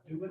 Sorry.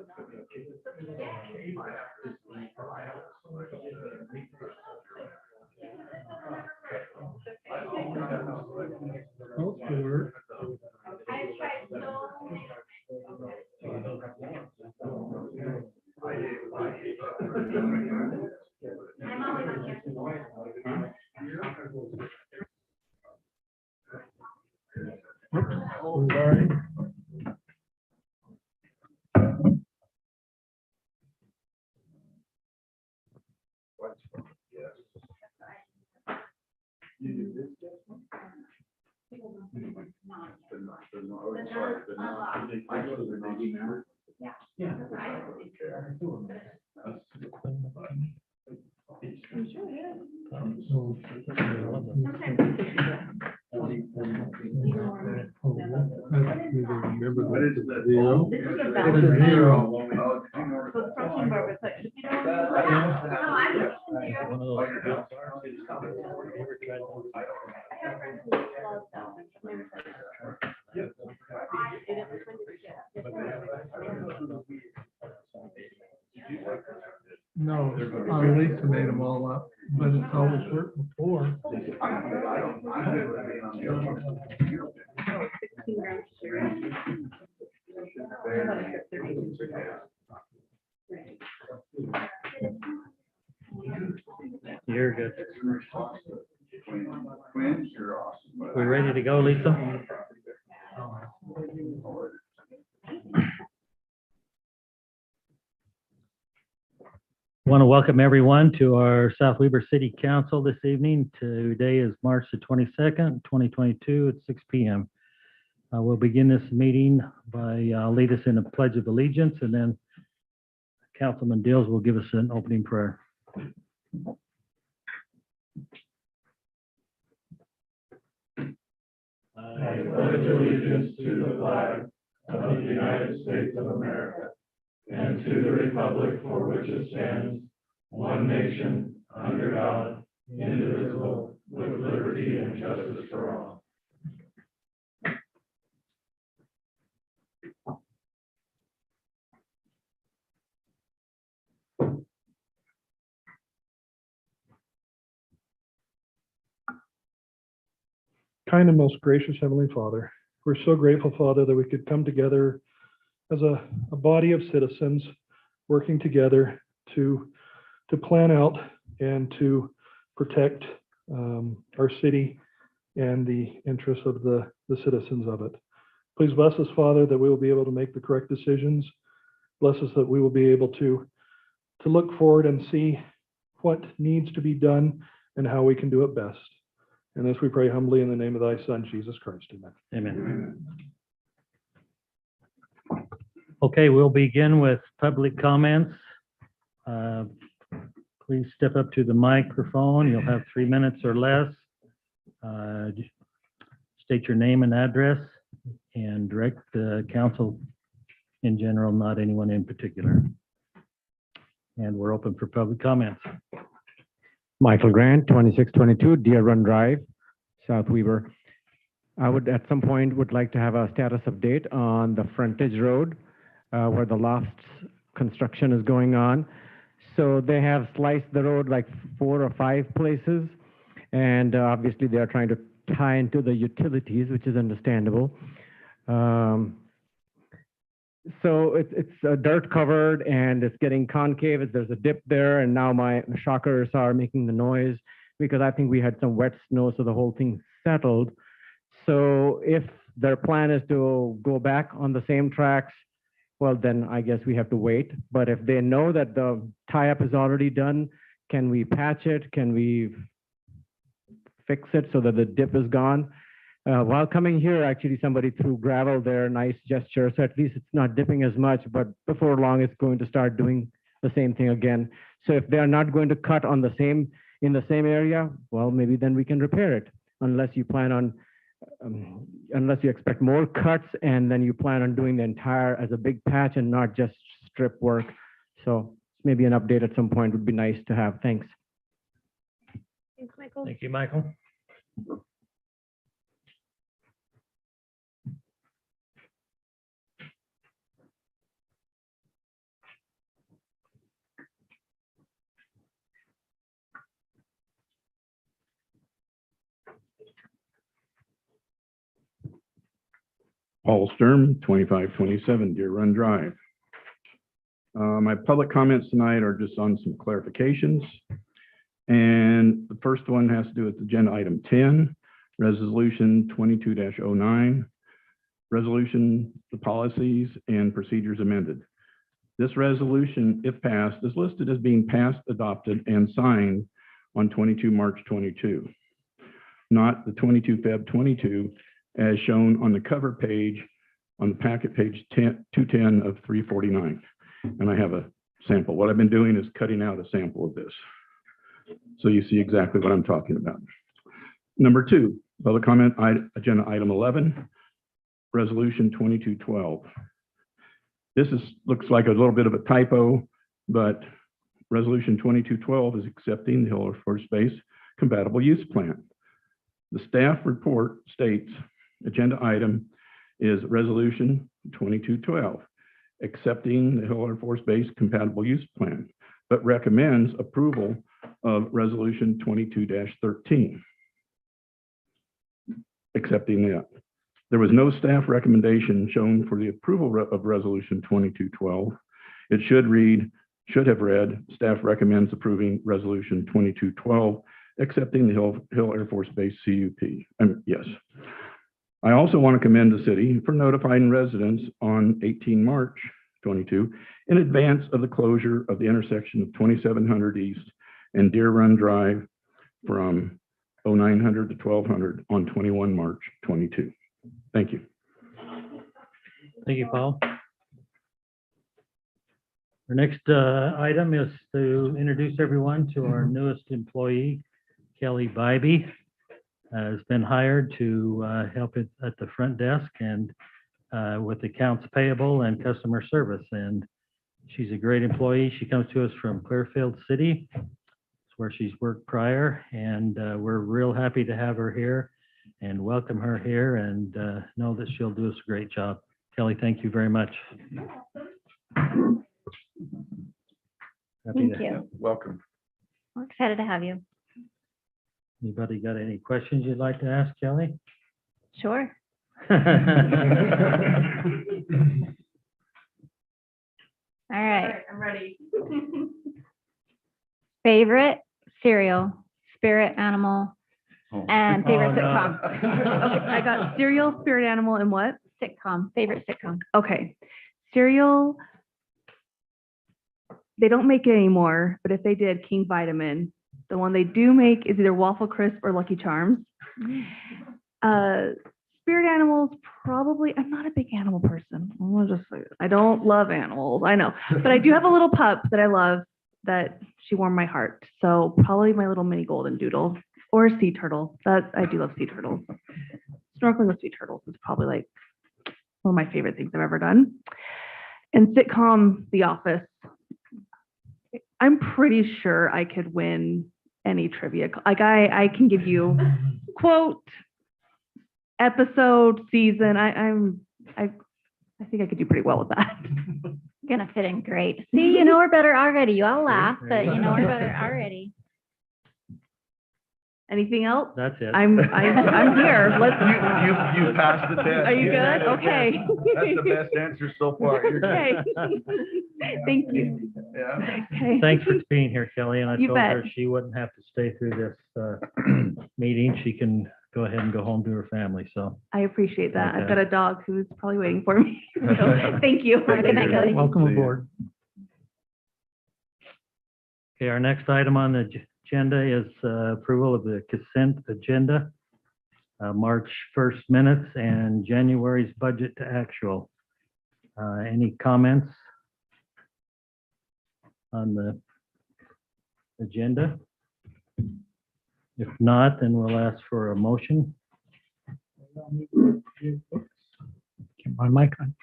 What is the zero? It's a zero. No, Lisa made them all up, but it's always worked before. You're good. Twins, you're awesome. We ready to go, Lisa? Want to welcome everyone to our South Weber City Council this evening. Today is March the 22nd, 2022 at 6 p.m. We'll begin this meeting by lead us in a pledge of allegiance, and then Councilman Dills will give us an opening prayer. I pledge allegiance to the flag of the United States of America and to the republic for which it stands, one nation, under God, indivisible, with liberty and justice for all. Kind and most gracious Heavenly Father, we're so grateful, Father, that we could come together as a body of citizens working together to plan out and to protect our city and the interests of the citizens of it. Please bless us, Father, that we will be able to make the correct decisions. Bless us that we will be able to look forward and see what needs to be done and how we can do it best. And this we pray humbly in the name of thy Son, Jesus Christ. Amen. Amen. Okay, we'll begin with public comments. Please step up to the microphone. You'll have 3 minutes or less. State your name and address and direct the council in general, not anyone in particular. And we're open for public comments. Michael Grant, 2622 Deer Run Drive, South Weber. I would at some point would like to have a status update on the frontage road where the loft construction is going on. So they have sliced the road like 4 or 5 places, and obviously they are trying to tie into the utilities, which is understandable. So it's dirt covered and it's getting concave. There's a dip there, and now my shockers are making the noise because I think we had some wet snow, so the whole thing settled. So if their plan is to go back on the same tracks, well, then I guess we have to wait. But if they know that the tie-up is already done, can we patch it? Can we fix it so that the dip is gone? While coming here, actually somebody threw gravel there, nice gesture. So at least it's not dipping as much, but before long it's going to start doing the same thing again. So if they are not going to cut on in the same area, well, maybe then we can repair it, unless you plan on, unless you expect more cuts and then you plan on doing the entire as a big patch and not just strip work. So maybe an update at some point would be nice to have. Thanks. Thanks, Michael. Thank you, Michael. Paul Sturm, 2527 Deer Run Drive. My public comments tonight are just on some clarifications. And the first one has to do with agenda item 10, resolution 22-09, resolution, the policies and procedures amended. This resolution, if passed, is listed as being passed, adopted, and signed on 22 March 22, not the 22 Feb 22, as shown on the cover page on the packet page 210 of 349. And I have a sample. What I've been doing is cutting out a sample of this, so you see exactly what I'm talking about. Number 2, public comment, agenda item 11, resolution 2212. This looks like a little bit of a typo, but resolution 2212 is accepting the Hill Air Force Base compatible use plan. The staff report states agenda item is resolution 2212, accepting the Hill Air Force Base compatible use plan, but recommends approval of resolution 22-13, accepting that. There was no staff recommendation shown for the approval of resolution 2212. It should have read, staff recommends approving resolution 2212, accepting the Hill Air Force Base CUP. Yes. I also want to commend the city for notifying residents on 18 March 22 in advance of the closure of the intersection of 2700 East and Deer Run Drive from 0900 to 1200 on 21 March 22. Thank you. Thank you, Paul. Our next item is to introduce everyone to our newest employee, Kelly Bybee. Has been hired to help at the front desk and with accounts payable and customer service. And she's a great employee. She comes to us from Clearfield City. It's where she's worked prior, and we're real happy to have her here and welcome her here, and know that she'll do us a great job. Kelly, thank you very much. Happy Thank to- you. Welcome. We're excited to have you. Anybody got any questions you'd like to ask Kelly? Sure. All right. I'm ready. Favorite cereal, spirit animal, and favorite Oh, no. sitcom. Okay, I got cereal, spirit animal, and what? Sitcom, favorite sitcom. Okay, cereal. They don't make it anymore, but if they did, King Vitamin. The one they do make is either Waffle Crisp or Lucky Charms. Spirit animals, probably. I'm not a big animal person. I don't love animals. I know, but I do have a little pup that I love. That she warmed my heart. So probably my little mini golden doodle or sea turtle. That I do love sea turtles. Snorkeling with sea turtles is probably like one of my favorite things I've ever done. And sitcom, The Office. I'm pretty sure I could win any trivia. Like I can give you quote, episode, season. I think I could do pretty well with that. Gonna fit in great. See, you know her better already. You all laugh, but you know her better already. Anything else? That's it. I'm here. Let's. You passed the test. Are you good? Okay. That's the best answer so far. You're good. Okay. Thank you. Yeah. Okay. Thanks for being here, Kelly, and I You told her bet. she wouldn't have to stay through this meeting. She can go ahead and go home to her family, so. I appreciate that. I've Okay. got a dog who's probably waiting for me. So, thank you. Have a good night, Kelly. Welcome See ya. aboard. Okay, our next item on the agenda is approval of the consent agenda, March 1st minutes and January's budget to actual. Any comments on the agenda? If not, then we'll ask for a motion. Keep my mic on.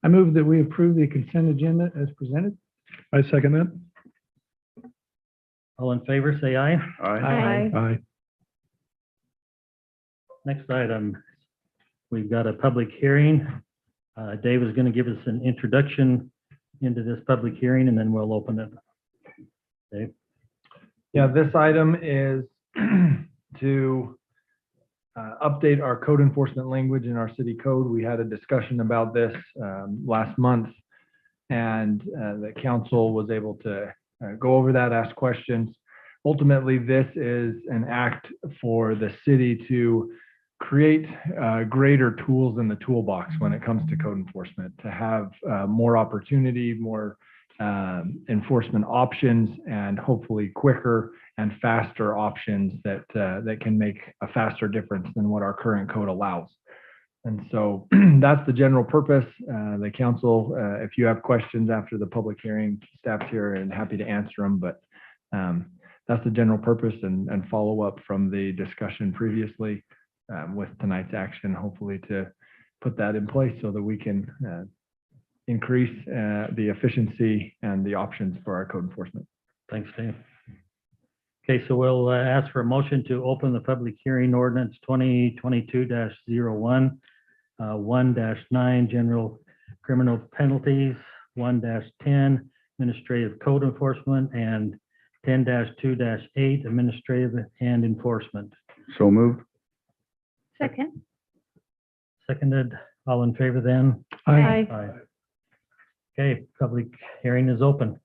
I move that we approve the consent agenda as presented. I second that. All in favor, say aye. All right. Aye. Aye. Next item, we've got a public hearing. Dave is going to give us an introduction into this public hearing, and then we'll open it. Dave? Yeah, this item is to update our code enforcement language in our city code. We had a discussion about this last month, and the council was able to go over that, ask questions. Ultimately, this is an act for the city to create greater tools in the toolbox when it comes to code enforcement, to have more opportunity, more enforcement options, and hopefully quicker and faster options that can make a faster difference than what our current code allows. And so that's the general purpose. The council, if you have questions after the public hearing, staff's here and happy to answer them, but that's the general purpose and follow up from the discussion previously with tonight's action, hopefully to put that in place so that we can increase the efficiency and the options for our code enforcement. Thanks, Dave. Okay, so we'll ask for a motion to open the public hearing ordinance 2022-01, 1-9 general criminal penalties, 1-10 administrative code enforcement, and 10-2-8 administrative and enforcement. So moved. Second. Seconded. All in favor then? Aye. Aye. Okay, public hearing is open.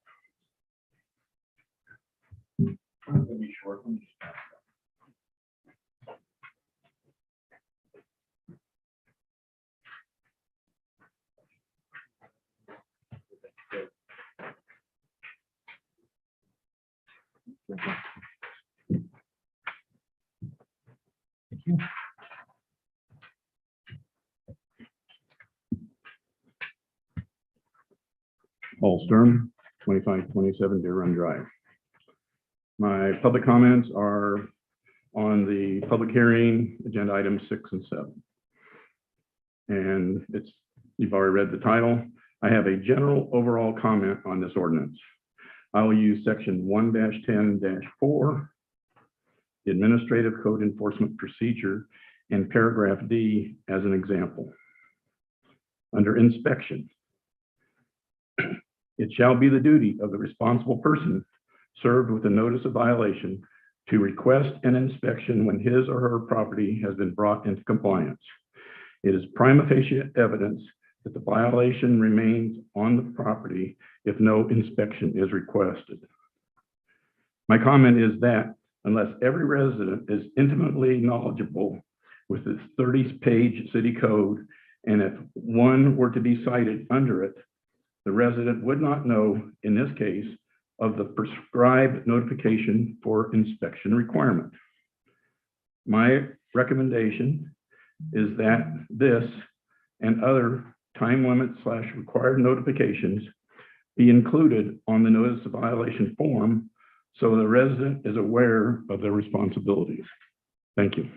Thank you. Paul Stern, 2527 Deer Run Drive. My public comments are on the public hearing, agenda items 6 and 7. And you've already read the title. I have a general overall comment on this ordinance. I will use section 1-10-4, the administrative code enforcement procedure, and paragraph D as an example. Under inspection, it shall be the duty of the responsible person served with a notice of violation to request an inspection when his or her property has been brought into compliance. It is prima facie evidence that the violation remains on the property if no inspection is requested. My comment is that unless every resident is intimately knowledgeable with this 30-page city code, and if one were to be cited under it, the resident would not know, in this case, of the prescribed notification for inspection requirement. My recommendation is that this and other time limit / required notifications be included on the notice of violation form so the resident is aware of their responsibilities. Thank you.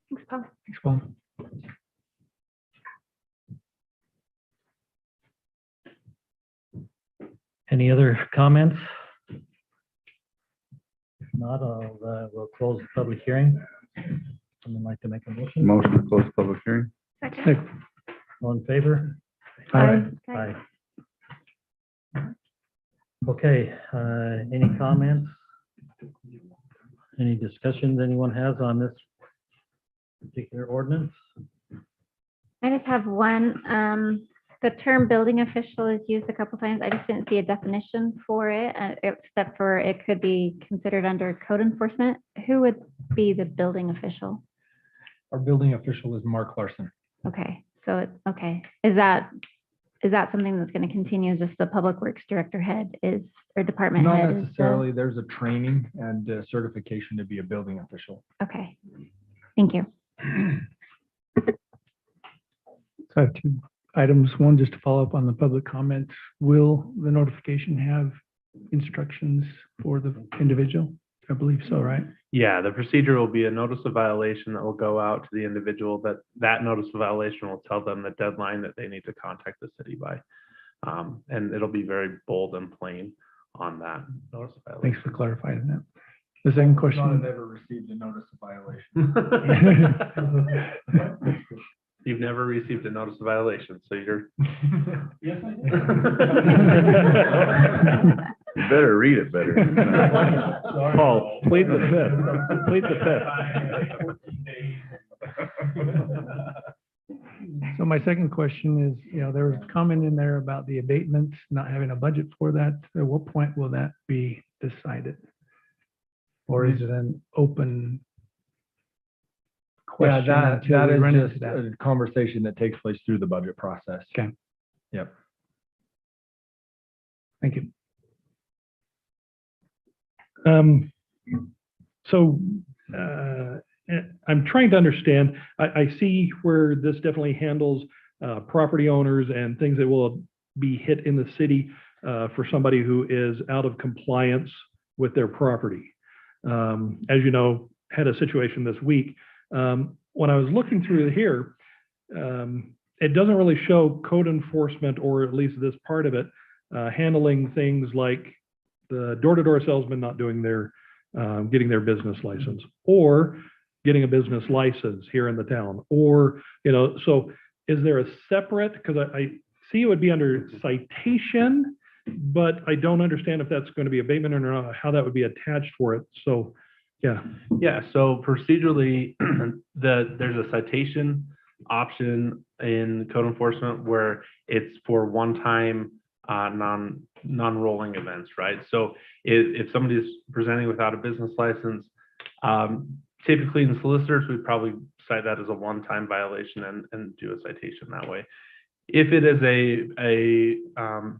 Thanks, Paul. Thanks, Paul. Any other comments? If not, we'll close the public hearing. Someone like to make a motion? Motion to close the public hearing. Second. All in favor? Aye. Aye. Okay, any comments? Any discussions anyone has on this particular ordinance? I just have one. The term building official is used a couple times. I just didn't see a definition for it, except for it could be considered under code enforcement. Who would be the building official? Our building official is Mark Larson. Okay, so okay. Is that something that's going to continue? Just the public works director head is, or department Not head? is the- necessarily. There's a training and certification to be a building official. Okay, thank you. So I have two items. One, just to follow up on the public comments. Will the notification have instructions for the individual? I believe so, right? Yeah, the procedure will be a notice of violation that will go out to the individual. That notice of violation will tell them the deadline that they need to contact the city by. And it'll be very bold and plain on that notice of violation. Thanks for clarifying that. The second question. Never received a notice of violation. You've never received a notice of violation, so you're. Yes, I You better read it better. Paul, plead the fifth. Plead the So my second question is, there was a comment in there about the abatements, not having a budget for that. At what point will that be decided? Or is it an open Yeah, question until that we is run into just that? a conversation that takes place through the budget process. Okay. Yep. Thank you. So I'm trying to understand, I see where this definitely handles property owners and things that will be hit in the city for somebody who is out of compliance with their property. As you know, had a situation this week. When I was looking through here, it doesn't really show code enforcement, or at least this part of it, handling things like the door-to-door salesman not doing their, getting their business license, or getting a business license here in the town, or, so is there a separate, because I see it would be under citation, but I don't understand if that's going to be abatement or not, how that would be attached for it. So, yeah. Yeah, so procedurally, there's a citation option in code enforcement where it's for one-time non-rolling events, right? So if somebody's presenting without a business license, typically in solicitors, we'd probably cite that as a one-time violation and do a citation that way. If it is a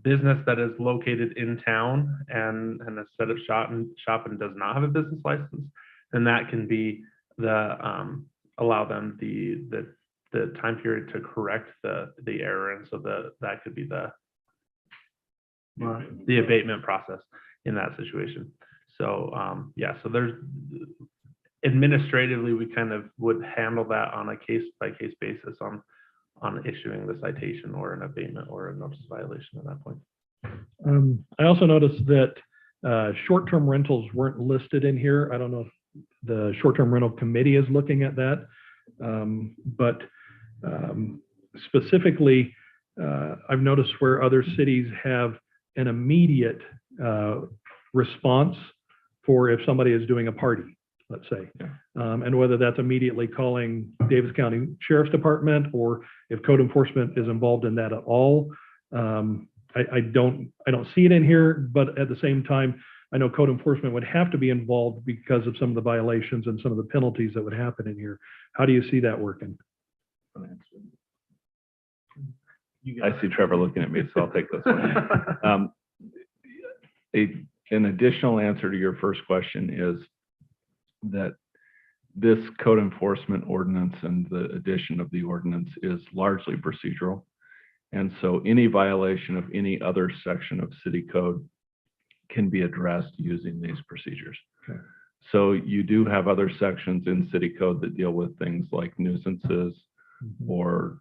business that is located in town and has set up shop and does not have a business license, then that can be allow them the time period to correct the error, and so that could be the abatement process in that situation. So yeah, so there's administratively we kind of would handle that on a case-by-case basis on issuing the citation or an abatement or a notice violation at that point. I also noticed that short-term rentals weren't listed in here. I don't know if the short-term rental committee is looking at that. But specifically, I've noticed where other cities have an immediate response for if somebody is doing a party, let's say. And whether that's immediately calling Davis County Sheriff's Department, or if code enforcement is involved in that at all. I don't see it in here, but at the same time, I know code enforcement would have to be involved because of some of the violations and some of the penalties that would happen in here. How do you see that working? I see Trevor looking at me, so I'll take this one. An additional answer to your first question is that this code enforcement ordinance and the addition of the ordinance is largely procedural. And so any violation of any other section of city code can be addressed using these procedures. Okay. So you do have other sections in city code that deal with things like nuisances or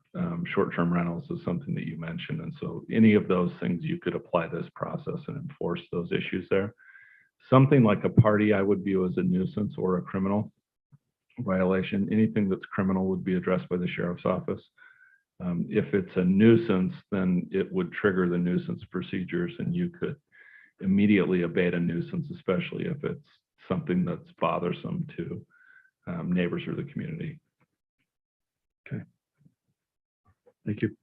short-term rentals is something that you mentioned. And so any of those things, you could apply this process and enforce those issues there. Something like a party I would view as a nuisance or a criminal violation. Anything that's criminal would be addressed by the sheriff's office. If it's a nuisance, then it would trigger the nuisance procedures and you could immediately abate a nuisance, especially if it's something that's bothersome to neighbors or the community. Okay. Thank you.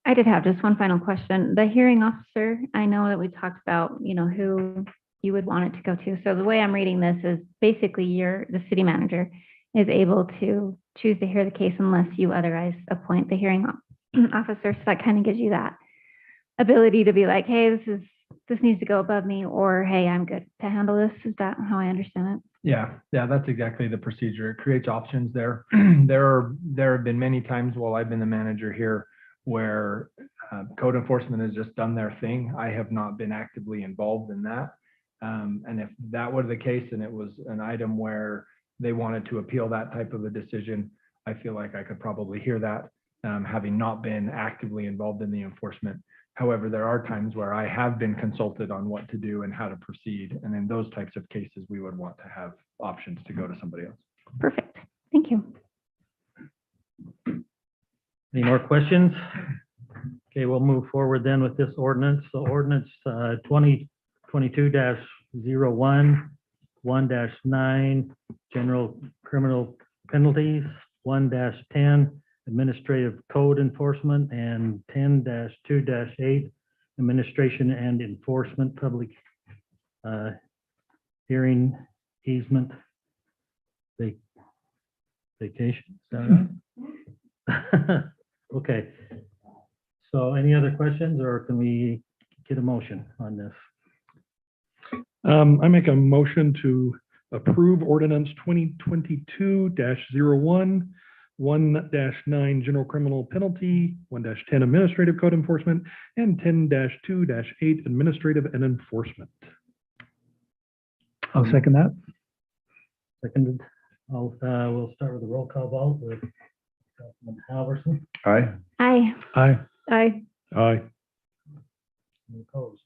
I did have just one final question. The hearing officer, I know that we talked about, who you would want it to go to. So the way I'm reading this is basically the city manager is able to choose to hear the case unless you otherwise appoint the hearing officer. So that kind of gives you that ability to be like, hey, this needs to go above me, or hey, I'm good to handle this. Is that how I understand it? Yeah, that's exactly the procedure. It creates options there. There have been many times while I've been the manager here where code enforcement has just done their thing. I have not been actively involved in that. And if that were the case and it was an item where they wanted to appeal that type of a decision, I feel like I could probably hear that, having not been actively involved in the enforcement. However, there are times where I have been consulted on what to do and how to proceed. And in those types of cases, we would want to have options to go to somebody else. Perfect. Thank you. Any more questions? Okay, we'll move forward then with this ordinance. So ordinance 2020-1 22-01, 1-9, general criminal penalties, 1-10, administrative code enforcement, and 10-2-8, administration and enforcement, public hearing easement, vacation. Is that right? Okay. So any other questions, or can we get a motion on this? I make a motion to approve ordinance 2022-01, 1-9 general criminal penalty, 1-10 administrative code enforcement, and 10-2-8 administrative and enforcement. I'll second that. Seconded. We'll start with a roll call vote with Councilman Halverson. Aye. Aye. Aye. Aye. Aye. Any opposed?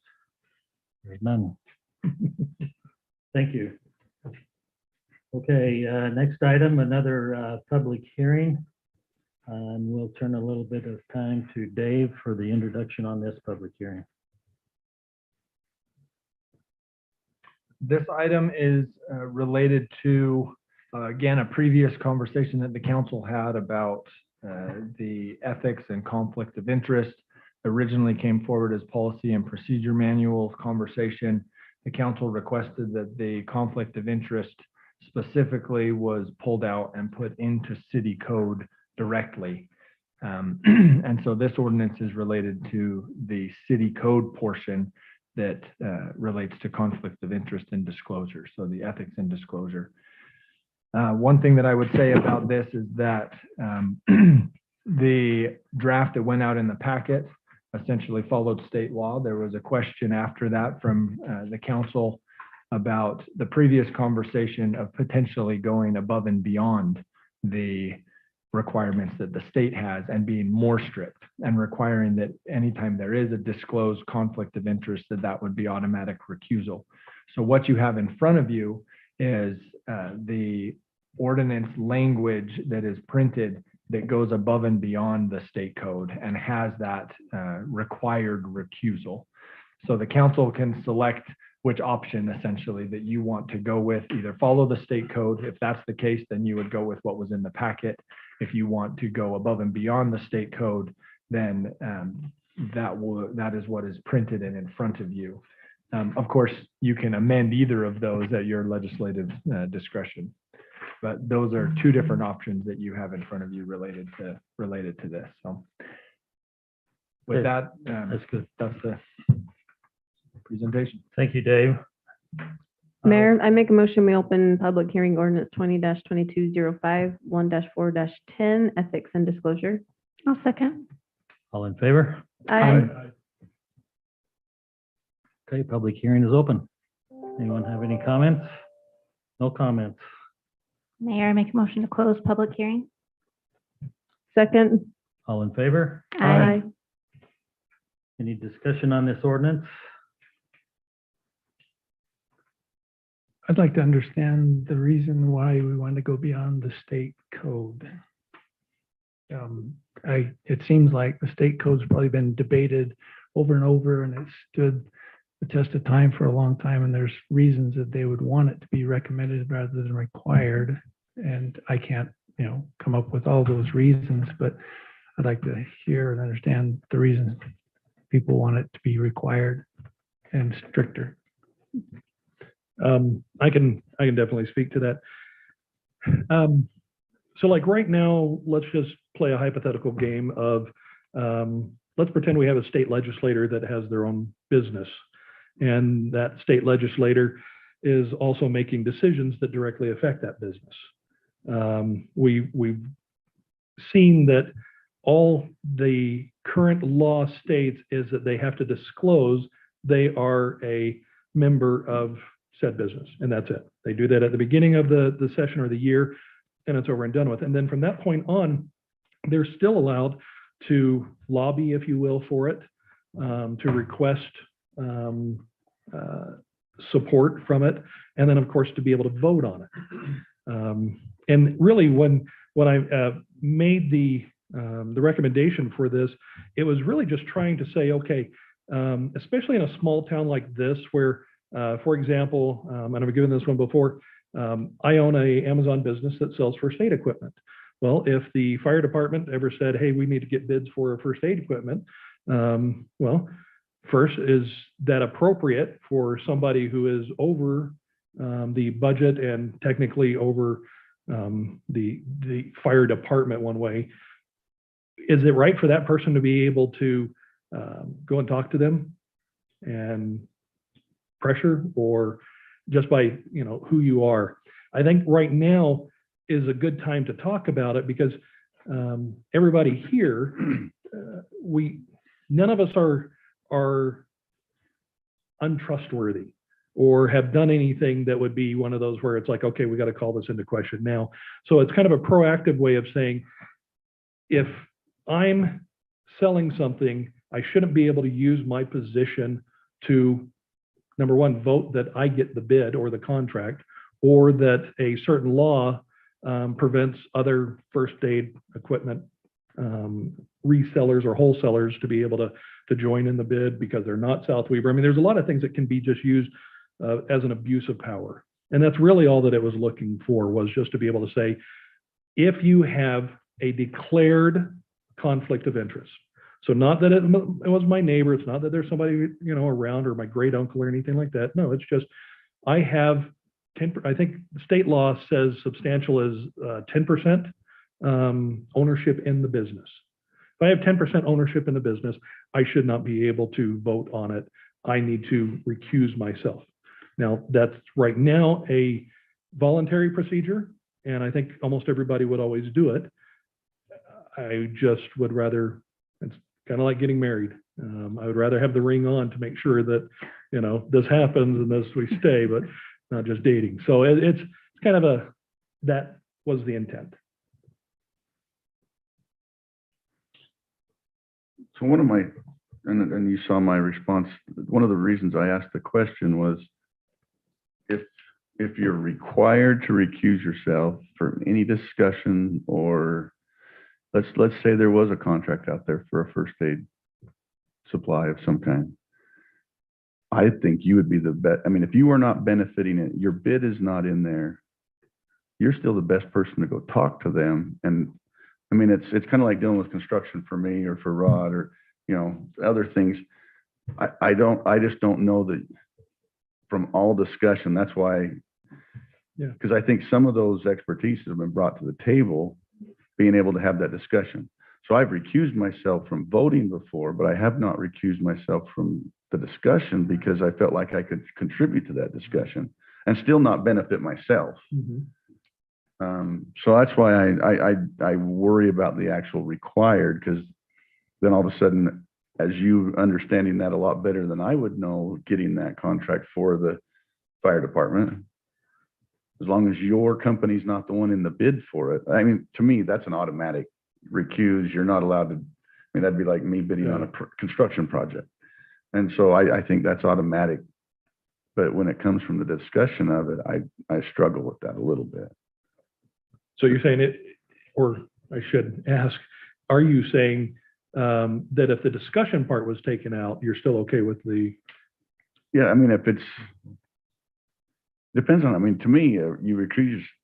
There's none. Thank you. Okay, next item, another public hearing. And we'll turn a little bit of time to Dave for the introduction on this public hearing. This item is related to, again, a previous conversation that the council had about the ethics and conflict of interest. Originally came forward as policy and procedure manual conversation. The council requested that the conflict of interest specifically was pulled out and put into city code directly. And so this ordinance is related to the city code portion that relates to conflict of interest and disclosure, so the ethics and disclosure. One thing that I would say about this is that the draft that went out in the packet essentially followed state law. There was a question after that from the council about the previous conversation of potentially going above and beyond the requirements that the state has and being more strict and requiring that anytime there is a disclosed conflict of interest, that would be automatic recusal. So what you have in front of you is the ordinance language that is printed that goes above and beyond the state code and has that required recusal. So the council can select which option essentially that you want to go with, either follow the state code. If that's the case, then you would go with what was in the packet. If you want to go above and beyond the state code, then that is what is printed and in front of you. Of course, you can amend either of those at your legislative discretion. But those are two different options that you have in front of you related to this. So with that, That's good. that's the presentation. Thank you, Dave. Mayor, I make a motion, we open public hearing ordinance 20-2205, 1-4-10, ethics and disclosure. I'll second. All in favor? Aye. Okay, public hearing is open. Anyone have any comments? No comments. Mayor, I make a motion to close public hearing. Second. All in favor? Aye. Any discussion on this ordinance? I'd like to understand the reason why we want to go beyond the state code. It seems like the state code's probably been debated over and over, and it stood the test of time for a long time, and there's reasons that they would want it to be recommended rather than required. And I can't, come up with all those reasons, but I'd like to hear and understand the reasons people want it to be required and stricter. I can definitely speak to that. So like right now, let's just play a hypothetical game of, let's pretend we have a state legislator that has their own business, and that state legislator is also making decisions that directly affect that business. We've seen that all the current law states is that they have to disclose they are a member of said business, and that's it. They do that at the beginning of the session or the year, and it's over and done with. And then from that point on, they're still allowed to lobby, if you will, for it, to request support from it, and then of course to be able to vote on it. And really, when I made the recommendation for this, it was really just trying to say, okay, especially in a small town like this, where For example, and I've given this one before, I own a Amazon business that sells first aid equipment. Well, if the fire department ever said, hey, we need to get bids for first aid equipment, well, first, is that appropriate for somebody who is over the budget and technically over the fire department one way? Is it right for that person to be able to go and talk to them and pressure, or just by, you know, who you are? I think right now is a good time to talk about it, because everybody here, none of us are untrustworthy or have done anything that would be one of those where it's like, okay, we got to call this into question now. So it's kind of a proactive way of saying, if I'm selling something, I shouldn't be able to use my position to, number one, vote that I get the bid or the contract, or that a certain law prevents other first aid equipment resellers or wholesalers to be able to join in the bid because they're not South Weber. I mean, there's a lot of things that can be just used as an abuse of power. And that's really all that it was looking for, was just to be able to say, if you have a declared conflict of interest, so not that it was my neighbor, it's not that there's somebody, you know, around, or my great uncle or anything like that. No, it's just, I have 10, I think state law says substantial is 10% ownership in the business. If I have 10% ownership in the business, I should not be able to vote on it. I need to recuse myself. Now, that's right now a voluntary procedure, and I think almost everybody would always do it. I just would rather, it's kind of like getting married. I would rather have the ring on to make sure that, you know, this happens and this we stay, but not just dating. So it's kind of that was the intent. So one of my, and you saw my response, one of the reasons I asked the question was, if you're required to recuse yourself from any discussion, or let's say there was a contract out there for a first aid supply of some kind, I think you would be the best. I mean, if you are not benefiting it, your bid is not in there, you're still the best person to go talk to them. And I mean, it's kind of like dealing with construction for me or for Rod, or, you know, other things. I just don't know that from all discussion. That's why, Yeah, because I think some of those expertise have been brought to the table, being able to have that discussion. So I've recused myself from voting before, but I have not recused myself from the discussion because I felt like I could contribute to that discussion and still not benefit myself. So that's why I worry about the actual required, because then all of a sudden, as you understanding that a lot better than I would know, getting that contract for the fire department, as long as your company's not the one in the bid for it, I mean, to me, that's an automatic recuse. You're not allowed to, I mean, that'd be like me bidding on a construction project. And so I think that's automatic. But when it comes from the discussion of it, I struggle with that a little bit. So you're saying it, or I should ask, are you saying that if the discussion part was taken out, you're still okay with the? Yeah, I mean, if it's, depends on, I mean, to me, you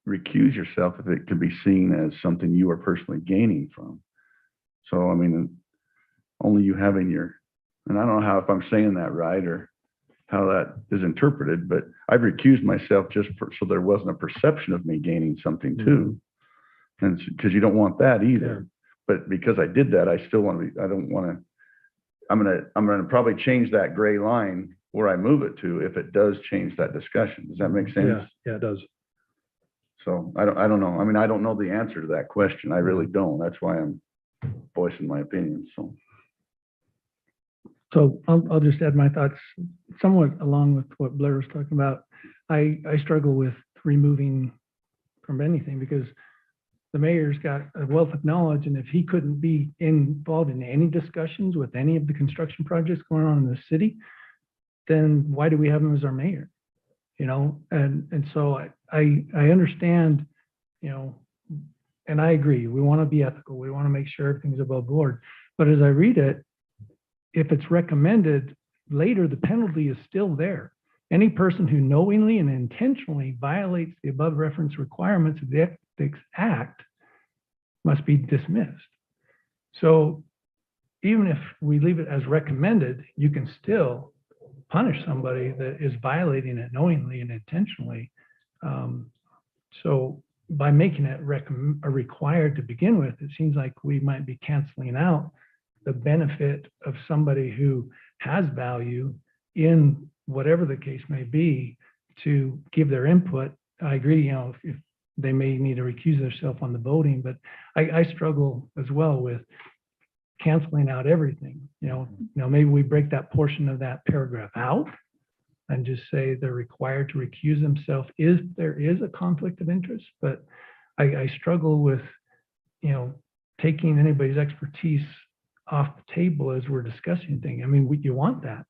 recuse yourself if it can be seen as something you are personally gaining from. So, I mean, only you having your, and I don't know if I'm saying that right or how that is interpreted, but I've recused myself just so there wasn't a perception of me gaining something too. And because you don't want that either. But because I did that, I still want to be, I don't want to, I'm going to probably change that gray line where I move it to if it does change that discussion. Does that make sense? Yeah, it does. So I don't know. I mean, I don't know the answer to that question. I really don't. That's why I'm voicing my opinion. So I'll just add my thoughts somewhat along with what Blair was talking about. I struggle with removing from anything because the mayor's got a wealth of knowledge, and if he couldn't be involved in any discussions with any of the construction projects going on in the city, then why do we have him as our mayor? You know, and so I understand, you know, and I agree, we want to be ethical, we want to make sure everything's above board. But as I read it, if it's recommended later, the penalty is still there. Any person who knowingly and intentionally violates the above referenced requirements of the Ethics Act must be dismissed. So even if we leave it as recommended, you can still punish somebody that is violating it knowingly and intentionally. So by making it required to begin with, it seems like we might be canceling out the benefit of somebody who has value in whatever the case may be to give their input. I agree, you know, if they may need to recuse themselves on the voting, but I struggle as well with canceling out everything. You know, maybe we break that portion of that paragraph out and just say they're required to recuse themselves if there is a conflict of interest. But I struggle with, you know, taking anybody's expertise off the table as we're discussing things. I mean, you want that.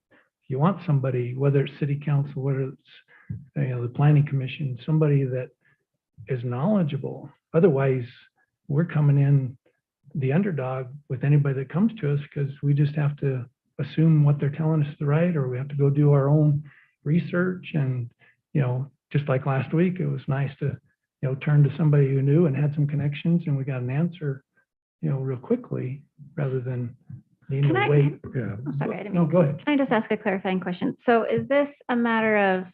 You want somebody, whether it's city council, whether it's, you know, the planning commission, somebody that is knowledgeable. Otherwise, we're coming in the underdog with anybody that comes to us because we just have to assume what they're telling us is right, or we have to go do our own research. And, you know, just like last week, it was nice to, you know, turn to somebody who knew and had some connections, and we got an answer, you know, real quickly rather than needing Can to I- wait. Yeah. I'm sorry, I didn't No, mean- go ahead. Can I just ask a clarifying question? So is this a matter of,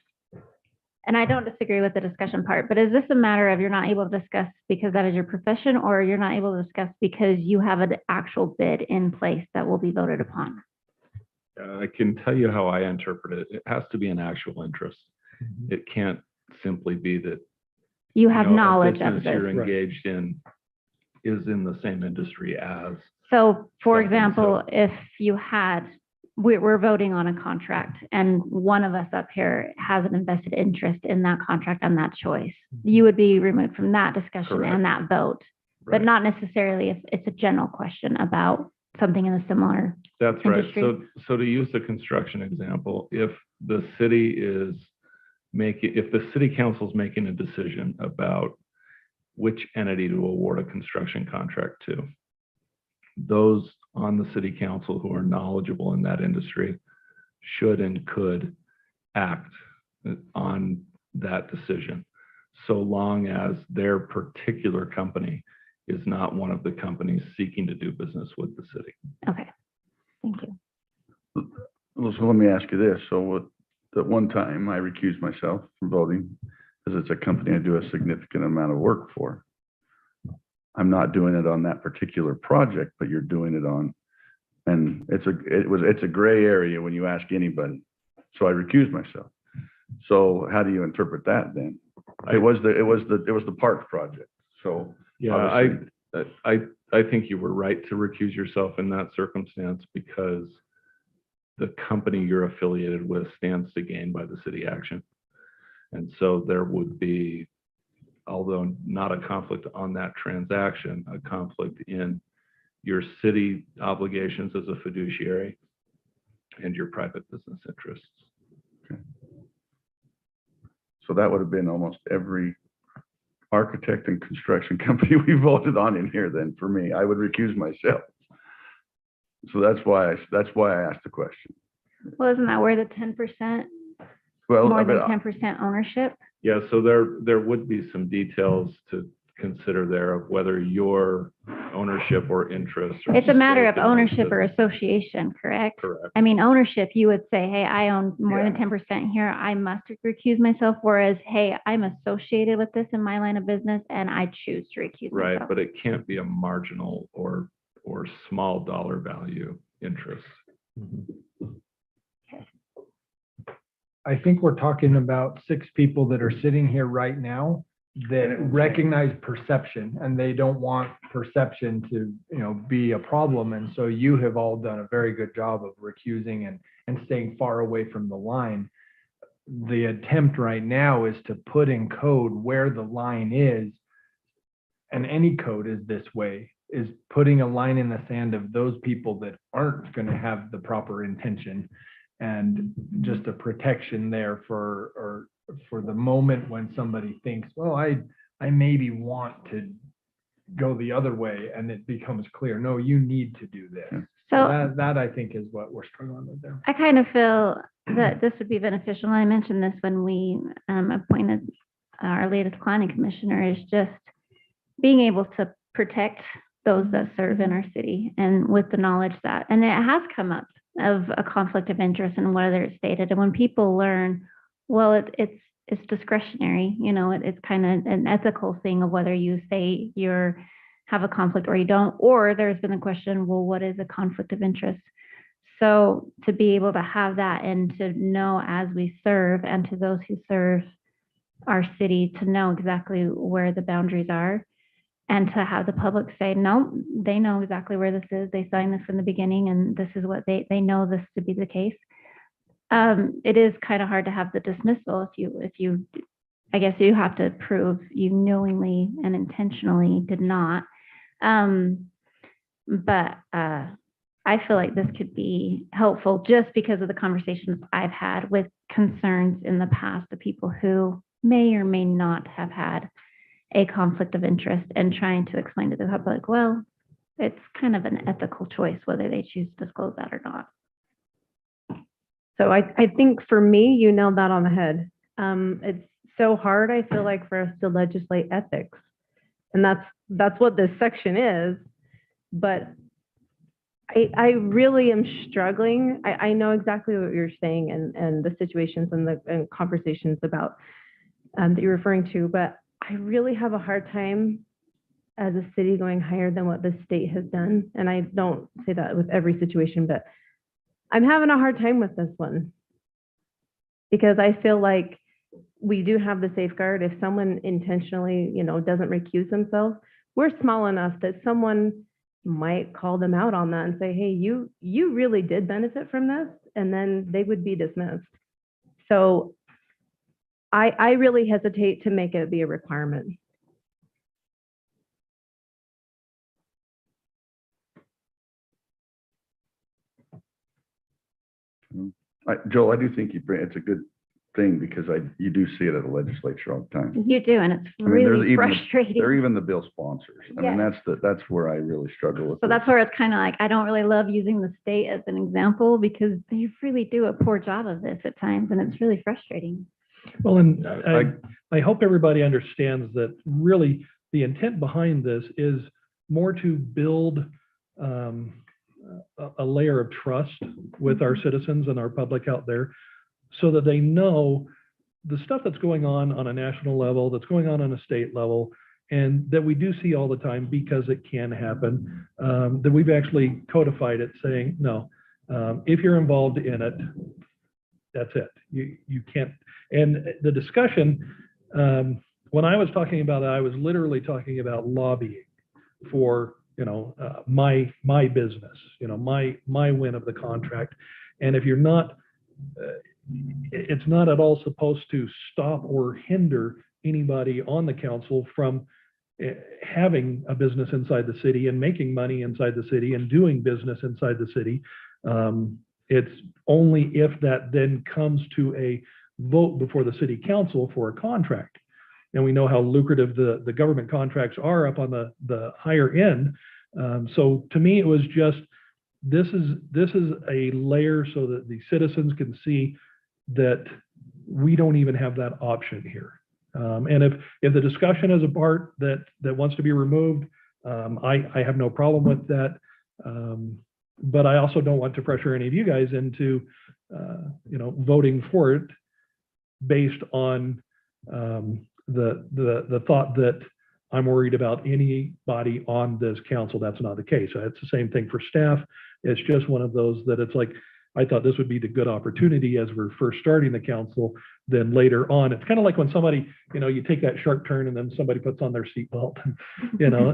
and I don't disagree with the discussion part, but is this a matter of you're not able to discuss because that is your profession, or you're not able to discuss because you have an actual bid in place that will be voted upon? I can tell you how I interpret it. It has to be an actual interest. It can't simply be that You have know, a knowledge of business you're this. Right. engaged in is in the same industry as. So for something, example, so- if you had, we're voting on a contract and one of us up here has an invested interest in that contract and that choice, you would be removed from that discussion Correct. and that vote, but Right. not necessarily if it's a general question about something in a similar. That's right. industry. So to use the construction example, if the city is if the city council is making a decision about which entity to award a construction contract to, those on the city council who are knowledgeable in that industry should and could act on that decision, so long as their particular company is not one of the companies seeking to do business with the city. Okay, thank you. Well, so let me ask you this. So at one time, I recused myself from voting because it's a company I do a significant amount of work for. I'm not doing it on that particular project, but you're doing it on, and it's a gray area when you ask anybody. So I recused myself. So how do you interpret that then? It was the park project. So Yeah, obviously- I think you were right to recuse yourself in that circumstance because the company you're affiliated with stands to gain by the city action. And so there would be, although not a conflict on that transaction, a conflict in your city obligations as a fiduciary and your private business interests. So that would have been almost every architect and construction company we voted on in here then for me. I would recuse myself. So that's why I asked the question. Well, isn't that where the 10%, Well, more I than mean, 10% ownership? Yeah, so there would be some details to consider there of whether your ownership or interest. or It's a matter stake of in those ownership or businesses. association, correct? Correct. I mean, ownership, you would say, hey, I own more than Yeah. 10% here, I must recuse myself, whereas, hey, I'm associated with this in my line of business and I choose to recuse Right, myself. but it can't be a marginal or small dollar value interest. I think we're talking about 6 people that are sitting here right now that recognize perception, and they don't want perception to, be a problem. And so you have all done a very good job of recusing and staying far away from the line. The attempt right now is to put in code where the line is, and any code is this way, is putting a line in the sand of those people that aren't going to have the proper intention, and just a protection there for the moment when somebody thinks, well, I maybe want to go the other way, and it becomes clear, no, you need to do this. Yeah. So That I think is what we're struggling with there. I kind of feel that this would be beneficial, and I mentioned this when we appointed our latest planning commissioner, is just being able to protect those that serve in our city, and with the knowledge that, and it has come up of a conflict of interest and whether it's stated, and when people learn, well, it's discretionary, you know, it's kind of an ethical thing of whether you say you're have a conflict or you don't, or there's been a question, well, what is a conflict of interest? So to be able to have that and to know as we serve, and to those who serve our city, to know exactly where the boundaries are, and to have the public say, no, they know exactly where this is. They signed this from the beginning, and this is what they know this to be the case. It is kind of hard to have the dismissal if you, I guess you have to prove you knowingly and intentionally did not. But I feel like this could be helpful just because of the conversations I've had with concerns in the past of people who may or may not have had a conflict of interest, and trying to explain to the public, well, it's kind of an ethical choice whether they choose to disclose that or not. So I think for me, you nailed that on the head. It's so hard, I feel like, for us to legislate ethics. And that's what this section is. But I really am struggling. I know exactly what you're saying, and the situations and the conversations about that you're referring to, but I really have a hard time as a city going higher than what the state has done. And I don't say that with every situation, but I'm having a hard time with this one, because I feel like we do have the safeguard. If someone intentionally, you know, doesn't recuse themselves, we're small enough that someone might call them out on that and say, hey, you really did benefit from this, and then they would be dismissed. So I really hesitate to make it be a requirement. Joel, I do think it's a good thing, because you do see it at the legislature all the time. You do, and it's I mean, there's really even frustrating. They're even the bill sponsors. I mean, Yes. that's where I really struggle with So this. that's where it's kind of like, I don't really love using the state as an example, because they really do a poor job of this at times, and it's really frustrating. Well, and I- I hope everybody understands that really the intent behind this is more to build a layer of trust with our citizens and our public out there, so that they know the stuff that's going on a national level, that's going on a state level, and that we do see all the time, because it can happen, that we've actually codified it saying, no, if you're involved in it, that's it. You can't. And the discussion, when I was talking about it, I was literally talking about lobbying for, you know, my business, you know, my win of the contract. And if you're not, it's not at all supposed to stop or hinder anybody on the council from having a business inside the city and making money inside the city and doing business inside the city. It's only if that then comes to a vote before the city council for a contract. And we know how lucrative the government contracts are up on the higher end. So to me, it was just, this is a layer so that the citizens can see that we don't even have that option here. And if the discussion is a part that wants to be removed, I have no problem with that. But I also don't want to pressure any of you guys into, you know, voting for it based on the thought that I'm worried about anybody on this council. That's not the case. It's the same thing for staff. It's just one of those that it's like, I thought this would be the good opportunity as we're first starting the council. Then later on, it's kind of like when somebody, you know, you take that sharp turn and then somebody puts on their seatbelt. You know,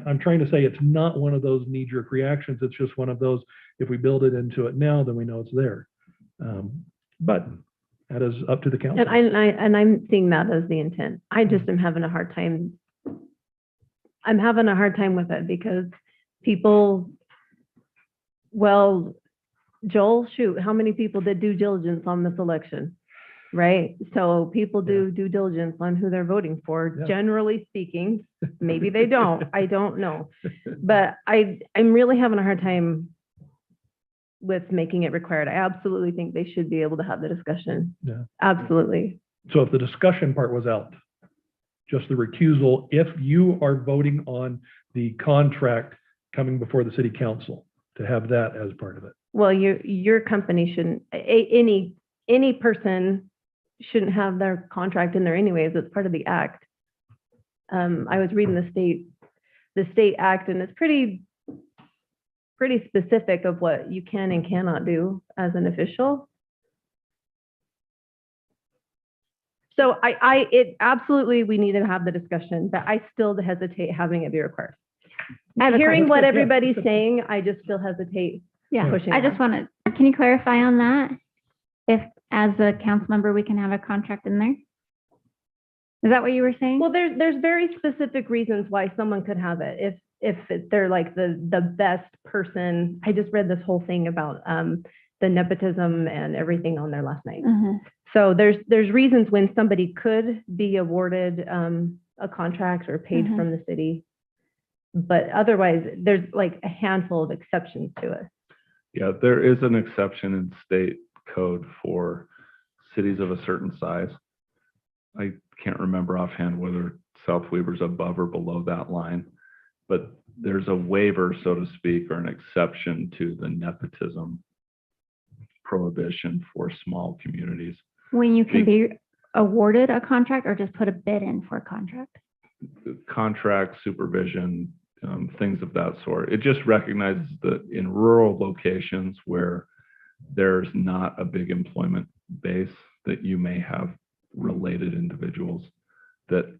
I'm trying to say it's not one of those knee-jerk reactions. It's just one of those, if we build it into it now, then we know it's there. But that is up to the council. And I'm seeing that as the intent. I just am having a hard time. I'm having a hard time with it, because people, well, Joel, shoot, how many people did due diligence on this election, right? So people do due diligence on who they're voting for, Yeah. generally speaking. Maybe they don't, I don't know. But I'm really having a hard time with making it required. I absolutely think they should be able to have the discussion. Yeah. Absolutely. So if the discussion part was out, just the recusal, if you are voting on the contract coming before the city council, to have that as part of it. Well, your company shouldn't, any person shouldn't have their contract in there anyways. It's part of the act. I was reading the state act, and it's pretty specific of what you can and cannot do as an official. So it absolutely, we need to have the discussion, but I still hesitate having it be required. I have a Hearing question. what everybody's saying, I just still hesitate. Yeah, pushing I it. just want to, can you clarify on that? If, as a council member, we can have a contract in there? Is that what you were saying? Well, there's very specific reasons why someone could have it. They're like the best person. I just read this whole thing about the nepotism and everything on there last night. Mhm. So there's reasons when somebody could be awarded a contract or paid Mhm. from the city. But otherwise, there's like a handful of exceptions to it. Yeah, there is an exception in state code for cities of a certain size. I can't remember offhand whether South Weber's above or below that line, but there's a waiver, so to speak, or an exception to the nepotism prohibition for small communities. When you can be awarded a contract or just put a bid in for a contract? Contract, supervision, things of that sort. It just recognizes that in rural locations where there's not a big employment base, that you may have related individuals that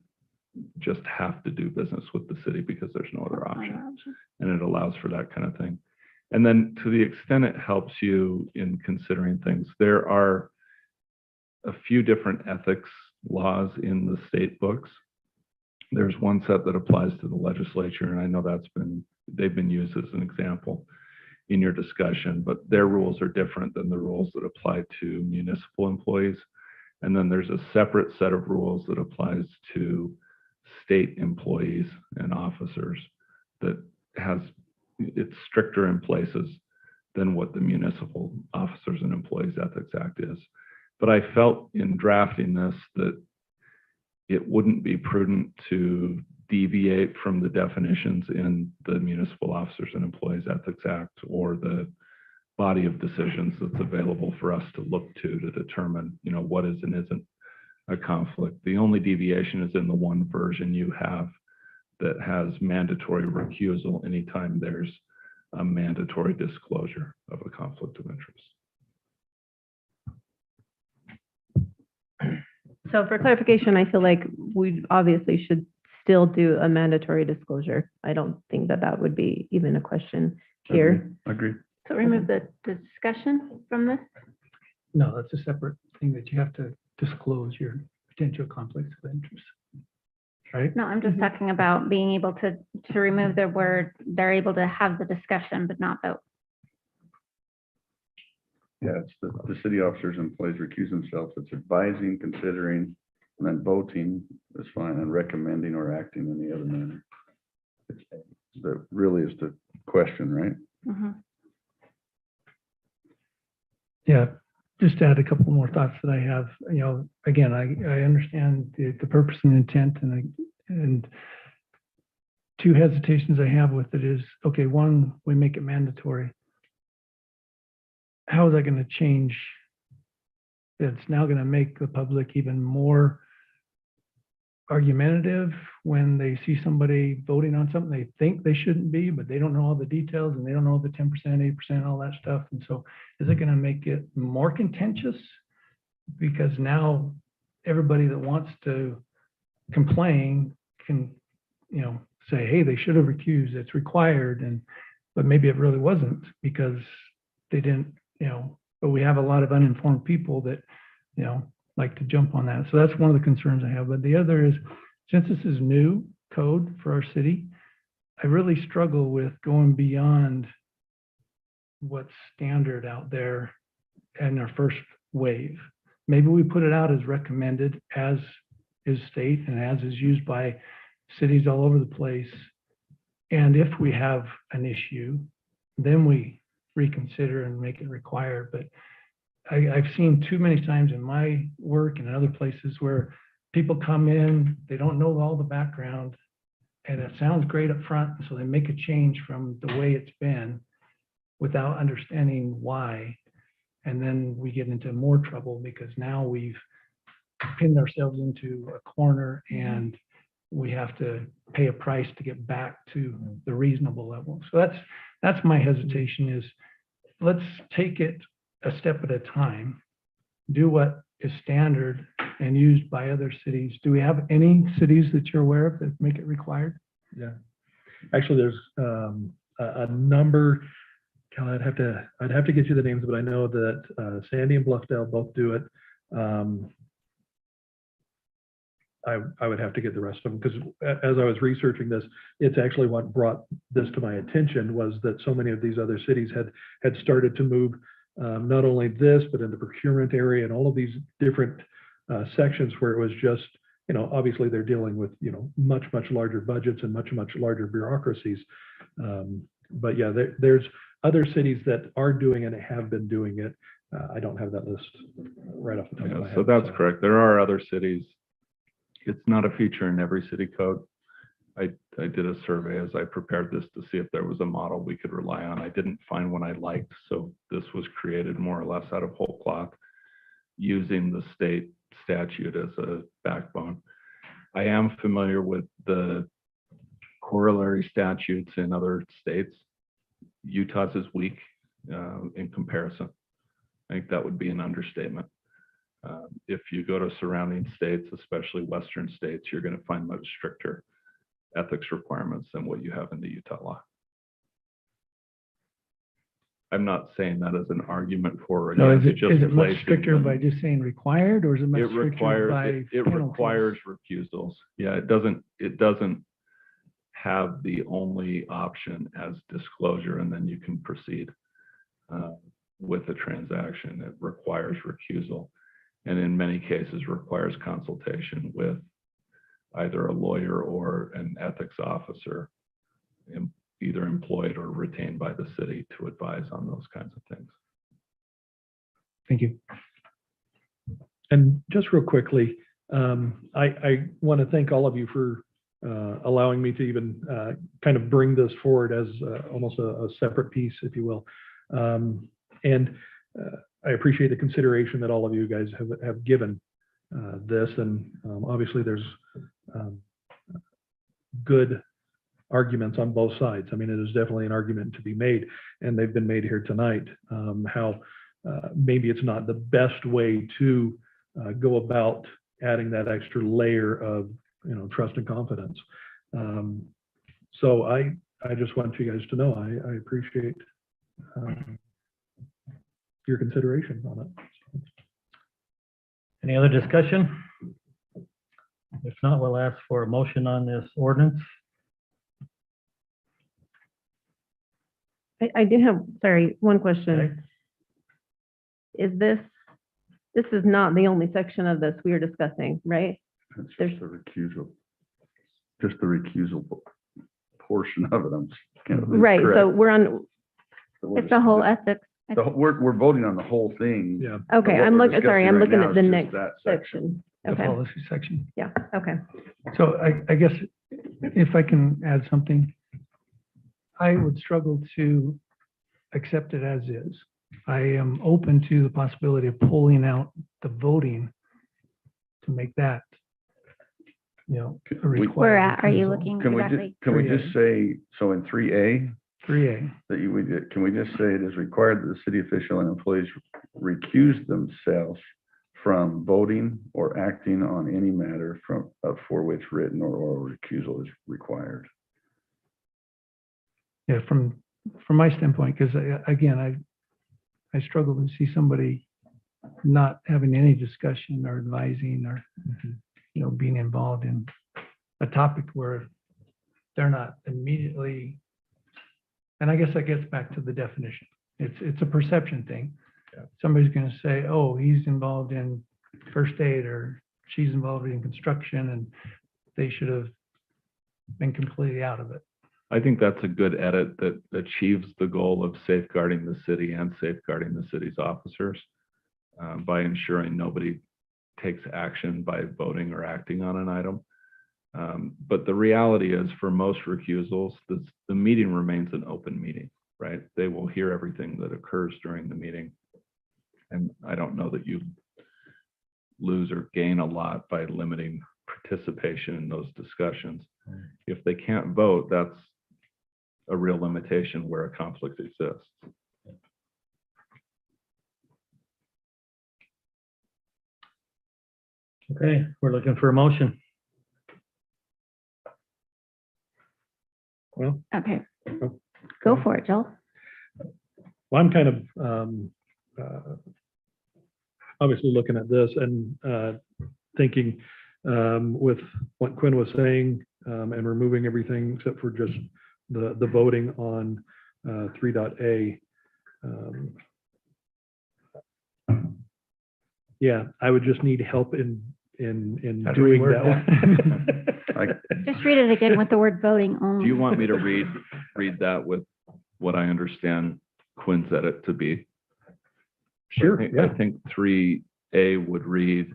just have to do business with the city because there's no other option. And it allows for that kind of thing. And then to the extent it helps you in considering things, there are a few different ethics laws in the state books. There's one set that applies to the legislature, and I know they've been used as an example in your discussion, but their rules are different than the rules that apply to municipal employees. And then there's a separate set of rules that applies to state employees and officers that it's stricter in places than what the Municipal Officers and Employees Ethics Act is. But I felt in drafting this that it wouldn't be prudent to deviate from the definitions in the Municipal Officers and Employees Ethics Act or the body of decisions that's available for us to look to determine, what is and isn't a conflict. The only deviation is in the one version you have that has mandatory recusal anytime there's a mandatory disclosure of a conflict of interest. So for clarification, I feel like we obviously should still do a mandatory disclosure. I don't think that would be even a question here. Agreed. So remove the discussion from this? No, that's a separate thing that you have to disclose your potential conflicts of interest. Right? No, I'm just talking about being able to remove the word, they're able to have the discussion but not vote. Yeah, it's the city officers and employees recuse themselves. It's advising, considering, and then voting is fine, and recommending or acting in the other manner. That really is the question, right? Mhm. Yeah, just to add a couple more thoughts that I have, again, I understand the purpose and intent and two hesitations I have with it is, okay, one, we make it mandatory. How is that going to change? It's now going to make the public even more argumentative when they see somebody voting on something they think they shouldn't be, but they don't know all the details and they don't know the 10%, 8%, all that stuff. And so is it going to make it more contentious? Because now everybody that wants to complain can, say, hey, they should have recused, it's required. But maybe it really wasn't because they didn't, but we have a lot of uninformed people that, like to jump on that. So that's one of the concerns I have. But the other is, since this is new code for our city, I really struggle with going beyond what's standard out there in our first wave. Maybe we put it out as recommended, as is state and as is used by cities all over the place. And if we have an issue, then we reconsider and make it required, but I've seen too many times in my work and in other places where people come in, they don't know all the background, and it sounds great up front, so they make a change from the way it's been without understanding why. And then we get into more trouble because now we've pinned ourselves into a corner and we have to pay a price to get back to the reasonable level. So that's my hesitation is, let's take it a step at a time, do what is standard and used by other cities. Do we have any cities that you're aware of that make it required? Yeah. Actually, there's a number, Cal, I'd have to get you the names, but I know that Sandy and Bluffdale both do it. I would have to get the rest of them because as I was researching this, it's actually what brought this to my attention was that so many of these other cities had started to move not only this, but in the procurement area and all of these different sections where it was just, you know, obviously they're dealing with, you know, much larger budgets and much larger bureaucracies. But yeah, there's other cities that are doing it and have been doing it. I don't have that list right off the top of my head. So that's correct. There are other cities. It's not a feature in every city code. I did a survey as I prepared this to see if there was a model we could rely on. I didn't find one I liked, so this was created more or less out of whole cloth using the state statute as a backbone. I am familiar with the corollary statutes in other states. Utah's is weak in comparison. I think that would be an understatement. If you go to surrounding states, especially Western states, you're going to find much stricter ethics requirements than what you have in the Utah law. I'm not saying that as an argument for or So is against, it just much placing stricter them. by just saying required, or is it much It stricter requires, by it penalties? requires recusals. Yeah, it doesn't have the only option as disclosure and then you can proceed with a transaction. It requires recusal and in many cases requires consultation with either a lawyer or an ethics officer, either employed or retained by the city to advise on those kinds of things. Thank you. And just real quickly, I want to thank all of you for allowing me to even kind of bring this forward as almost a separate piece, if you will. And I appreciate the consideration that all of you guys have given this. And obviously there's good arguments on both sides. I mean, it is definitely an argument to be made, and they've been made here tonight. How maybe it's not the best way to go about adding that extra layer of, you know, trust and confidence. So I just want you guys to know I appreciate your consideration on it. Any other discussion? If not, we'll ask for a motion on this ordinance. I do have, sorry, one question. Okay. Is this is not the only section of this we are discussing, right? That's There's- just the recusal portion of it. I'm just kind of Right, so incorrect. we're on, So we're It's the whole just- ethics. We're voting on the whole thing. Yeah. but okay, what I'm we're looking, sorry, discussing I'm right looking now at is the just next that section. The Okay, policy section. yeah, okay. So I guess if I can add something, I would struggle to accept it as is. I am open to the possibility of pulling out the voting to make that, you know, a We- required. Where at are you recusal. looking Can we exactly? just, can we just say, so in 3A, 3A. that can we just say it is required that the city official and employees recuse themselves from voting or acting on any matter for which written or oral recusal is required? Yeah, from my standpoint, because again, I struggle to see somebody not having any discussion or advising or, you know, being involved in a topic where they're not immediately. And I guess that gets back to the definition. It's a perception thing. Yeah. Somebody's going to say, oh, he's involved in first aid or she's involved in construction, and they should have been completely out of it. I think that's a good edit that achieves the goal of safeguarding the city and safeguarding the city's officers by ensuring nobody takes action by voting or acting on an item. But the reality is, for most recusals, the meeting remains an open meeting, right? They will hear everything that occurs during the meeting. And I don't know that you lose or gain a lot by limiting participation in those discussions. If they can't vote, that's a real limitation where a conflict exists. Okay, we're looking for a motion. Well, Okay. Go for it, Joel. well, I'm kind of obviously looking at this and thinking with what Quinn was saying and removing everything except for just the voting on 3.A. Yeah, I would just need help in How to doing reword that one. Just read it again with the word voting only. Do you want me to read that with what I understand Quinn's edit to be? Sure, I yeah. think 3A would read,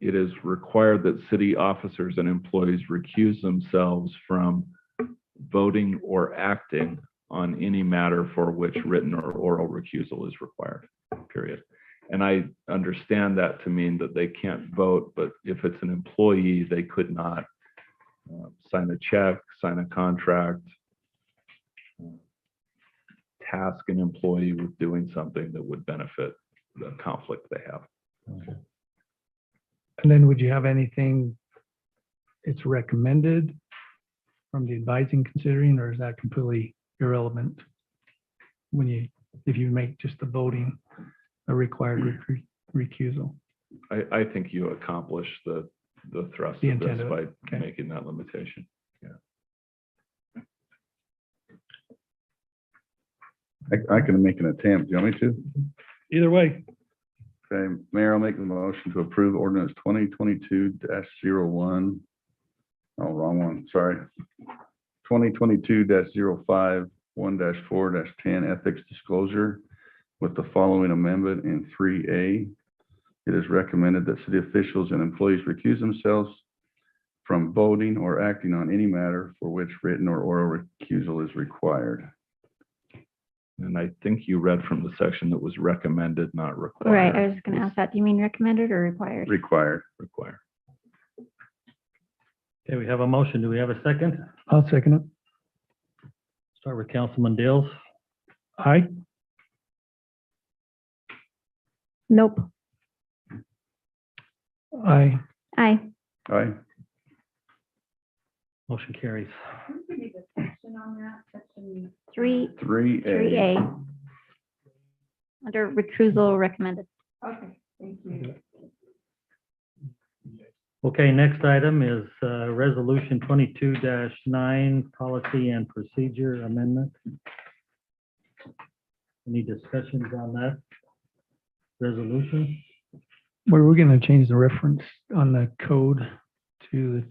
it is required that city officers and employees recuse themselves from voting or acting on any matter for which written or oral recusal is required, period. And I understand that to mean that they can't vote, but if it's an employee, they could not sign a check, sign a contract, task an employee with doing something that would benefit the conflict they have. And then would you have anything it's recommended from the advising considering, or is that completely irrelevant? If you make just the voting a required recusal? I think you accomplish the thrust The of this intent of by it, okay. making that limitation. I can make an attempt. Do you want me to? Either way, Okay, Mayor, I'll make the motion to approve ordinance 2022-01. Oh, wrong one, sorry. 2022-05, 1-4-10 ethics disclosure with the following amendment in 3A. It is recommended that city officials and employees recuse themselves from voting or acting on any matter for which written or oral recusal is required. And I think you read from the section that was recommended, not required. Right, I was just gonna ask that. Do you mean recommended or required? Required. Required. Okay, we have a motion. Do we have a second? I'll second it. Start with Councilman Dills. Aye. Nope. Aye. Aye. Aye. Motion carries. 3A. 3A. Under recusal recommended. Okay, next item is Resolution 22-9, Policy and Procedure Amendment. Any discussions on that resolution? Were we gonna change the reference on the code to the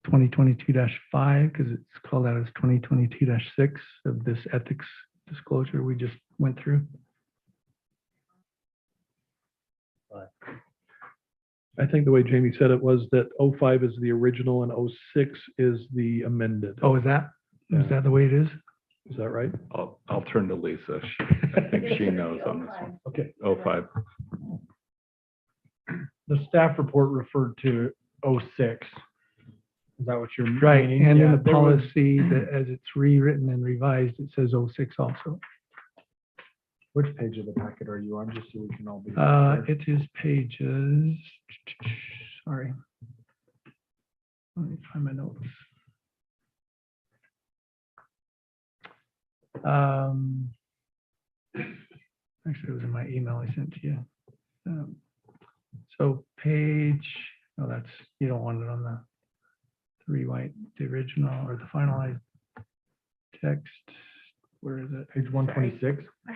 2022-5 because it's called out as 2022-6 of this ethics disclosure we just went through? I think the way Jamie said it was that 05 is the original and 06 is the amended. Oh, is that the way it is? Is that right? I'll turn to Lisa. I think she knows on this one. Okay. 05. The staff report referred to 06. Is that what you're Right, meaning? and in Yeah, the there was- policy that as it's rewritten and revised, it says 06 also. Which page of the packet are you on, just so we can all be? It is pages, sorry. Let me find my notes. Actually, it was in my email I sent to you. So page, no, that's, you don't want it on the the original or the finalized text. Where is it? Page 126. I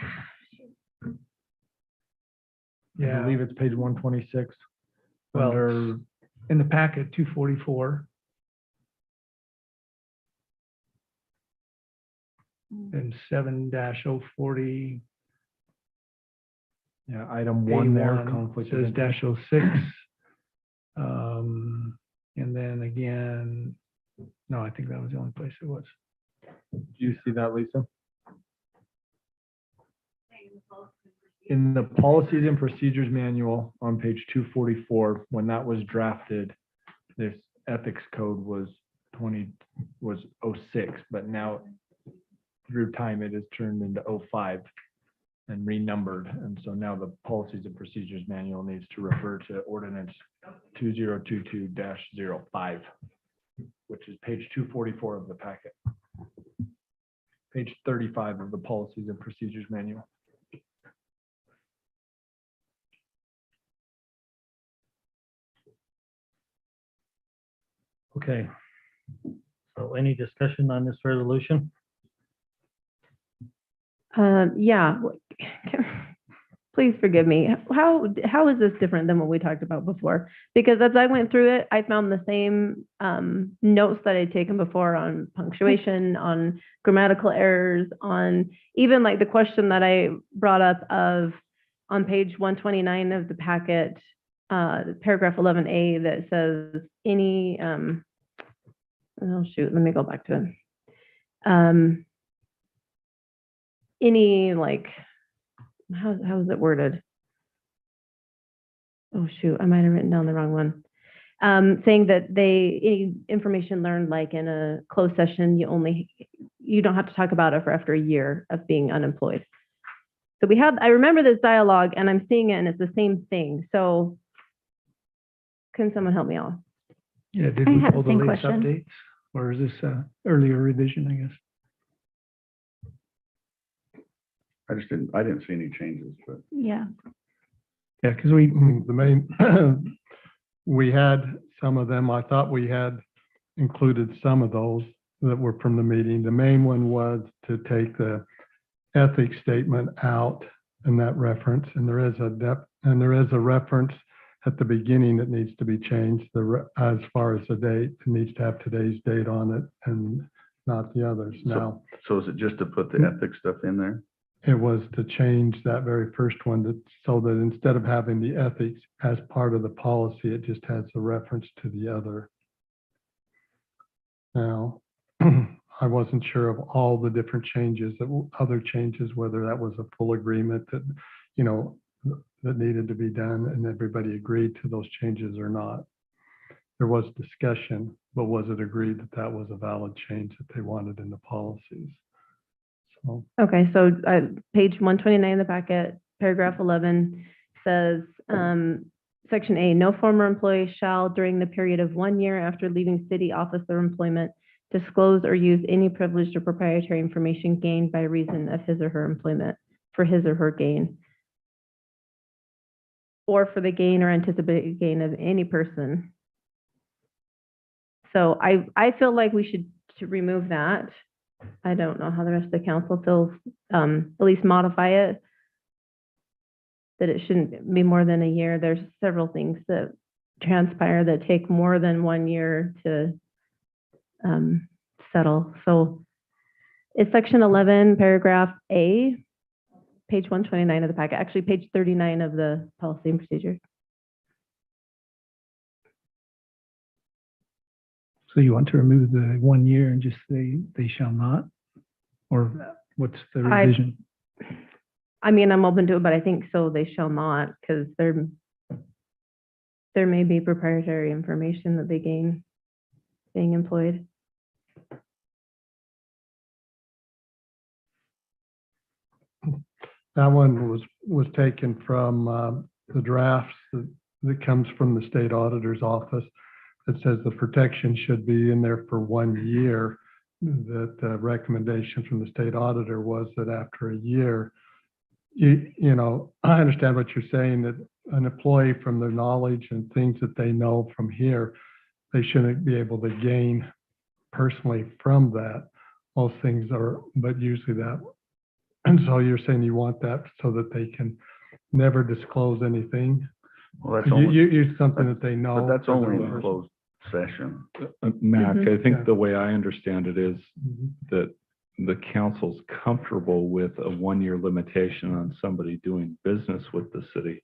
Yeah, believe it's page 126. Well, Under, in the packet, 244. and 7-040. Yeah, item one there, A1 conflict of says interest. -06. And then again, no, I think that was the only place it was. Do you see that, Lisa? In the policies and procedures manual on page 244, when that was drafted, this ethics code was 06, but now through time it has turned into 05 and renumbered. And so now the policies and procedures manual needs to refer to ordinance 2022-05, which is page 244 of the packet. Page 35 of the policies and procedures manual. Okay. So any discussion on this resolution? Yeah. Please forgive me. How is this different than what we talked about before? Because as I went through it, I found the same notes that I'd taken before on punctuation, on grammatical errors, on even like the question that I brought up of on page 129 of the packet, paragraph 11A that says any, oh shoot, let me go back to it. Any like, how is it worded? Oh shoot, I might have written down the wrong one. Saying that any information learned like in a closed session, you don't have to talk about it for after a year of being unemployed. So I remember this dialogue and I'm seeing it and it's the same thing. So can someone help me out? Yeah, did I we had pull the the same latest question. updates? Or is this earlier revision, I guess? I didn't see any changes, but. Yeah. Yeah, because we, The main, we had some of them, I thought we had included some of those that were from the meeting. The main one was to take the ethics statement out and that reference, and there is a reference at the beginning that needs to be changed. As far as the date, it needs to have today's date on it and not the others. Now, So is it just to put the ethics stuff in there? it was to change that very first one so that instead of having the ethics as part of the policy, it just has a reference to the other. Now, I wasn't sure of all the different changes, other changes, whether that was a full agreement that, that needed to be done and everybody agreed to those changes or not. There was discussion, but was it agreed that that was a valid change that they wanted in the policies? So, Okay, so page 129 in the packet, paragraph 11 says, section A, no former employee shall, during the period of 1 year after leaving city office or employment, disclose or use any privileged or proprietary information gained by reason of his or her employment for his or her gain, or for the gain or anticipated gain of any person. So I feel like we should remove that. I don't know how the rest of the council feels, at least modify it, that it shouldn't be more than a year. There's several things that transpire that take more than 1 year to settle. So it's section 11, paragraph A, page 129 of the packet, actually page 39 of the policy and procedure. so you want to remove the 1 year and just say they shall not? Or what's the revision? I mean, I'm open to it, but I think so they shall not, because there may be proprietary information that they gain being employed. that one was taken from the drafts that comes from the state auditor's office. It says the protection should be in there for 1 year. That the recommendation from the state auditor was that after a year, I understand what you're saying, that an employee from their knowledge and things that they know from here, they shouldn't be able to gain personally from that. Most things are, but usually that. And so you're saying you want that so that they can never disclose anything? Well, that's only, You something that they know. but that's for their only in own closed session. Mac, I Yeah. think the way I understand it is Mhm. that the council's comfortable with a one-year limitation on somebody doing business with the city,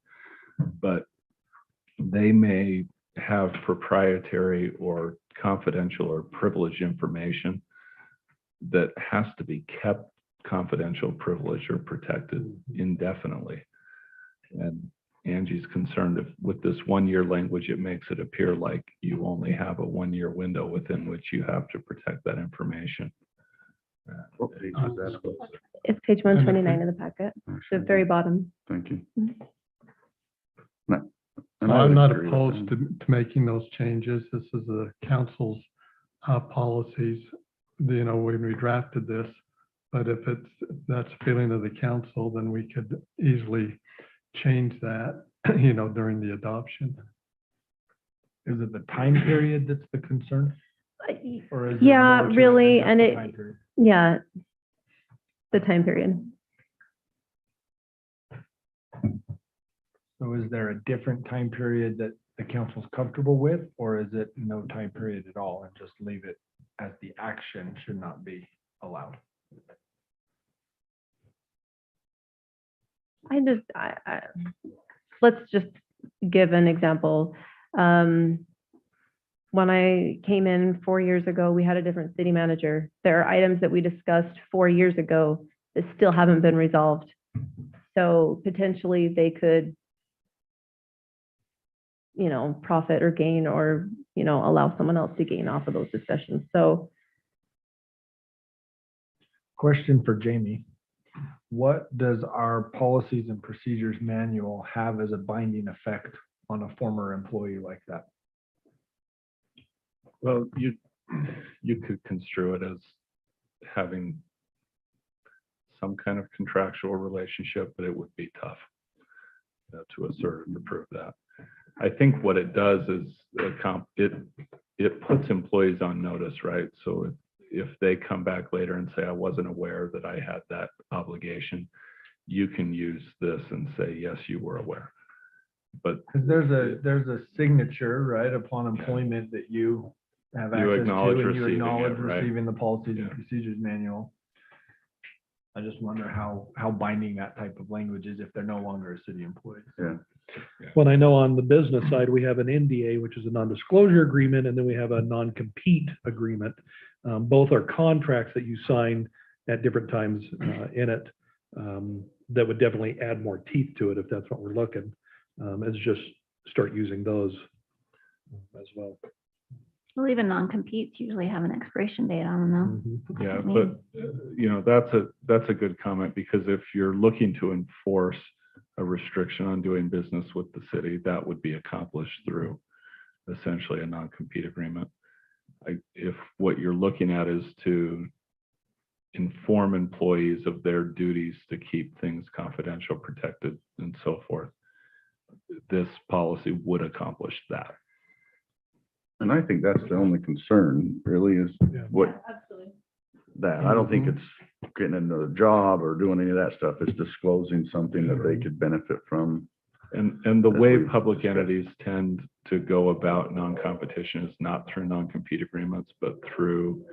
but they may have proprietary or confidential or privileged information that has to be kept confidential, privileged, or protected indefinitely. And Angie's concerned if with this one-year language, it makes it appear like you only have a one-year window within which you have to protect that information. It's page 129 in the packet, the very bottom. Thank you. Mhm. And I I'm would not agree with opposed that. to making those changes. This is the council's policies, when we drafted this. But if that's the feeling of the council, then we could easily change that, during the adoption. Is it the time period that's the concern? Or is it Yeah, more to really, just and the it- time period? Yeah, the time period. So is there a different time period that the council's comfortable with, or is it no time period at all and just leave it as the action should not be allowed? Let's just give an example. When I came in 4 years ago, we had a different city manager. There are items that we discussed 4 years ago that still haven't been resolved. So potentially they could, profit or gain or, allow someone else to gain off of those discussions. So Question for Jamie. What does our policies and procedures manual have as a binding effect on a former employee like that? Well, you could construe it as having some kind of contractual relationship, but it would be tough to assert and to prove that. I think what it does is it puts employees on notice, right? So if they come back later and say, I wasn't aware that I had that obligation, you can use this and say, yes, you were aware. But Because there's a signature, right, upon employment that you have You access acknowledge to, and you receiving it, acknowledge right? receiving the policies and Yeah. procedures manual. I just wonder how binding that type of language is if they're no longer a city employee. Yeah. When I know on the business side, we have an NDA, which is a non-disclosure agreement, and then we have a non-compete agreement. Both are contracts that you sign at different times in it. That would definitely add more teeth to it if that's what we're looking. Is just start using those as well. Well, even non-competes usually have an expiration date on them yeah, I mean- but that's a good comment, because if you're looking to enforce a restriction on doing business with the city, that would be accomplished through essentially a non-compete agreement. If what you're looking at is to inform employees of their duties to keep things confidential, protected, and so forth, this policy would accomplish that. And I think that's the only concern really is what that. I don't think it's getting another job or doing any of that stuff. It's disclosing something that they could benefit from. And the As way we public discussed. entities tend to go about non-competition is not through non-compete agreements, but through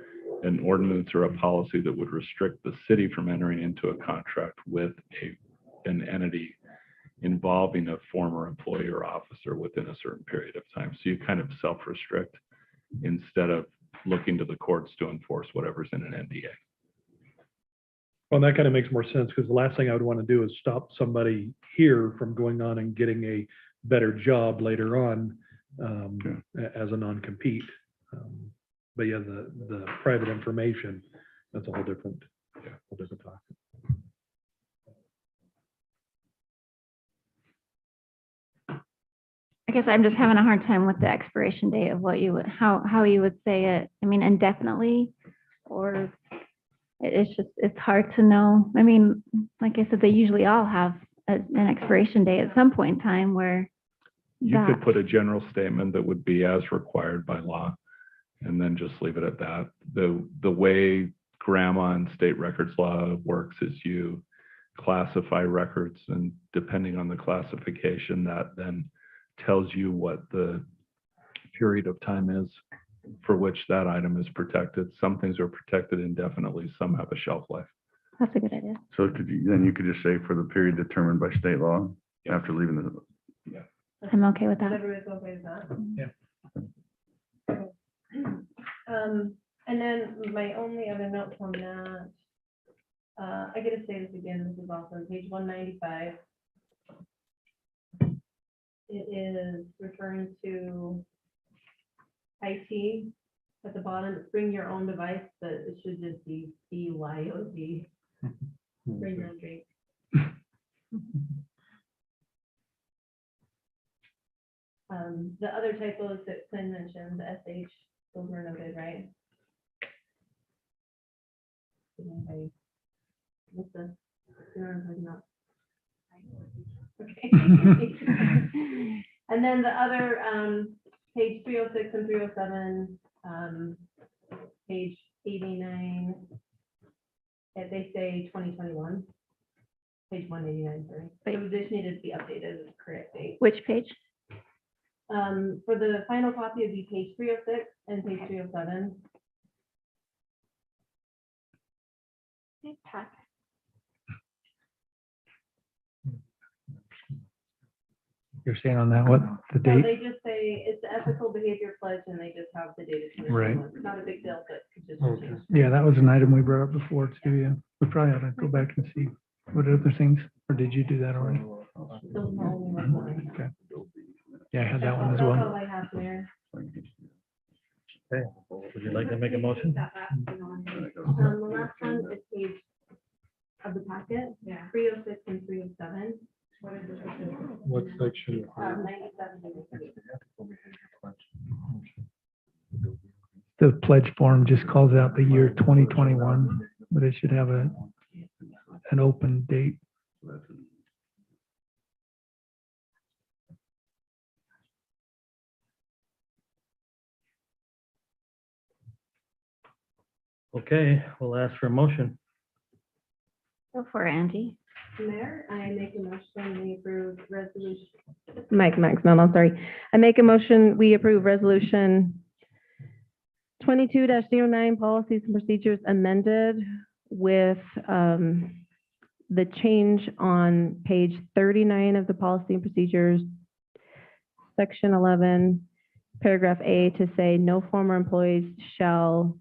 an ordinance or a policy that would restrict the city from entering into a contract with an entity involving a former employee or officer within a certain period of time. So you kind of self-restrict instead of looking to the courts to enforce whatever's in an NDA. Well, that kind of makes more sense, because the last thing I would want to do is stop somebody here from going on and getting a better job later on as a non-compete. But yeah, the private information, that's a whole different topic. I guess I'm just having a hard time with the expiration date of what you would, how you would say it. I mean, indefinitely, or it's hard to know. I mean, like I said, they usually all have an expiration date at some point in time where You that, could put a general statement that would be as required by law, and then just leave it at that. The way grandma and state records law works is you classify records, and depending on the classification, that then tells you what the period of time is for which that item is protected. Some things are protected indefinitely, some have a shelf life. That's a good idea. So then you could just say for the period determined by state law after leaving the, I'm okay with that. Everybody's okay with that? Yeah. And then my only other notes on that, I gotta say this again, this is also on page 195. It is referring to IT at the bottom, bring your own device, but it should just be BYOD. Bring your own drink. The other typos that Quinn mentioned, the SH, those were noted, right? Did anybody miss this? You know what I'm talking about? Okay. And then the other, page 306 and 307, page 89, they say 2021. Page 189, sorry. So this needed to be updated as the correct date. Which page? For the final copy, it'd be page 306 and page 307. You're saying on that, what, the So date? they just say it's the ethical behavior pledge and they just have the date of Right. 2021. It's not a big deal, but could just Okay. change. Yeah, that was an item we brought up before too, yeah. We probably ought to go back and see what other things, or did you do that already? Those are the only ones that I have. Okay. Yeah, I had that one as That's all well. I have, Mayor. Okay, would you like to make a motion? The last one is page of the packet, 306 and 307. What is it? What section? 97. The pledge form just calls out the year 2021, but it should have an open date. Okay, we'll ask for a motion. Go for it, Angie. Mayor, I make a motion, we approve resolution. Mike, no, sorry. I make a motion, we approve resolution 22-09, policies and procedures amended with the change on page 39 of the policy and procedures, section 11, paragraph A, to say no former employees shall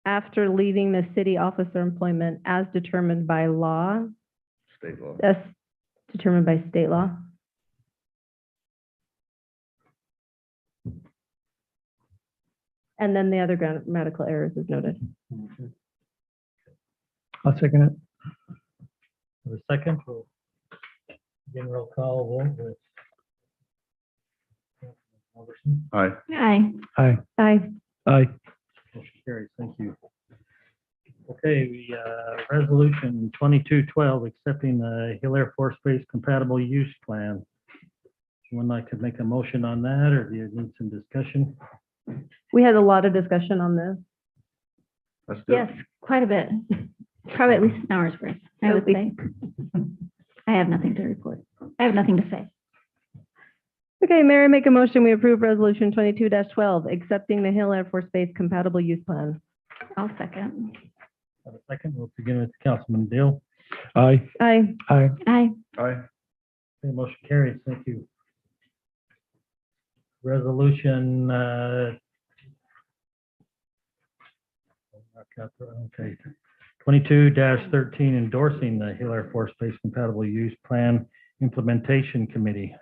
after leaving the city office or employment as determined by law, state law. as determined by state law. And then the other grammatical errors is noted. I'll second it. For the second, we'll begin roll call vote with Alderson. Aye. Aye. Aye. Aye. Aye. Motion carries. Thank you. Okay, resolution 2212, accepting the Hill Air Force Base compatible use plan. Someone like to make a motion on that, or do you need some discussion? We had a lot of discussion on this. Let's do it. Yes, quite a bit. Probably at least an hour's worth, I would say. I have nothing to report. I have nothing to say. Okay, Mayor, I make a motion, we approve resolution 22-12, accepting the Hill Air Force Base compatible use plan. I'll second. Have a second. We'll begin with Councilman Deal. Aye. Aye. Aye. Aye. Aye. Okay, motion carries. Thank you. Resolution, okay, 22-13, endorsing the Hill Air Force Base compatible use plan implementation committee.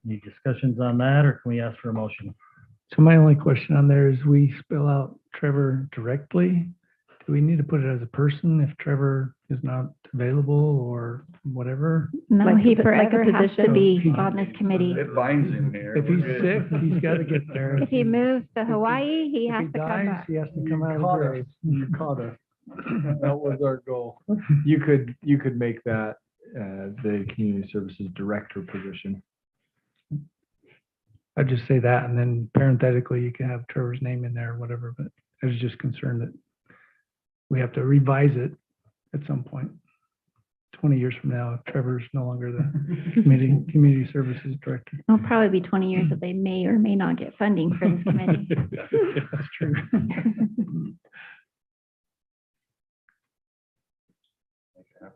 Any discussions on that, or can we ask for a motion? So my only question on there is we spell out Trevor directly. Do we need to put it as a person if Trevor is not available or whatever? No, Like he a- like a forever has to position? be on this committee. It binds him here. If he's sick, he's got to get there. If he moves to Hawaii, he If has he to come dies, back. he has to come out of the Caught us. grave. You caught us. That was our goal. You could make that the community services director position. I'd just say that, and then parenthetically, you can have Trevor's name in there or whatever, but I was just concerned that we have to revise it at some point. 20 years from now, if Trevor's no longer the community services director. It'll probably be 20 years that they may or may not get funding for this committee. That's true.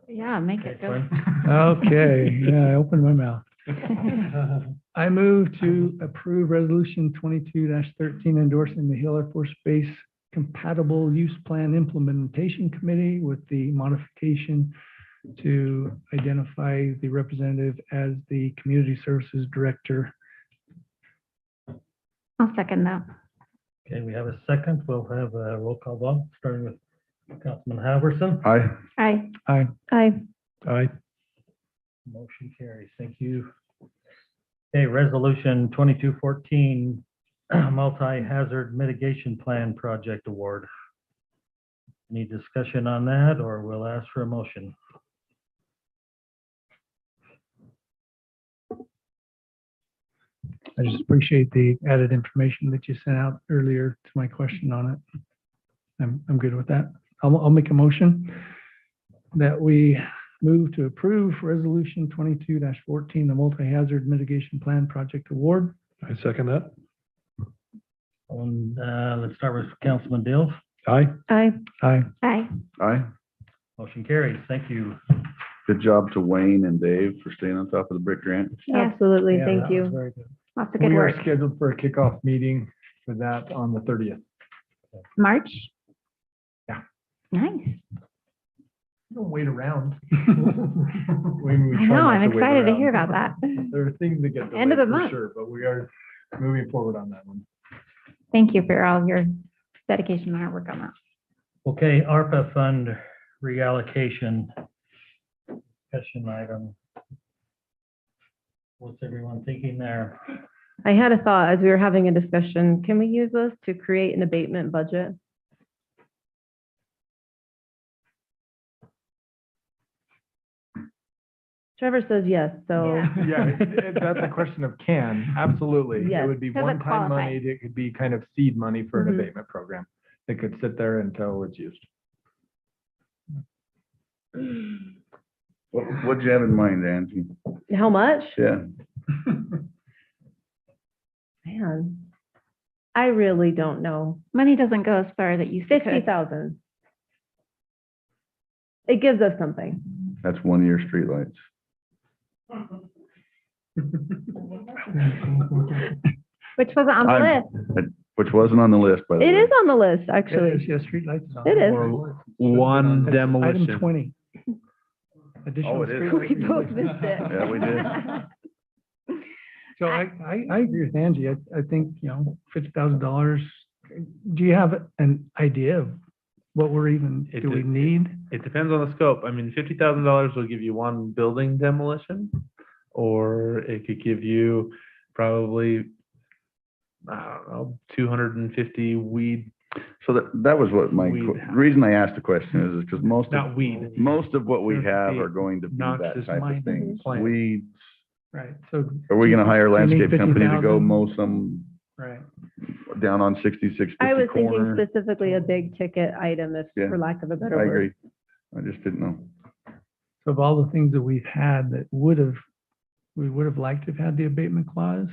Yeah, make Okay, it go. Flynn? Okay, yeah, I opened my mouth. I move to approve resolution 22-13 endorsing the Hill Air Force Base Compatible Use Plan Implementation Committee with the modification to identify the representative as the Community Services Director. I'll second that. Okay, we have a second. We'll have a roll call vote, starting with Councilman Halverson. Aye. Aye. Aye. Aye. Aye. Motion carries. Thank you. Okay, resolution 2214, multi-hazard mitigation plan project award. Any discussion on that, or we'll ask for a motion? I just appreciate the added information that you sent out earlier to my question on it. I'm good with that. I'll make a motion that we move to approve resolution 22-14, the multi-hazard mitigation plan project award. I second that. And, let's start with Councilman Dills. Aye. Aye. Aye. Aye. Aye. Motion carries. Thank you. Good job to Wayne and Dave for staying on top of the brick grant. Yes, Absolutely. Yeah, Thank that was you. very good. lots of good We are work. scheduled for a kickoff meeting for that on the 30th. March? Yeah. Nice. Don't wait around. I know, I'm excited to hear about that. There are things that get End of delayed the for month. sure, but we are moving forward on that one. Thank you for all your dedication and hard work on that. Okay, ARPA fund reallocation. Discussion item. What's everyone thinking there? I had a thought as we were having a discussion. Can we use this to create an abatement budget? Trevor says yes, so. Yeah, that's a question of can, absolutely. It Yes. would be Does it one-time qualify? money, it could be kind of seed money for an Mhm. abatement program. It could sit there until it's used. What'd you have in mind, Angie? How much? Yeah. Man, I really don't know. Money doesn't go as far that you could. 50,000. It gives us something. That's 1 year streetlights. Which wasn't on the I'm- list. Which wasn't on the list, by the way. It is on the list, actually. Yeah, streetlights is on. It is. Or one That's demolition. Item 20. Additional Oh, it is. streetlight We both replacement. missed it. Yeah, we did. So I agree with Angie. I think, $50,000. Do you have an idea of what we're even, It do we is- need? It depends on the scope. I mean, $50,000 will give you one building demolition, or it could give you probably, I don't know, 250 weed, So that was what my, Weed. the reason I asked the question is because most not of, weed. most of what we There's have the are going to be that noxious type of mining thing. plant. Weeds, Right, so. are we gonna hire a do you need landscape company to go 50,000? mow some Right. down on 6650 I was thinking corner? specifically a big ticket item, if, Yeah, for lack of a better I word. agree. I just didn't know. So of all the things that we've had that we would have liked to have had the abatement clause,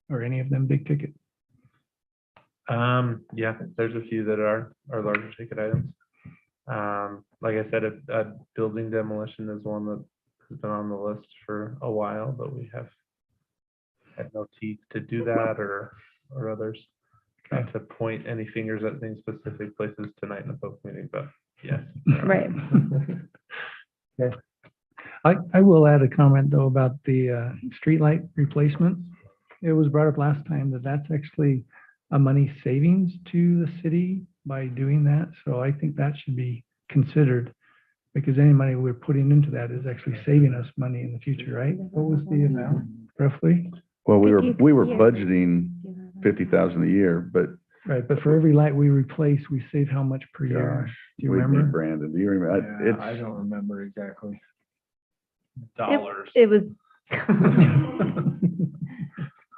or any of them big ticket. Yeah, there's a few that are larger ticket items. Like I said, a building demolition is one that has been on the list for a while, but we have had no teeth to do that or others. Not to point any fingers at any specific places tonight in the public meeting, but yes. there are. Right. Okay. I will add a comment though about the streetlight replacement. It was brought up last time that that's actually a money savings to the city by doing that. So I think that should be considered because any money we're putting into that is actually saving us money in the future, right? What was the amount roughly? Well, we were 50 we were a year. budgeting 50,000 a year, but Right, but for every light we replace, we save how much per year? gosh, Do you we need remember? Brandon, do you remember? Yeah, I It's, don't remember exactly. It was,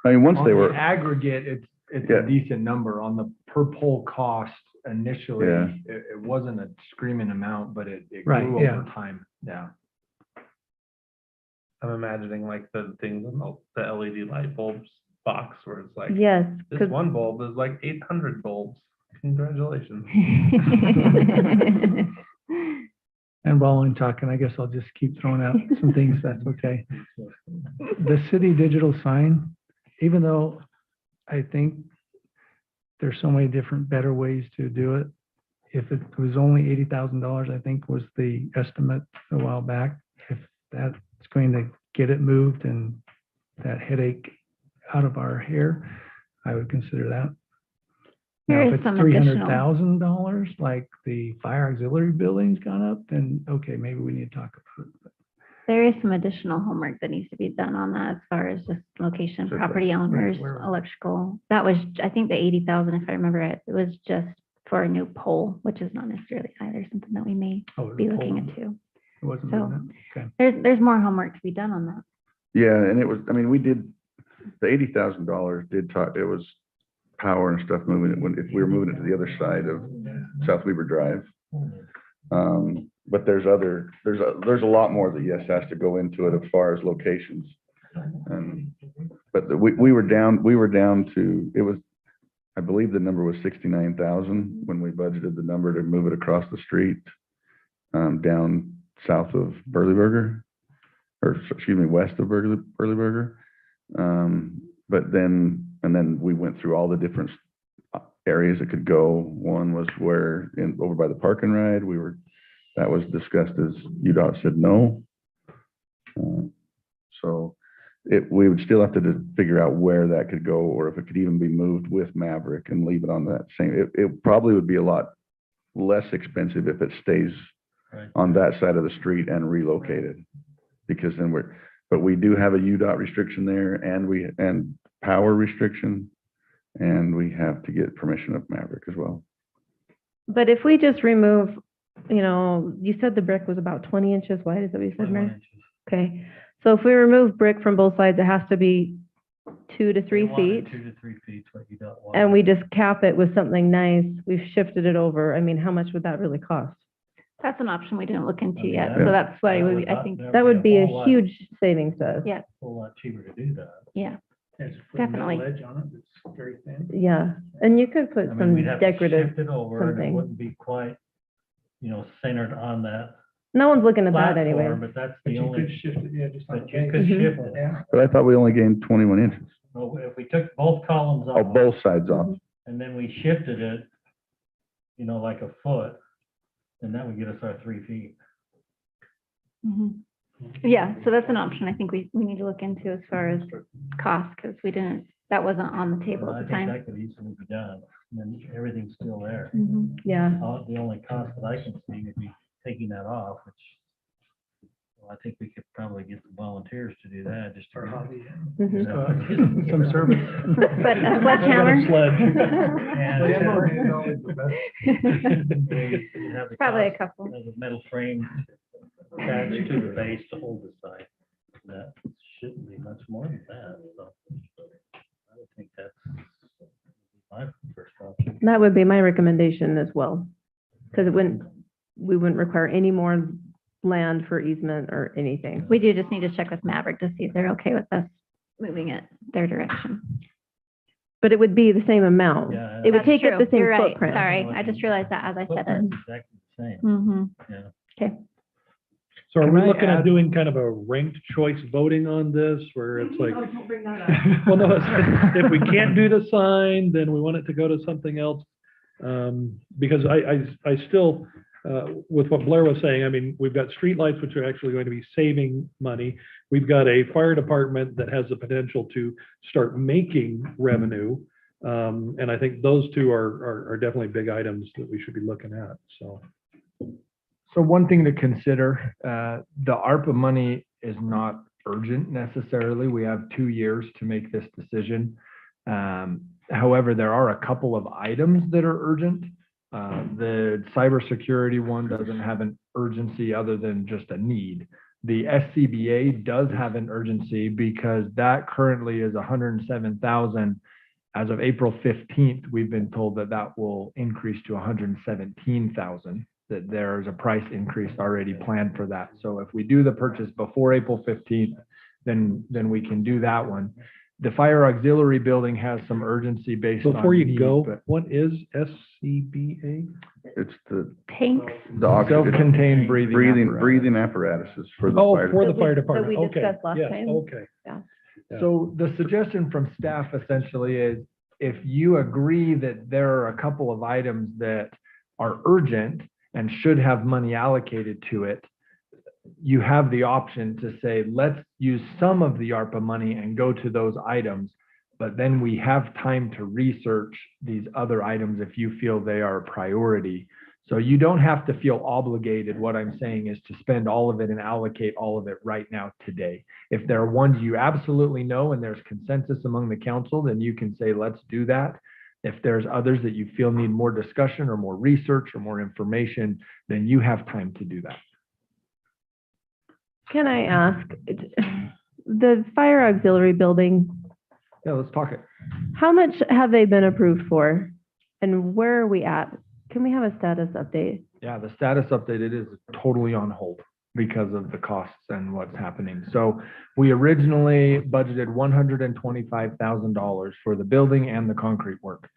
I mean, once On they the were, aggregate, it's Yeah. a decent number on the per pole cost initially. Yeah. It wasn't a screaming amount, but it Right, grew yeah. over time. Yeah. I'm imagining like the things in the LED light bulbs box where it's like, Yes, this because one bulb is like 800 bulbs. Congratulations. And while I'm talking, I guess I'll just keep throwing out some things, that's okay. The city digital sign, even though I think there's so many different better ways to do it, if it was only $80,000, I think was the estimate a while back, if that's going to get it moved and that headache out of our hair, I would consider that. Now, There if is it's some additional. $300,000, like the fire auxiliary building's gone up, then okay, maybe we need to talk about it. There is some additional homework that needs to be done on that as far as just location, Sure. property owners, where- electrical. That was, I think the 80,000, if I remember it, it was just for a new pole, which is not necessarily either something that we may Oh, it be was looking pulled. into. It wasn't So- doing that? Okay. There's more homework to be done on that. Yeah, and it was, I mean, we did, the $80,000 did talk, it was power and stuff moving it, when, if we were moving it to the other side of South Weaver Drive. But there's a lot more that, yes, has to go into it as far as locations. But we were down to, it was, I believe the number was 69,000 when we budgeted the number to move it across the street, down south of Burleyburger, or excuse me, west of Burleyburger. But then, and then we went through all the different areas it could go. One was where over by the park and ride, that was discussed as UDOT said no. So we would still have to figure out where that could go, or if it could even be moved with Maverick and leave it on that same, it probably would be a lot less expensive if it stays Right. on that side of the street and relocated. Because then but we do have a UDOT restriction there, and power restriction, and we have to get permission of Maverick as well. but if we just remove, you said the brick was about 20 inches wide, is that what you said, 21 Mary? inches. Okay, so if we remove brick from both sides, it has to be 2 to 3 They wanted feet. 2 to 3 feet, what you don't want. And we just cap it with something nice, we've shifted it over, I mean, how much would that really cost? That's an option we didn't look into I mean, yet, that- so that's why that we, would I not- think, that That would be a whole lot- huge savings to us. Yeah. Whole lot cheaper to do that. yeah, Definitely. Definitely. Ledge on it, it's very thin. Yeah, and you could put I mean, some we'd have to decorative, shift it over and it something. wouldn't be quite, centered on that no one's looking at that anyway. platform, but that's But the you could only, shift it, yeah, just on the but you base. could Mhm. shift it. Yeah. But I thought we only gained 21 inches. Well, if we took both columns Oh, off both sides off. and then we shifted it, like a foot, then that would get us our 3 feet. Mhm. Yeah, so that's an option I think we need to look into as far as cost, because that wasn't on the table I at the think time. that could easily be done, and then everything's still there. Mhm. Yeah, The only cost that I can see would be taking that off, which, well, I think we could probably get some volunteers to do that, just to. Or hobby. mhm. Some service. But a sledgehammer? Probably a couple. There's a metal frame attached to the base to hold the sign. That shouldn't be much more than that, so I would think that's my first option. That would be my recommendation as well, because we wouldn't require any more land for easement or anything. We do just need to check with Maverick to see if they're okay with us moving it their direction. But it would be the same amount. Yeah. It would That's take up true. the same You're right. footprint. Sorry, I just realized that as I said it. Footprint's exactly the same, Mm-hmm. yeah. So are Can we I looking at add- doing kind of a ranked choice voting on this, where it's like, well, no, if we can't do the sign, then we want it to go to something else? Because I still, with what Blair was saying, I mean, we've got streetlights, which are actually going to be saving money. We've got a fire department that has the potential to start making revenue. And I think those two are definitely big items that we should be looking at, so. So one thing to consider, the ARPA money is not urgent necessarily. We have 2 years to make this decision. However, there are a couple of items that are urgent. The cybersecurity one doesn't have an urgency other than just a need. The SCBA does have an urgency because that currently is 107,000. As of April 15th, we've been told that that will increase to 117,000, that there's a price increase already planned for that. So if we do the purchase before April 15th, then we can do that one. The fire auxiliary building has some urgency based on. Before you need, go, but what is SCBA? It's the Tanks. oxygen, Self-contained breathing. apparatus. breathing apparatuses for the Oh, fire. for the That we- fire that department. we Okay. discussed last Yes, time. okay. Yeah. So the suggestion from staff essentially is if you agree that there are a couple of items that are urgent and should have money allocated to it, you have the option to say, let's use some of the ARPA money and go to those items. But then we have time to research these other items if you feel they are a priority. So you don't have to feel obligated. What I'm saying is to spend all of it and allocate all of it right now today. If there are ones you absolutely know and there's consensus among the council, then you can say, let's do that. If there's others that you feel need more discussion or more research or more information, then you have time to do that. Can I ask, the fire auxiliary building, Yeah, let's talk it. how much have they been approved for? And where are we at? Can we have a status update? Yeah, the status update, it is totally on hold because of the costs and what's happening. So we originally budgeted $125,000 for the building and the concrete work.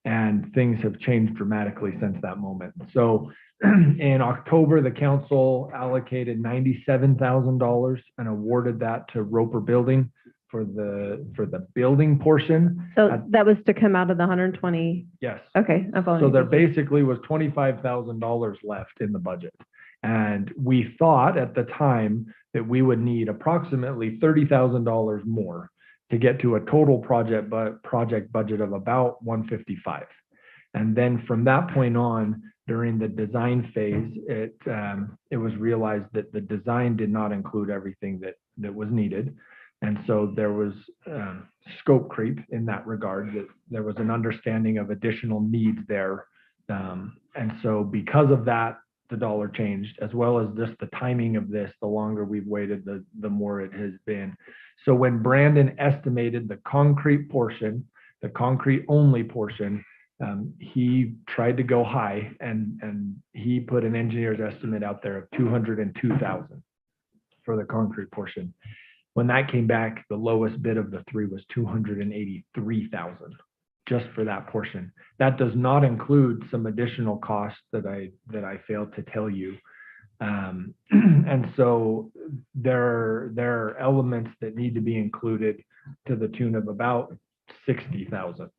And things have changed dramatically since that moment. So in October, the council allocated $97,000 and awarded that to Roper Building for the building portion. So that was to come out of the 120. Yes. Okay, I'm following. So you. there basically was $25,000 left in the budget. And we thought at the time that we would need approximately $30,000 more to get to a total project budget of about 155. And then from that point on, during the design phase, it was realized that the design did not include everything that was needed. And so there was scope creep in that regard, that there was an understanding of additional needs there. And so because of that, the dollar changed, as well as just the timing of this. The longer we've waited, the more it has been. So when Brandon estimated the concrete portion, the concrete only portion, he tried to go high, and he put an engineer's estimate out there of 202,000 for the concrete portion. When that came back, the lowest bid of the three was 283,000 just for that portion. That does not include some additional costs that I failed to tell you. And so there are elements that need to be included to the tune of about 60,000.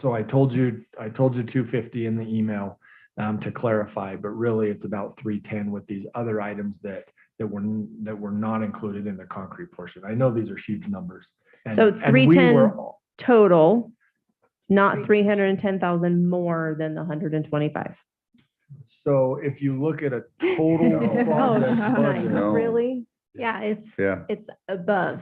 So I told you 250 in the email to clarify, but really it's about 310 with these other items that were not included in the concrete portion. I know these are huge numbers. So and we 310 were- total, not 310,000 more than the 125. So if you look at a total No. project Nice. budget, No. Really? Yeah, Yeah. it's above.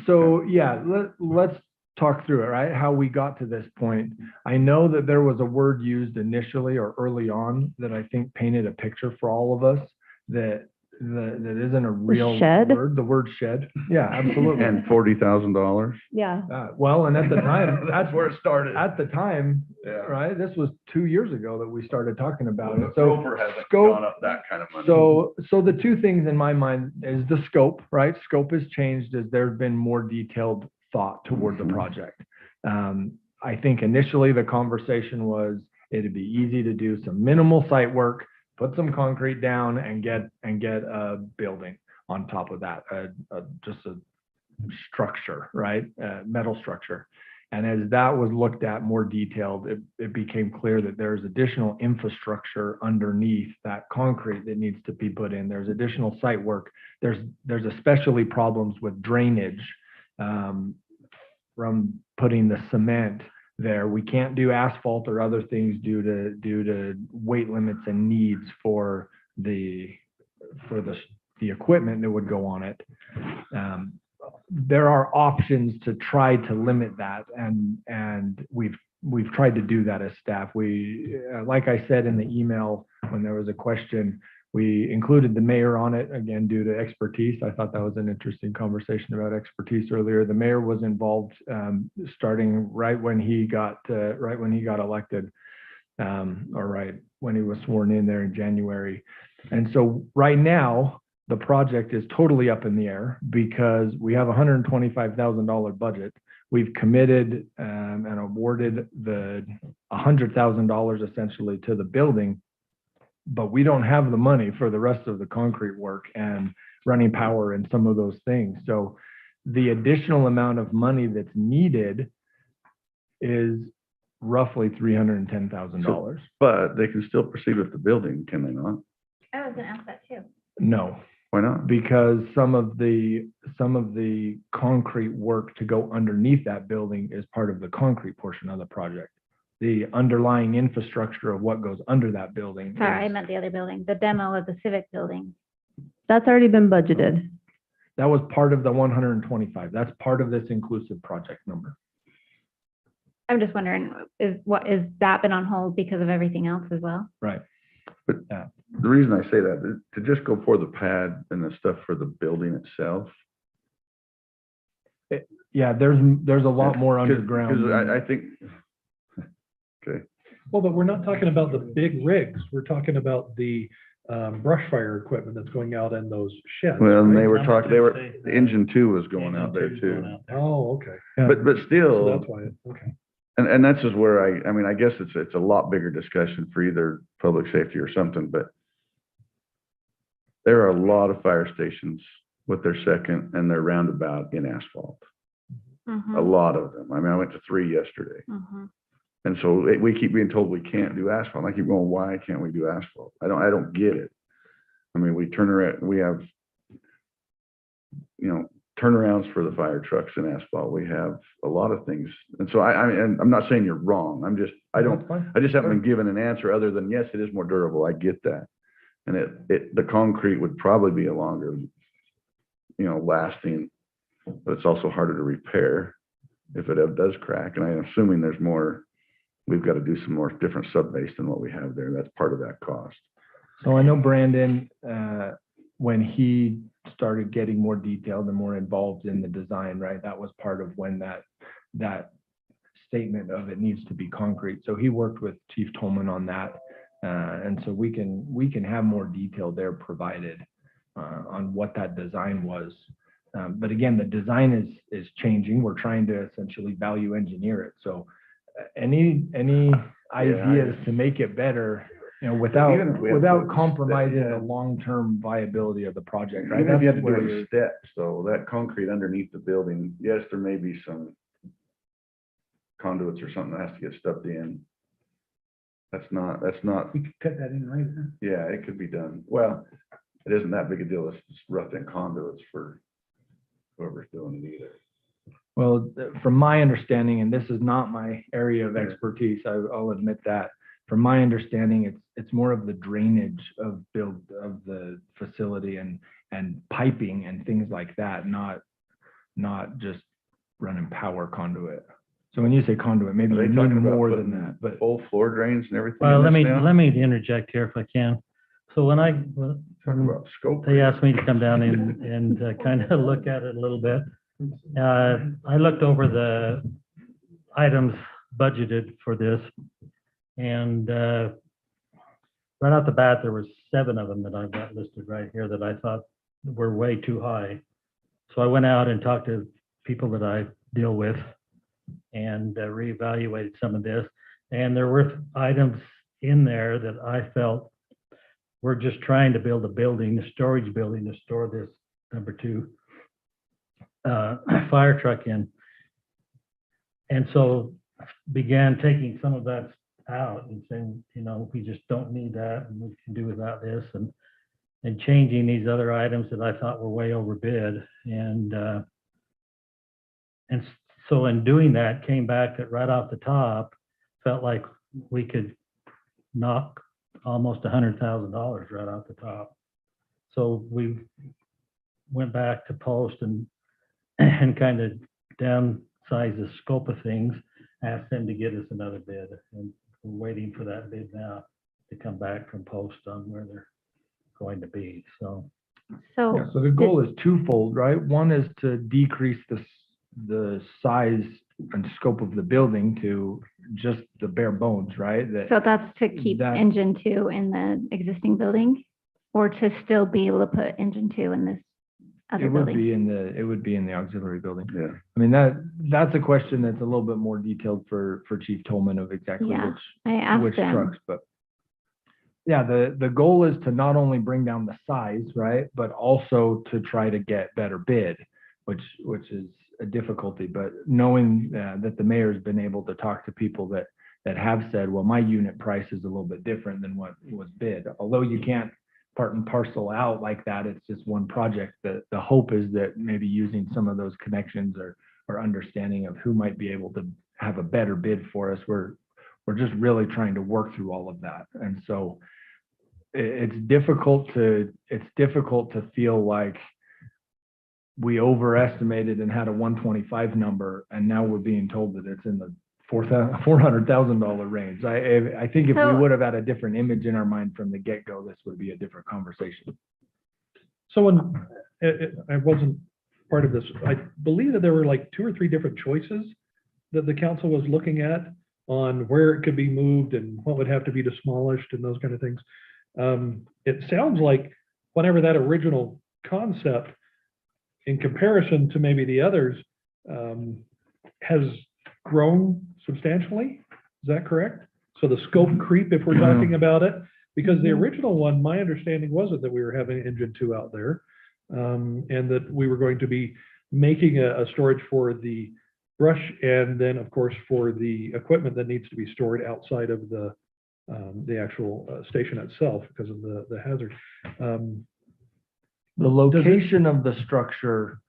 so yeah, let's talk through it, right? How we got to this point. I know that there was a word used initially or early on that I think painted a picture for all of us that isn't a real shed? word. The word shed. Yeah, absolutely. And $40,000. Yeah. Well, and at the time, That's where it started. at the time, Yeah. right? This was 2 years ago that we started talking about it. So So Roper hasn't scope- gone up that kind of money. So the two things in my mind is the scope, right? Scope has changed as there's been more detailed thought toward the project. I think initially the conversation was it'd be easy to do some minimal site work, put some concrete down and get a building on top of that, just a structure, right? Metal structure. And as that was looked at more detailed, it became clear that there's additional infrastructure underneath that concrete that needs to be put in. There's additional site work. There's especially problems with drainage from putting the cement there. We can't do asphalt or other things due to weight limits and needs for the equipment that would go on it. There are options to try to limit that, and we've tried to do that as staff. We, like I said in the email when there was a question, We included the mayor on it, again, due to expertise. I thought that was an interesting conversation about expertise earlier. The mayor was involved starting right when he got elected, or right when he was sworn in there in January. And so right now, the project is totally up in the air because we have a $125,000 budget. We've committed and awarded the $100,000 essentially to the building, but we don't have the money for the rest of the concrete work and running power and some of those things. So the additional amount of money that's needed is roughly $310,000. But they can still proceed with the building, can they not? I was gonna ask that too. No, Why not? because some of the concrete work to go underneath that building is part of the concrete portion of the project. The underlying infrastructure of what goes under that building. Sorry, I is- meant the other building, the demo of the civic building. That's already been budgeted. That was part of the 125. That's part of this inclusive project number. I'm just wondering, is that been on hold because of everything else as well? Right. The reason I say that is to just go for the pad and the stuff for the building itself. Yeah, there's a lot more 'Cause- underground. 'cause I think, okay, Well, but we're not talking about the big rigs. We're talking about the brush fire equipment that's going out in those sheds. well, and they right? were talking, the engine 2 was going out there too. Oh, okay. But So still, that's why, okay. and that's just where I mean, I guess it's a lot bigger discussion for either public safety or something, but there are a lot of fire stations with their second and their roundabout in asphalt. A lot of them. I mean, I went to 3 yesterday. And so we keep being told we can't do asphalt. I keep going, why can't we do asphalt? I don't get it. I mean, we turn around, we have, turnarounds for the fire trucks in asphalt. We have a lot of things. And so I mean, and I'm not saying you're wrong. I just haven't been given an answer other than, yes, it is more durable. I get that. And the concrete would probably be a longer, lasting, but it's also harder to repair if it does crack. And I'm assuming there's more, we've got to do some more different sub-base than what we have there. That's part of that cost. So I know Brandon, when he started getting more detailed and more involved in the design, right? That was part of when that statement of it needs to be concrete. So he worked with Chief Tolman on that. And so we can have more detail there provided on what that design was. But again, the design is changing. We're trying to essentially value engineer it. So any ideas to make it better, without Even if we have to go compromising step- the long-term viability of the project, right? Even if you have to That's do where it you're- in steps, so that concrete underneath the building, yes, there may be some conduits or something that has to get stubbed in. That's not, We could cut that in right there. yeah, it could be done. Well, it isn't that big a deal. It's just rough-in conduits for whoever's doing it either. Well, from my understanding, and this is not my area of expertise, I'll admit that. From my understanding, it's more of the drainage of the facility and piping and things like that, not just running power conduit. So when you say conduit, maybe Are you they mean talking about more than putting that, but full floor drains and everything? Well, in let this now? me interject here if I can. So when Talking about scope. they asked me to come down and kind of look at it a little bit, I looked over the items budgeted for this, and right off the bat, there was 7 of them that I've got listed right here that I thought were way too high. So I went out and talked to people that I deal with and reevaluated some of this. And there were items in there that I felt we're just trying to build a building, a storage building to store this number 2 fire truck in. And so began taking some of that out and saying, we just don't need that and we can do without this, and changing these other items that I thought were way overbid. And so in doing that, came back that right off the top, felt like we could knock almost $100,000 right off the top. So we went back to Post and kind of downsize the scope of things, asked them to get us another bid, and we're waiting for that bid now to come back from Post on where going to be, so. So, Yeah, so the goal is twofold, right? One is to decrease the size and scope of the building to just the bare bones, right? so that's to keep that- engine 2 in the existing building, or to still be able to put engine 2 in this other It would building? be in the auxiliary building. Yeah. I mean, that's a question that's a little bit more detailed for Chief Tolman of exactly Yeah, I which asked him. trucks, but. Yeah, the goal is to not only bring down the size, right, but also to try to get better bid, which is a difficulty, but knowing that the mayor's been able to talk to people that have said, well, my unit price is a little bit different than what was bid. Although you can't part and parcel out like that, it's just one project. The hope is that maybe using some of those connections or understanding of who might be able to have a better bid for us, we're just really trying to work through all of that. And so it's difficult to feel like we overestimated and had a 125 number, and now we're being told that it's in the $400,000 range. I think if we So- would have had a different image in our mind from the get-go, this would be a different conversation. So when, I wasn't part of this, I believe that there were like 2 or 3 different choices that the council was looking at on where it could be moved and what would have to be demolished and those kind of things. It sounds like whenever that original concept, in comparison to maybe the others, has grown substantially. Is that correct? So the scope creep, if we're talking about it, because the original one, my understanding wasn't that we were having engine 2 out there, and that we were going to be making a storage for the brush, and then of course for the equipment that needs to be stored outside of the actual station itself because of the hazard. The location of the structure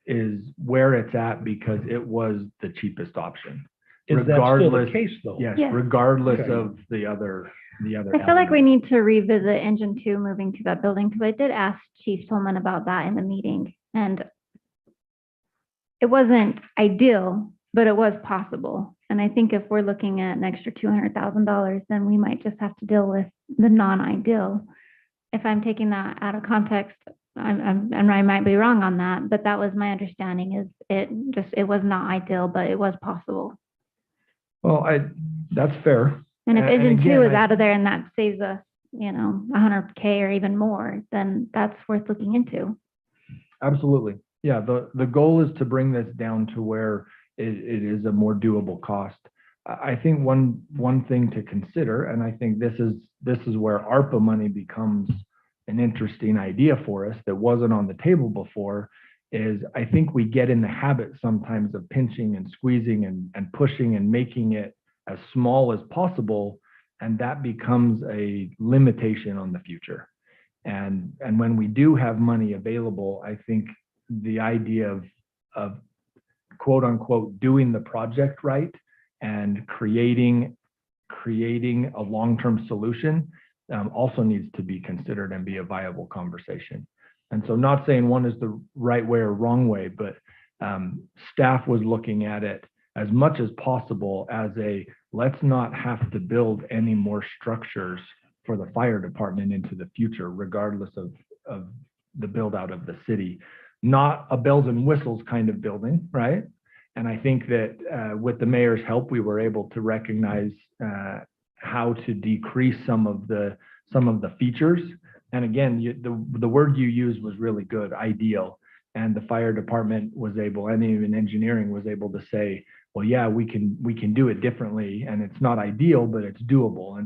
is where it's at because it was the cheapest option. Is that still the Regardless- case though? Yes, Yeah. regardless Okay. of the other I feel like we elements. need to revisit engine 2 moving to that building, because I did ask Chief Tolman about that in the meeting, and it wasn't ideal, but it was possible. And I think if we're looking at an extra $200,000, then we might just have to deal with the non-ideal. If I'm taking that out of context, and I might be wrong on that, but that was my understanding, is it was not ideal, but it was possible. Well, that's fair. And if And engine 2 again, is out of there and that saves us, $100K or even more, then that's worth looking into. Absolutely. Yeah, the goal is to bring this down to where it is a more doable cost. I think one thing to consider, and I think this is where ARPA money becomes an interesting idea for us that wasn't on the table before, is I think we get in the habit sometimes of pinching and squeezing and pushing and making it as small as possible, and that becomes a limitation on the future. And when we do have money available, I think the idea of quote unquote doing the project right and creating a long-term solution also needs to be considered and be a viable conversation. And so not saying one is the right way or wrong way, but staff was looking at it as much as possible as let's not have to build any more structures for the fire department into the future, regardless of the build out of the city. Not a bells and whistles kind of building, right? And I think that with the mayor's help, we were able to recognize how to decrease some of the features. And again, the word you used was really good, ideal. And the fire department was able, and even engineering was able to say, well, yeah, we can do it differently, and it's not ideal, but it's doable.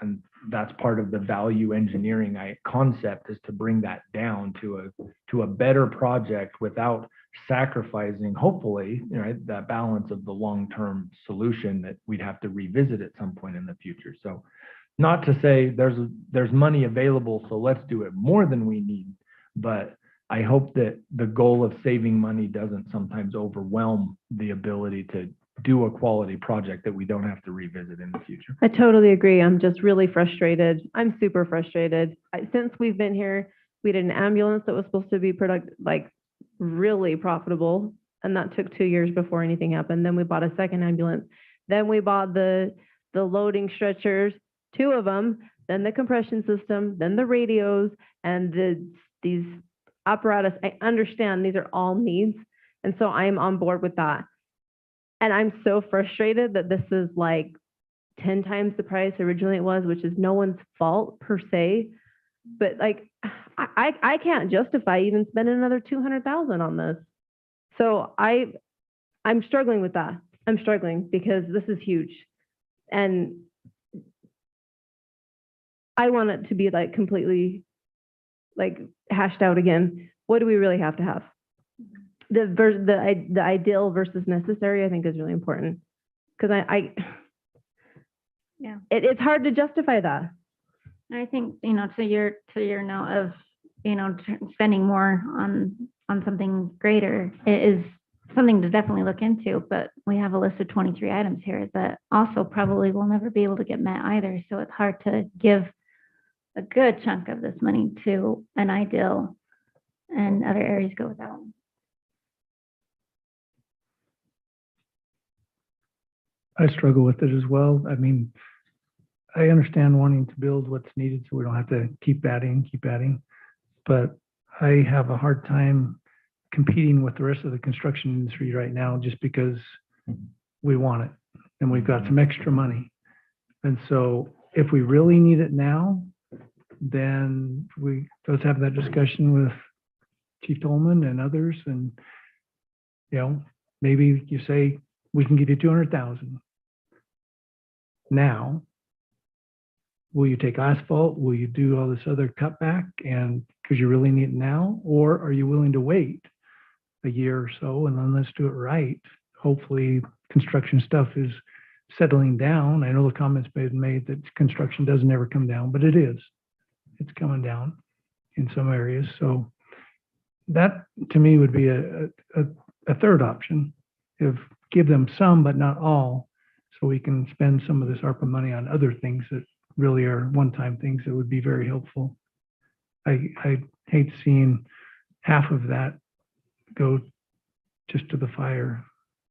And that's part of the value engineering concept, is to bring that down to a better project without sacrificing, hopefully, right, that balance of the long-term solution that we'd have to revisit at some point in the future. So not to say there's money available, so let's do it more than we need, but I hope that the goal of saving money doesn't sometimes overwhelm the ability to do a quality project that we don't have to revisit in the future. I totally agree. I'm just really frustrated. I'm super frustrated. Since we've been here, we did an ambulance that was supposed to be really profitable, and that took 2 years before anything happened. Then we bought a second ambulance. Then we bought the loading stretchers, 2 of them, then the compression system, then the radios, and these apparatus. I understand these are all needs, and so I'm on board with that. And I'm so frustrated that this is like 10 times the price originally it was, which is no one's fault per se. But like, I can't justify even spending another 200,000 on this. So I'm struggling with that. I'm struggling because this is huge. And I want it to be like completely like hashed out again. What do we really have to have? The ideal versus necessary, I think, is really important. Because Yeah. It's hard to justify that. I think, you know, to your note of, you know, spending more on something greater, it is something to definitely look into, but we have a list of 23 items here that also probably will never be able to get met either. So it's hard to give a good chunk of this money to an ideal and other areas go without. I struggle with it as well. I mean, I understand wanting to build what's needed so we don't have to keep adding. But I have a hard time competing with the rest of the construction industry right now just because we want it and we've got some extra money. And so if we really need it now, then let's have that discussion with Chief Tolman and others. And, you know, maybe you say, we can give you 200,000. Now, will you take asphalt? Will you do all this other cutback? And because you really need it now, or are you willing to wait a year or so and then let's do it right? Hopefully construction stuff is settling down. I know the comments been made that construction doesn't ever come down, but it is. It's coming down in some areas. So that to me would be a third option. Give them some, but not all, so we can spend some of this ARPA money on other things that really are one-time things that would be very helpful. I hate seeing half of that go just to the fire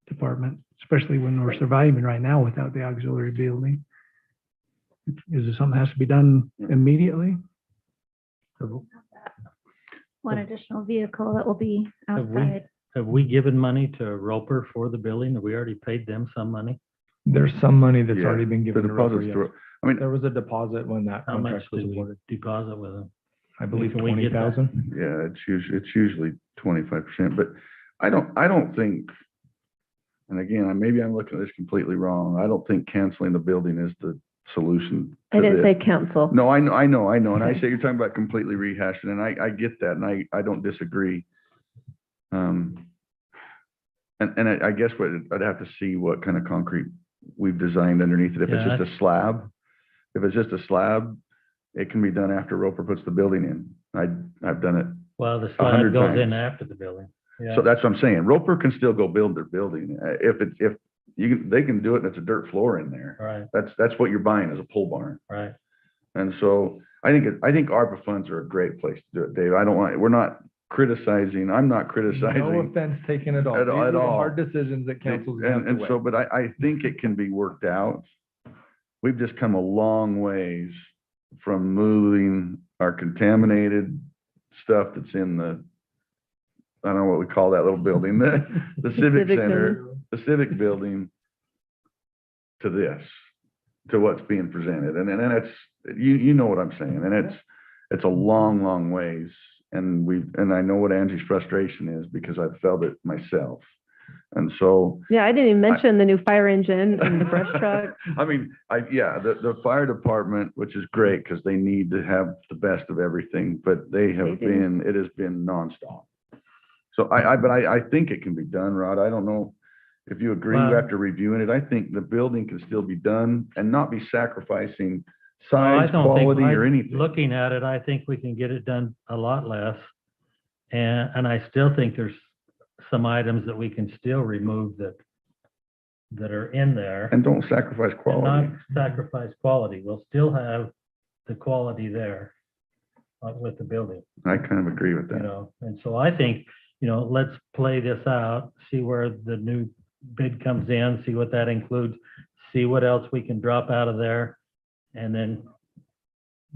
department, especially when we're surviving right now without the auxiliary building. Is it something that has to be done immediately? One additional vehicle that will be outside. Have we given money to Roper for the building? Have we already paid them some money? There's some money that's Yeah, already been The given to Roper, deposits yes. through, I mean, There was a deposit when that How much contract was did we awarded. deposit with them? I believe Can we get that? 20,000. yeah, it's usually 25%, but I don't think, and again, maybe I'm looking at this completely wrong. I don't think canceling the building is the solution I to didn't say this. council. No, I know. And I say you're talking about completely rehashing, and I get that, and I don't disagree. And I guess what I'd have to see what kind of concrete we've designed underneath it. If it's Yeah, just a slab, it can be done after Roper puts the building in. I've done it. Well, the 100 slab goes in times. after the building. Yeah. So that's what I'm saying. Roper can still go build their building. They can do it and it's a dirt floor in there. Right, That's what you're buying is a pole barn. right. And so I think ARPA funds are a great place to do it, Dave. I'm not criticizing. No offense taken at all. At These are the all. hard decisions that councils have to And so, weigh. but I think it can be worked out. We've just come a long ways from moving our contaminated stuff that's in I don't know what we call that little building, the civic Civic center, the civic building to this, to what's being presented. And then it's, you know what I'm saying, and it's a long, long ways. And I know what Angie's frustration is because I've felt it myself. And so, Yeah, I didn't even mention the new fire engine and the brush truck. I mean, the fire department, which is great because they need to have the best of everything, but it has been nonstop. So but I think it can be done, Rod. I don't know if you agree Well- after reviewing it. I think the building can still be done and not be sacrificing Well, I size, don't think, quality, or anything. looking at it, I think we can get it done a lot less. And I still think there's some items that we can still remove that are in there. And don't sacrifice And quality. not sacrifice quality. We'll still have the quality there with the building, I kind of agree with you that. know? And so I think, let's play this out, see where the new bid comes in, see what that includes, see what else we can drop out of there. And then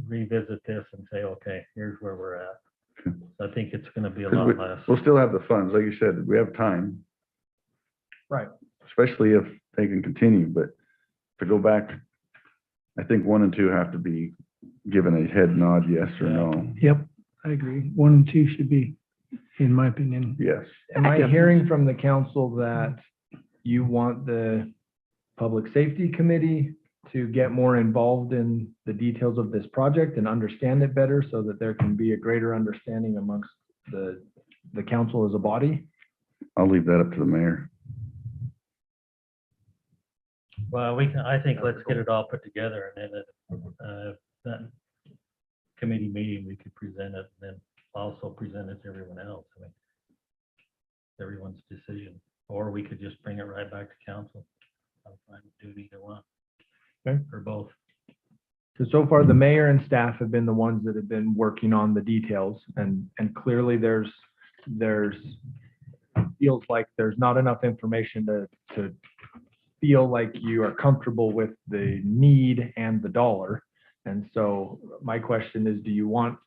revisit this and say, okay, here's where we're at. Okay. I think it's gonna be a 'Cause lot less. We'll still have the funds, like you said, we have time. Right. Especially if they can continue, but to go back, I think 1 and 2 have to be given a head nod, yes or no. Yep, I agree. 1 and 2 should be, in my opinion. Yes. Am I Yeah. hearing from the council that you want the Public Safety Committee to get more involved in the details of this project and understand it better so that there can be a greater understanding amongst the council as a body? I'll leave that up to the mayor. Well, I think let's get it all put together and then at that committee meeting, we could present it and then also present it to everyone else. I mean, everyone's decision, or we could just bring it right back to council. I'm fine with doing either one. Okay. Or both. So far, the mayor and staff have been the ones that have been working on the details, and clearly there's feels like there's not enough information to feel like you are comfortable with the need and the dollar. And so my question is, do you want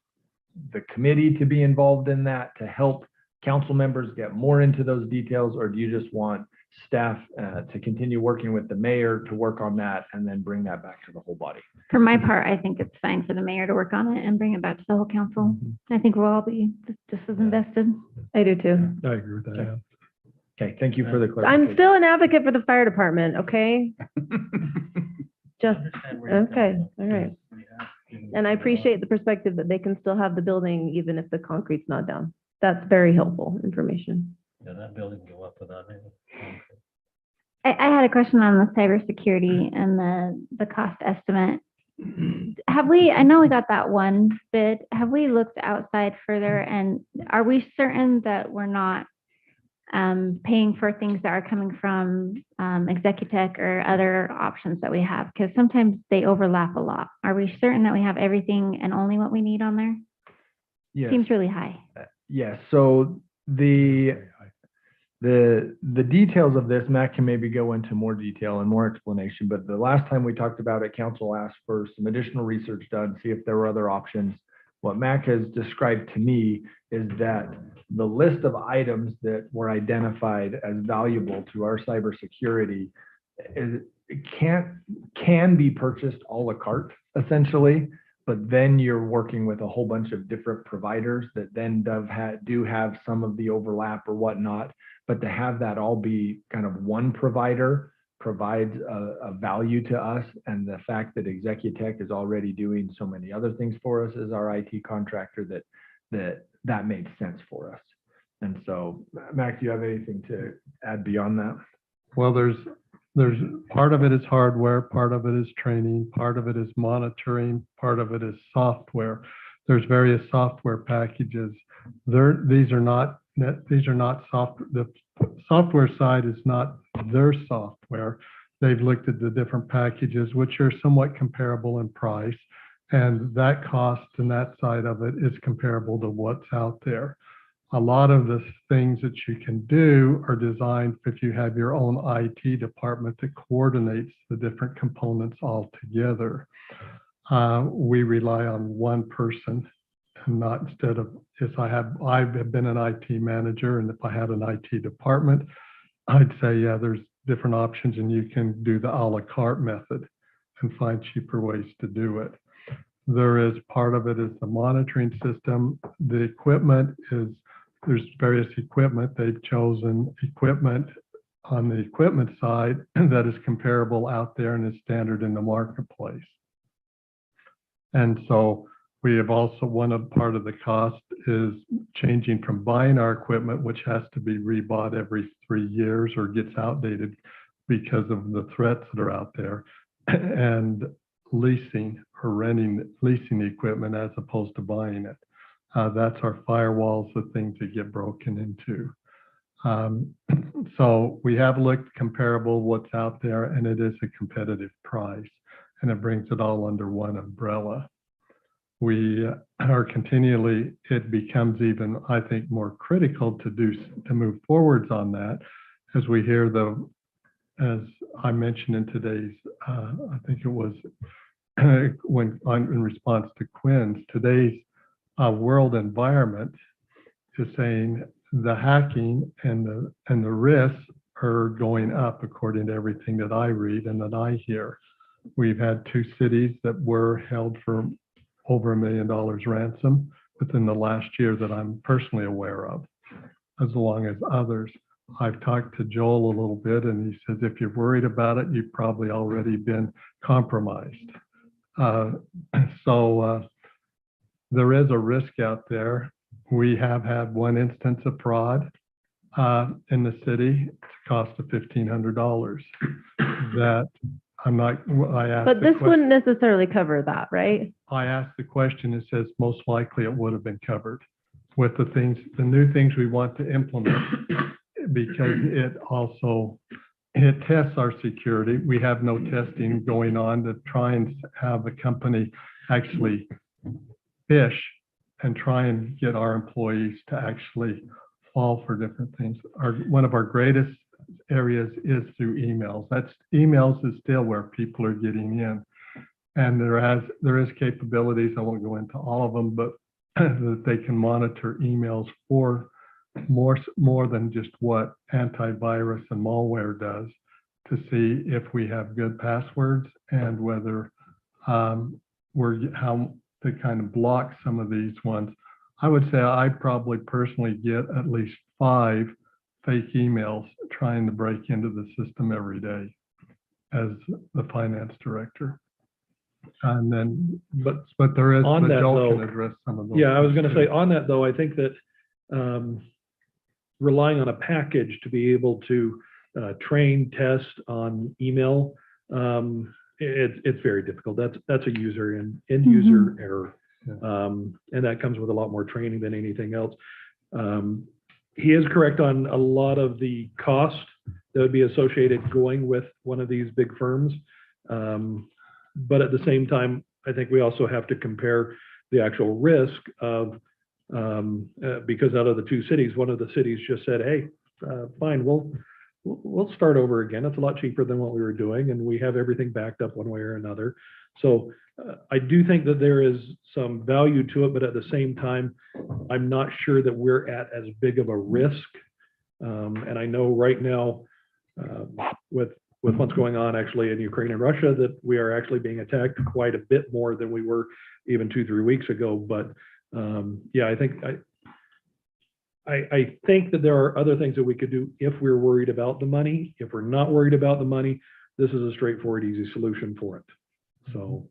the committee to be involved in that to help council members get more into those details, or do you just want staff to continue working with the mayor to work on that and then bring that back to the whole body? For my part, I think it's fine for the mayor to work on it and bring it back to the whole council. I think we'll all be just as invested. I do too. I agree with that. Okay, thank you for the I'm clarification. still an advocate for the fire department, okay? Just, Understand where you're okay, coming all right. from. And I appreciate the perspective that they can still have the building even if the concrete's not down. That's very helpful information. Yeah, that building can go up without any concrete. I had a question on the cybersecurity and the cost estimate. Have we, I know we got that one bid, have we looked outside further, and are we certain that we're not paying for things that are coming from Executech or other options that we have? Because sometimes they overlap a lot. Are we certain that we have everything and only what we need on there? Yes. Seems really high. Yes, so the details of this, Matt can maybe go into more detail and more explanation, but the last time we talked about it, council asked for some additional research done, see if there were other options. What Mac has described to me is that the list of items that were identified as valuable to our cybersecurity can be purchased a la carte, essentially. But then you're working with a whole bunch of different providers that then do have some of the overlap or whatnot. But to have that all be kind of one provider provides a value to us. And the fact that Executech is already doing so many other things for us as our IT contractor, that made sense for us. And so, Mac, do you have anything to add beyond that? Well, there's part of it is hardware, part of it is training, part of it is monitoring, part of it is software. There's various software packages. These are not software. The software side is not their software. They've looked at the different packages, which are somewhat comparable in price, and that cost and that side of it is comparable to what's out there. A lot of the things that you can do are designed if you have your own IT department that coordinates the different components all together. We rely on one person and not instead of, I've been an IT manager, and if I had an IT department, I'd say, yeah, there's different options and you can do the a la carte method and find cheaper ways to do it. There is part of it is the monitoring system. The equipment is, there's various equipment. They've chosen equipment on the equipment side that is comparable out there and is standard in the marketplace. And so we have also, part of the cost is changing from buying our equipment, which has to be rebought every 3 years or gets outdated because of the threats that are out there, and leasing or leasing the equipment as opposed to buying it. That's our firewalls, the things that get broken into. So we have looked comparable what's out there, and it is a competitive price, and it brings it all under one umbrella. We are continually, it becomes even, I think, more critical to move forwards on that, as we hear as I mentioned in today's, I think it was in response to Quinn's, today's world environment is saying the hacking and the risks are going up according to everything that I read and that I hear. We've had 2 cities that were held for over $1 million ransom within the last year that I'm personally aware of, as long as others. I've talked to Joel a little bit, and he says, if you're worried about it, you've probably already been compromised. So there is a risk out there. We have had one instance of fraud in the city. It's a cost of $1,500. That I'm not, I asked. But the this question- wouldn't necessarily cover that, right? I asked the question, it says most likely it would have been covered with the new things we want to implement, because it tests our security. We have no testing going on to try and have a company actually fish and try and get our employees to actually fall for different things. One of our greatest areas is through emails. Emails is still where people are getting in. And there is capabilities, I won't go into all of them, but that they can monitor emails for more than just what antivirus and malware does, to see if we have good passwords and whether how to kind of block some of these ones. I would say I probably personally get at least 5 fake emails trying to break into the system every day as the finance director. And then, but there is, On but that, Joel though, can address some of those. Yeah, I was going to things say on that though, I think that relying on a package to be able to train, test on email, it's very difficult. That's a user and end user error. And that comes with a lot more training than anything else. He is correct on a lot of the cost that would be associated going with one of these big firms. But at the same time, I think we also have to compare the actual risk of, because out of the 2 cities, one of the cities just said, hey, fine, we'll start over again. It's a lot cheaper than what we were doing, and we have everything backed up one way or another. So I do think that there is some value to it, but at the same time, I'm not sure that we're at as big of a risk. And I know right now, with what's going on actually in Ukraine and Russia, that we are actually being attacked quite a bit more than we were even 2-3 weeks ago. But yeah, I think that there are other things that we could do if we're worried about the money. If we're not worried about the money, this is a straightforward, easy solution for it. So.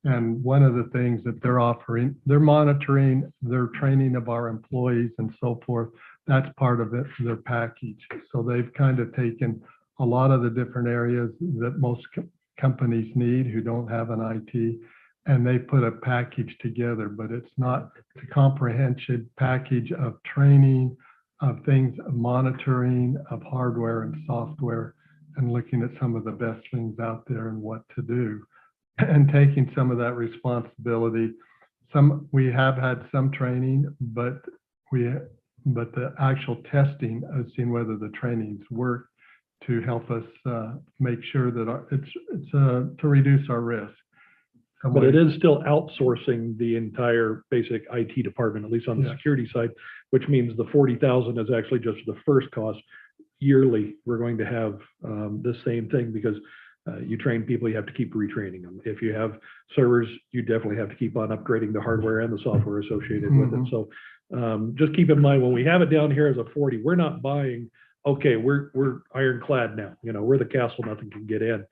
And one of the things that they're offering, they're monitoring their training of our employees and so forth. That's part of it, their package. So they've kind of taken a lot of the different areas that most companies need who don't have an IT, and they put a package together, but it's not a comprehensive package of training, of things, of monitoring, of hardware and software, and looking at some of the best things out there and what to do, and taking some of that responsibility. We have had some training, but the actual testing of seeing whether the trainings work to help us make sure that it's to reduce our risk. But it is still outsourcing the entire basic IT department, at least on the security side, which means the 40,000 is actually just the first cost. Yearly, we're going to have the same thing, because you train people, you have to keep retraining them. If you have servers, you definitely have to keep on upgrading the hardware and the software associated with it. So just keep in mind, when we have it down here as a 40, we're not buying, okay, we're ironclad now, we're the castle, nothing can get in.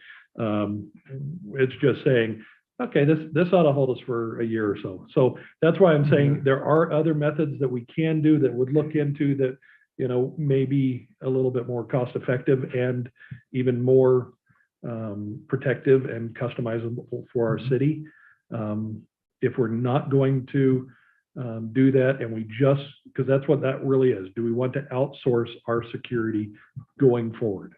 It's just saying, okay, this ought to hold us for a year or so. So that's why I'm saying there are other methods that we can do that would look into that, maybe a little bit more cost effective and even more protective and customizable for our city. If we're not going to do that, and we just, because that's what that really is, do we want to outsource our security going forward?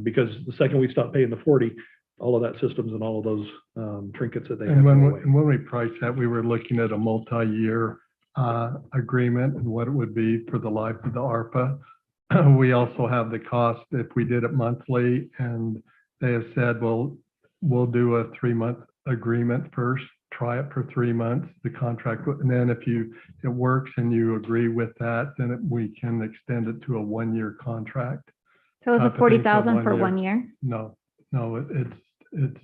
Because the second we stop paying the 40, all of that systems and all of those trinkets that they have. And when we priced that, we were looking at a multi-year agreement and what it would be for the life of the ARPA. We also have the cost if we did it monthly, and they have said, well, we'll do a 3-month agreement first, try it for 3 months, the contract, and then if it works and you agree with that, then we can extend it to a 1-year contract. So it's I a think 40,000 for for 1 1 year? No, it's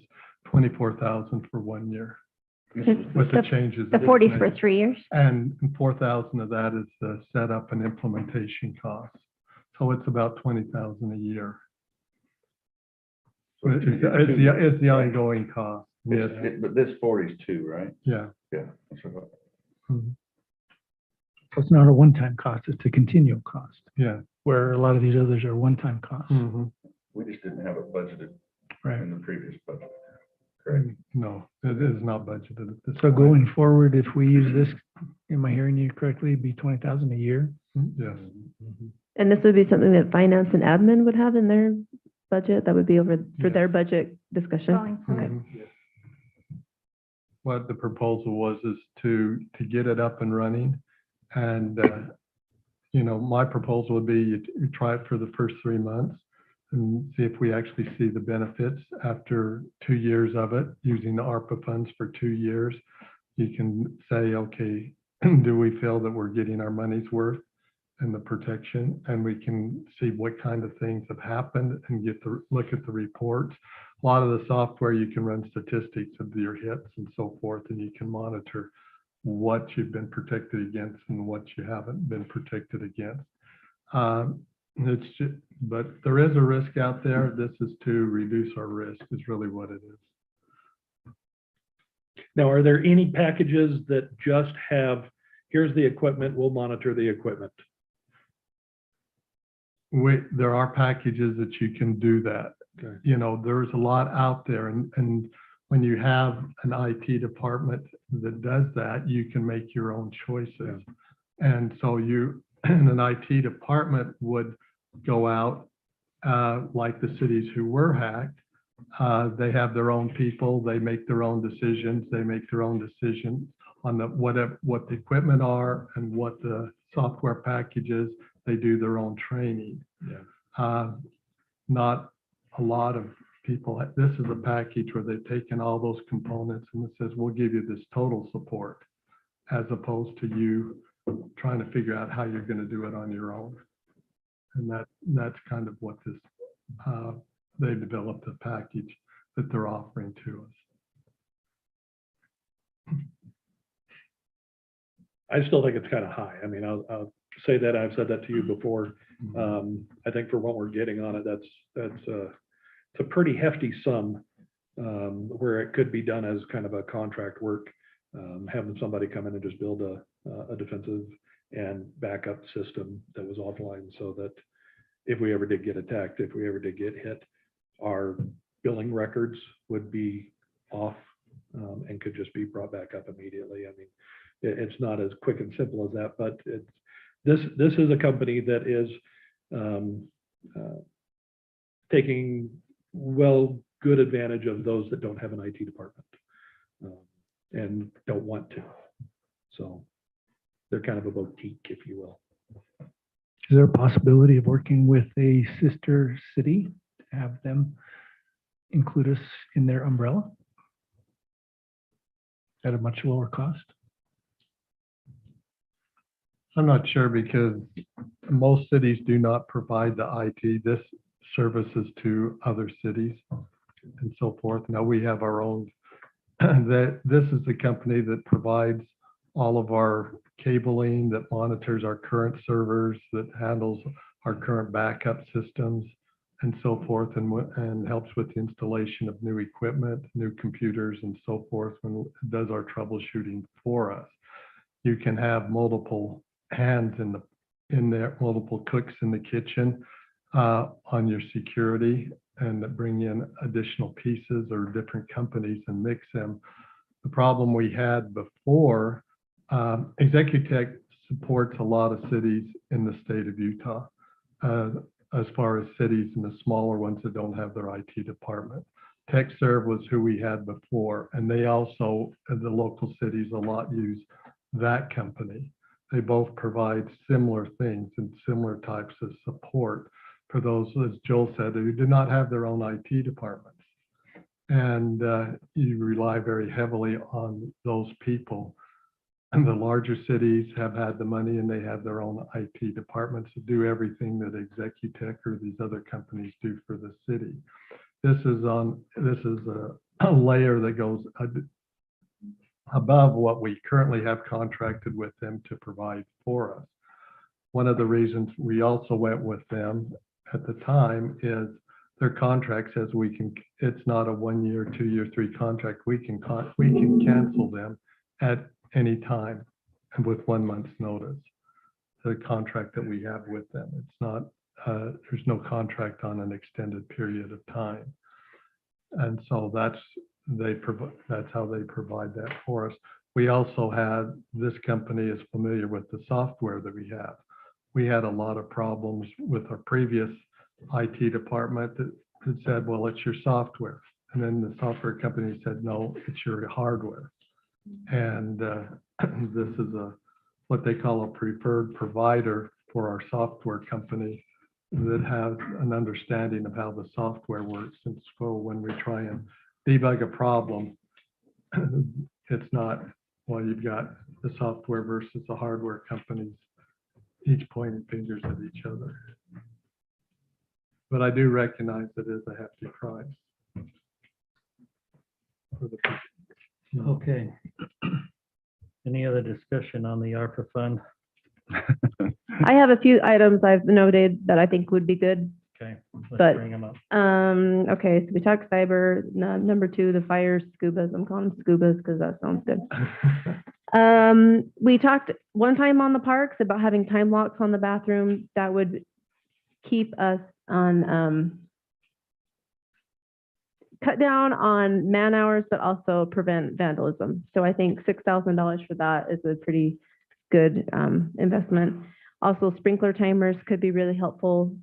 24,000 for 1 year It's with the the changes. The that 40 it's for made. 3 years? And 4,000 of that is the setup and implementation costs. So it's about 20,000 a year. So It's the ongoing cost. Yes, But this 40 is 2, right? yeah. Yeah. That's what I thought. So it's not a one-time cost, it's a continual cost, Yeah. where a lot of these others are one-time costs. Mhm. We just didn't have it budgeted Right. in the previous budget. No, it is not budgeted at this So point. going forward, if we use this, am I hearing you correctly, it'd be 20,000 a year? Yes. And this would be something that finance and admin would have in their budget? That would be over for Yeah. their budget discussion? Going forward. Mhm. What the proposal was is to get it up and running. And, my proposal would be you try it for the first 3 months and see if we actually see the benefits after 2 years of it, using the ARPA funds for 2 years. You can say, okay, do we feel that we're getting our money's worth and the protection? And we can see what kind of things have happened and look at the reports. A lot of the software, you can run statistics of your hits and so forth, and you can monitor what you've been protected against and what you haven't been protected against. But there is a risk out there. This is to reduce our risk is really what it is. Now, are there any packages that just have, here's the equipment, we'll monitor the equipment? There are packages that you can do that. Okay. There's a lot out there, and when you have an IT department that does that, you can make your own choices. And so an IT department would go out, like the cities who were hacked. They have their own people, they make their own decisions, on what the equipment are and what the software packages. They do their own training. Not a lot of people, this is a package where they've taken all those components and it says, we'll give you this total support, as opposed to you trying to figure out how you're going to do it on your own. And that's kind of what this, they developed a package that they're offering to us. I still think it's kind of high. I mean, I'll say that, I've said that to you before. I think for what we're getting on it, it's a pretty hefty sum, where it could be done as kind of a contract work, having somebody come in and just build a defensive and backup system that was offline, so that if we ever did get attacked, if we ever did get hit, our billing records would be off, and could just be brought back up immediately. I mean, it's not as quick and simple as that, but this is a company that is taking good advantage of those that don't have an IT department, and don't want to. So they're kind of a boutique, if you will. Is there a possibility of working with a sister city to have them include us in their umbrella at a much lower cost? I'm not sure, because most cities do not provide the IT. This services to other cities and so forth. Now we have our own, this is the company that provides all of our cabling, that monitors our current servers, that handles our current backup systems and so forth, and helps with the installation of new equipment, new computers and so forth, and does our troubleshooting for us. You can have multiple hands in there, multiple cooks in the kitchen on your security, and that bring in additional pieces or different companies and mix them. The problem we had before, Executech supports a lot of cities in the state of Utah, as far as cities and the smaller ones that don't have their IT department. TechServe was who we had before, and they also, the local cities a lot, use that company. They both provide similar things and similar types of support for those, as Joel said, who do not have their own IT departments. And you rely very heavily on those people. And the larger cities have had the money and they have their own IT departments to do everything that Executech or these other companies do for the city. This is a layer that goes above what we currently have contracted with them to provide for us. One of the reasons we also went with them at the time is their contract says it's not a 1 year, 2 year, 3 contract. We can cancel them at any time and with 1 month's notice. The contract that we have with them, it's not, there's no contract on an extended period of time. And so that's how they provide that for us. We also had, this company is familiar with the software that we have. We had a lot of problems with our previous IT department that said, well, it's your software. And then the software company said, no, it's your hardware. And this is what they call a preferred provider for our software company that has an understanding of how the software works. And so when we try and debug a problem, it's not, well, you've got the software versus the hardware companies, each pointing fingers at each other. But I do recognize that it is a hefty price. For the Okay. Any other discussion on the ARPA fund? I have a few items I've noted that I think would be good. Okay, But- let's bring them up. Okay, so we talked cyber, number 2, the fire scubas. I'm calling them scubas because that sounds good. We talked one time on the parks about having time locks on the bathroom that would keep us on, cut down on man hours, but also prevent vandalism. So I think $6,000 for that is a pretty good investment. Also, sprinkler timers could be really helpful.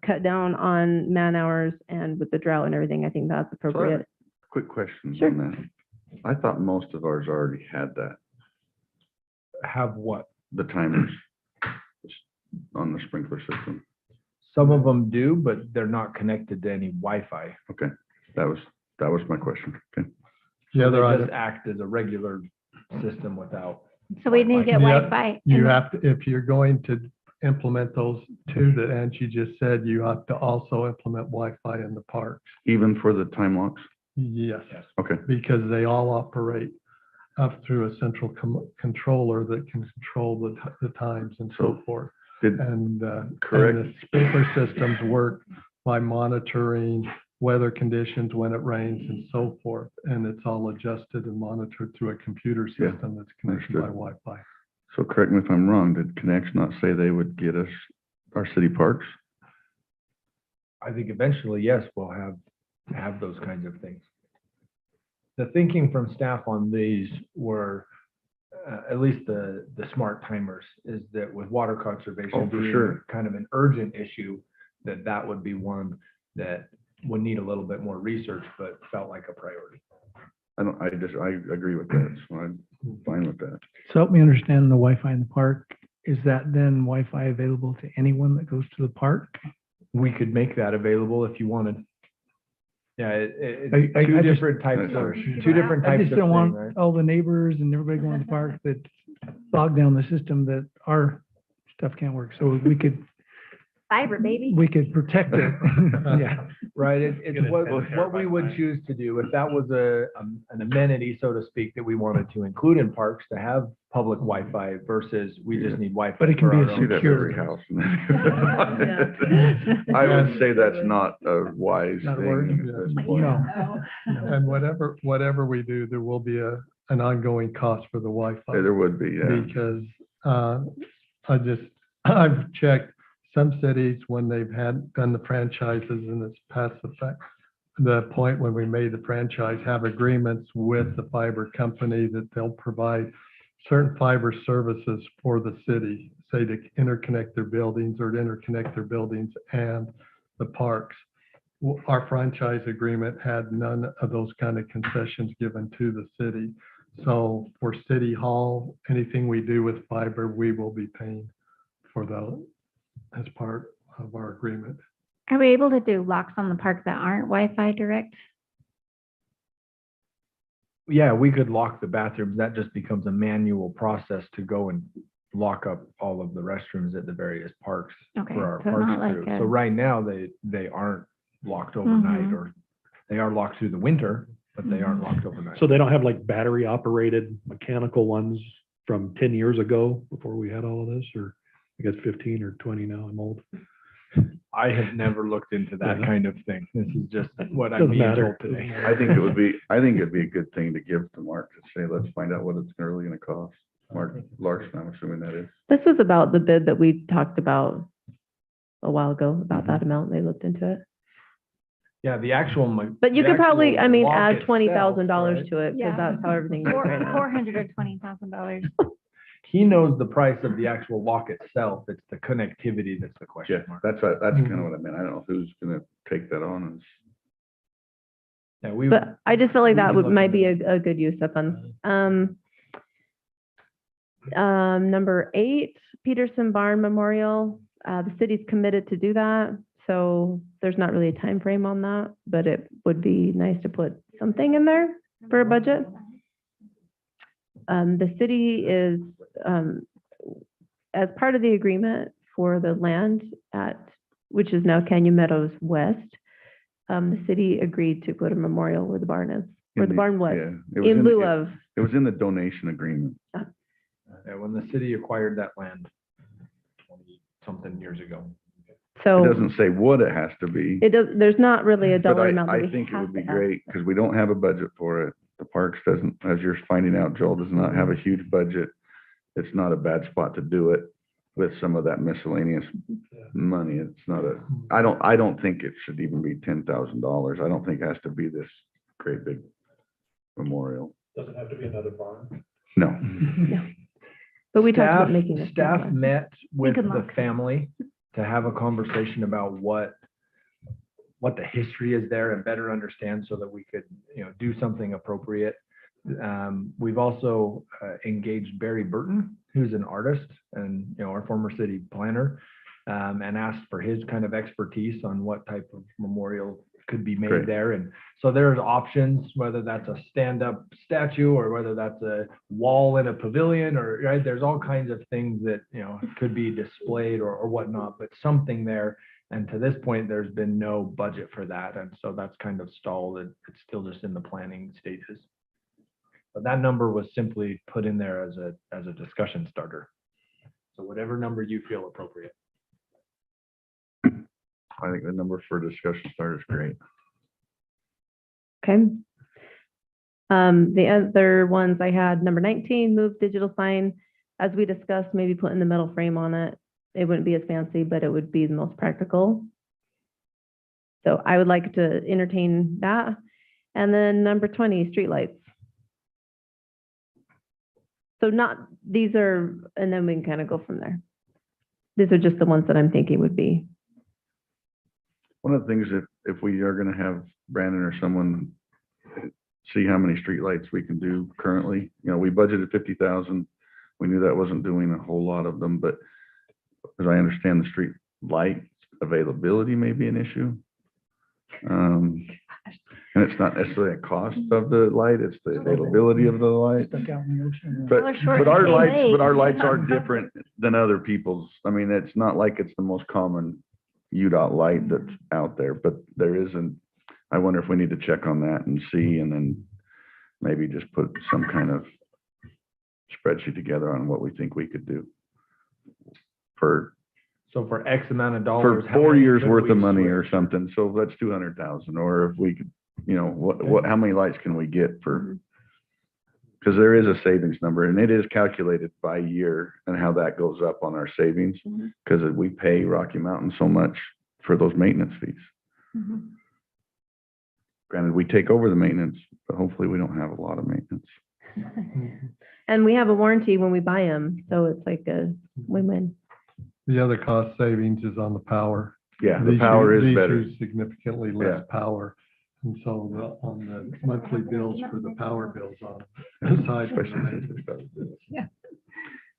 Cut down on man hours, and with the drought and everything, I think that's appropriate. Quick question Sure. on that. I thought most of ours already had that, Have what? the timers on the sprinkler system. Some of them do, but they're not connected to any Wi-Fi. Okay, that was my question. Okay. The other They item, just act as a regular system without. So we need to get Yeah, Wi-Fi. you and- have to, if you're going to implement those 2 that Angie just said, you have to also implement Wi-Fi in the parks. Even for the time locks? Yes, Okay, because they all operate up through a central controller that can control the times and so So, forth. did, And correct. the sprinkler systems work by monitoring weather conditions when it rains and so forth. And it's all adjusted and monitored through a computer Yeah, system that's connected by understood. Wi-Fi. So correct me if I'm wrong, did Connex not say they would get us our city parks? I think eventually, yes, we'll have those kinds of things. The thinking from staff on these were, at least the smart timers, is that with water conservation Oh, for being sure. kind of an urgent issue, that would be one that would need a little bit more research, but felt like a priority. I agree with that, so I'm fine with that. So help me understand the Wi-Fi in the park. Is that then Wi-Fi available to anyone that goes to the park? We could make that available if you wanted. Yeah, it's I two just- different types of, Sorry. two different I types just of don't thing, want right? all the neighbors and everybody going to the park that bog down the system that our stuff can't work. So we could Fiber, baby. protect it. Yeah. Right, it's Get a what 10 we terabyte would line. choose to do, if that was an amenity, so to speak, that we wanted to include in parks, to have public Wi-Fi versus we just need Wi-Fi. But it can for be our a own. See that every Secured. house. I would say that's not a wise Not a word? thing at this point. No. And whatever we do, there will be an ongoing cost for the Wi-Fi. There would be, yeah. Because I've checked some cities when they've done the franchises and it's past the point when we made the franchise, have agreements with the fiber company that they'll provide certain fiber services for the city, say to interconnect their buildings or to interconnect their buildings and the parks. Our franchise agreement had none of those kind of concessions given to the city. So for City Hall, anything we do with fiber, we will be paying for as part of our agreement. Are we able to do locks on the park that aren't Wi-Fi direct? Yeah, we could lock the bathrooms. That just becomes a manual process to go and lock up all of the restrooms at the various parks Okay, for our so not parks like crew. a- So right now, they aren't locked overnight, Mhm. or they are locked through the winter, but they aren't locked overnight. So they don't have like battery operated mechanical ones from 10 years ago before we had all of this, or I guess 15 or 20 now, I'm old. I have never looked into that Yeah. kind of thing. This is just what I'm Doesn't being matter. told today. I think it'd be a good thing to give to Mark to say, let's find out what it's really gonna cost. Mark Larson, I'm assuming that is. This was about the bid that we talked about a while ago, about that amount. They looked into it. Yeah, the actual. But you the could probably, actual I mean, lock add itself, $20,000 right? to it, Yeah. because that's how everything is right now. $400 or $20,000. He knows the price of the actual lock itself. It's the connectivity that's the question Yeah, mark. that's kind of what I meant. I don't know who's gonna take that on and Yeah, we. But I just feel like we that can would, look might be into a good use of funds. Number 8, Peterson Barn Memorial, the city's committed to do that. So there's not really a time frame on that, but it would be nice to put something in there for a budget. The city is, as part of the agreement for the land at, which is now Canyon Meadows West, the city agreed to put a memorial where the barn is, where the barn was, yeah, it was in lieu it- of. It was in the donation agreement. Yeah, when the city acquired that land 20-something years ago. It So doesn't say what it has to be. it does, there's not really a But dollar amount that I we think it have would be to ask. great, because we don't have a budget for it. The Parks doesn't, as you're finding out, Joel, does not have a huge budget. It's not a bad spot to do it with some of that miscellaneous money. It's not I don't think it should even be $10,000. I don't think it has to be this great big memorial. Doesn't have to be another barn. No. But we talked about Staff- making this. Staff smaller. met with can the look. family to have a conversation about what the history is there and better understand so that we could, do something appropriate. We've also engaged Barry Burton, who's an artist and, our former city planner, and asked for his kind of expertise on what type of memorial could be made Great. there. And so there's options, whether that's a stand-up statue or whether that's a wall in a pavilion, or, right, there's all kinds of things that, could be displayed or whatnot, but something there. And to this point, there's been no budget for that. And so that's kind of stalled. It's still just in the planning stages. But that number was simply put in there as a discussion starter. So whatever number you feel appropriate. I think the number for discussion starter is great. Okay. The other ones I had, number 19, move digital sign. As we discussed, maybe putting the metal frame on it. It wouldn't be as fancy, but it would be the most practical. So I would like to entertain that. And then number 20, streetlights. So these are, and then we can kind of go from there. These are just the ones that I'm thinking would be. One of the things, if we are gonna have Brandon or someone see how many streetlights we can do currently, we budgeted 50,000. We knew that wasn't doing a whole lot of them, but as I understand, the street light availability may be an issue. And it's not necessarily a cost of the light, it's the availability of the light. Stuck out in the ocean. But, Well, they're short but our and lights, late. but our lights are different than other people's. I mean, it's not like it's the most common UDOT light that's out there, but there isn't. I wonder if we need to check on that and see, and then maybe just put some kind of spreadsheet together on what we think we could do for So for X amount of dollars. how 4 many years could worth we of money or switch? something. So that's 200,000, or if we could, how many lights can we get for? Because there is a savings number, and it is calculated by year and how that goes up on our savings. Because we pay Rocky Mountain so much for those maintenance fees. Granted, we take over the maintenance, but hopefully we don't have a lot of maintenance. And we have a warranty when we buy them, so it's like a win-win. The other cost savings is on the power. Yeah, the These power use- is these better. use significantly less power. And so on the monthly bills for the power bills on the side. Especially since it's about this.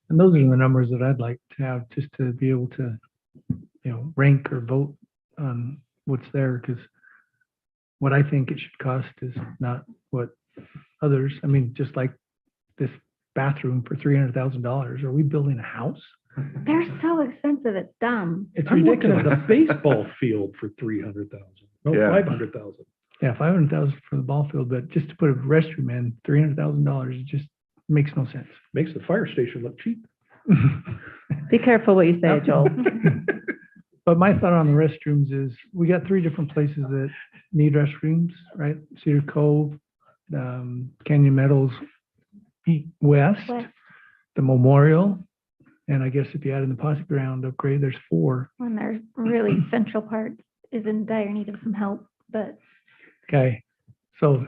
And those are the numbers that I'd like to have, just to be able to, rank or vote on what's there, because what I think it should cost is not what others, I mean, just like this bathroom for $300,000. Are we building a house? They're so expensive, it's dumb. It's I'm looking at ridiculous. a baseball field for 300,000, no, Yeah. 500,000. Yeah, 500,000 for the ball field, but just to put a restroom in, $300,000, it just makes no sense. Makes the fire station look cheap. Be careful what you say, Joel. But my thought on the restrooms is, we got 3 different places that need restrooms, right? Cedar Cove, Canyon Meadows, West, West. the Memorial, and I guess if you add in the Posse Ground upgrade, there's 4. When there's really central part is in dire need of some help, but Okay, so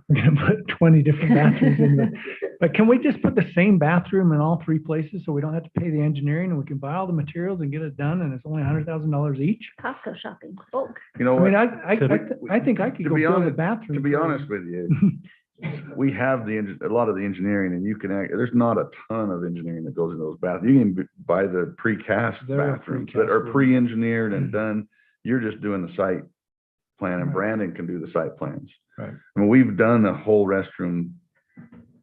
we're gonna put 20 different bathrooms in the, but can we just put the same bathroom in all 3 places so we don't have to pay the engineering, and we can buy all the materials and get it done, and it's only $100,000 each? Costco shopping, bulk. You know I mean, what? I think I could To go be build a honest- bathroom. To be for- honest with you, we have a lot of the engineering, and you can, there's not a ton of engineering that goes into those bathrooms. You can buy the precast They're bathrooms precast, that are yeah. pre-engineered and done. You're just doing the site plan, and Brandon can do the site plans. Right. I mean, we've done the whole restroom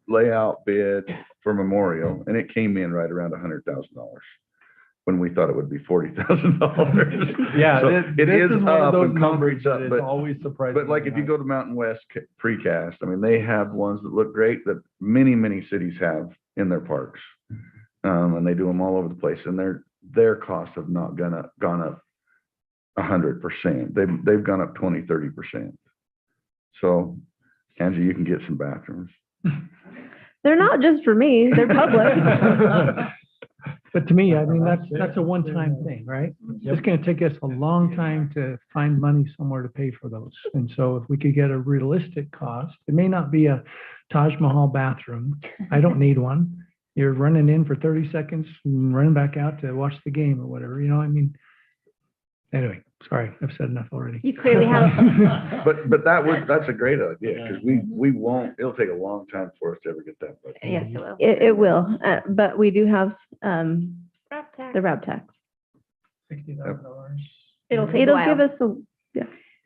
layout bid for Memorial, and it came in right around $100,000 when we thought it would be $40,000. Yeah, So this it is is one of up those and numbers concrete's that up, is but always surprising. But like, if you go to Mountain West Precast, I mean, they have ones that look great that many cities have in their parks. And they do them all over the place, and their costs have not gone up 100%. They've gone up 20-30%. So Angie, you can get some bathrooms. They're not just for me, they're public. But to me, I mean, that's a one-time thing, right? It's gonna take us a long time to find money somewhere to pay for those. And so if we could get a realistic cost, it may not be a Taj Mahal bathroom. I don't need one. You're running in for 30 seconds and running back out to watch the game or whatever, you know, I mean. Anyway, sorry, I've said enough already. You clearly have, But that's a great idea, because we won't, it'll take a long time for us to ever get that. But yes, it will. It will, but we do have, Wrap tax. the RAB tax. $60,000. It'll take a It'll while. give us a,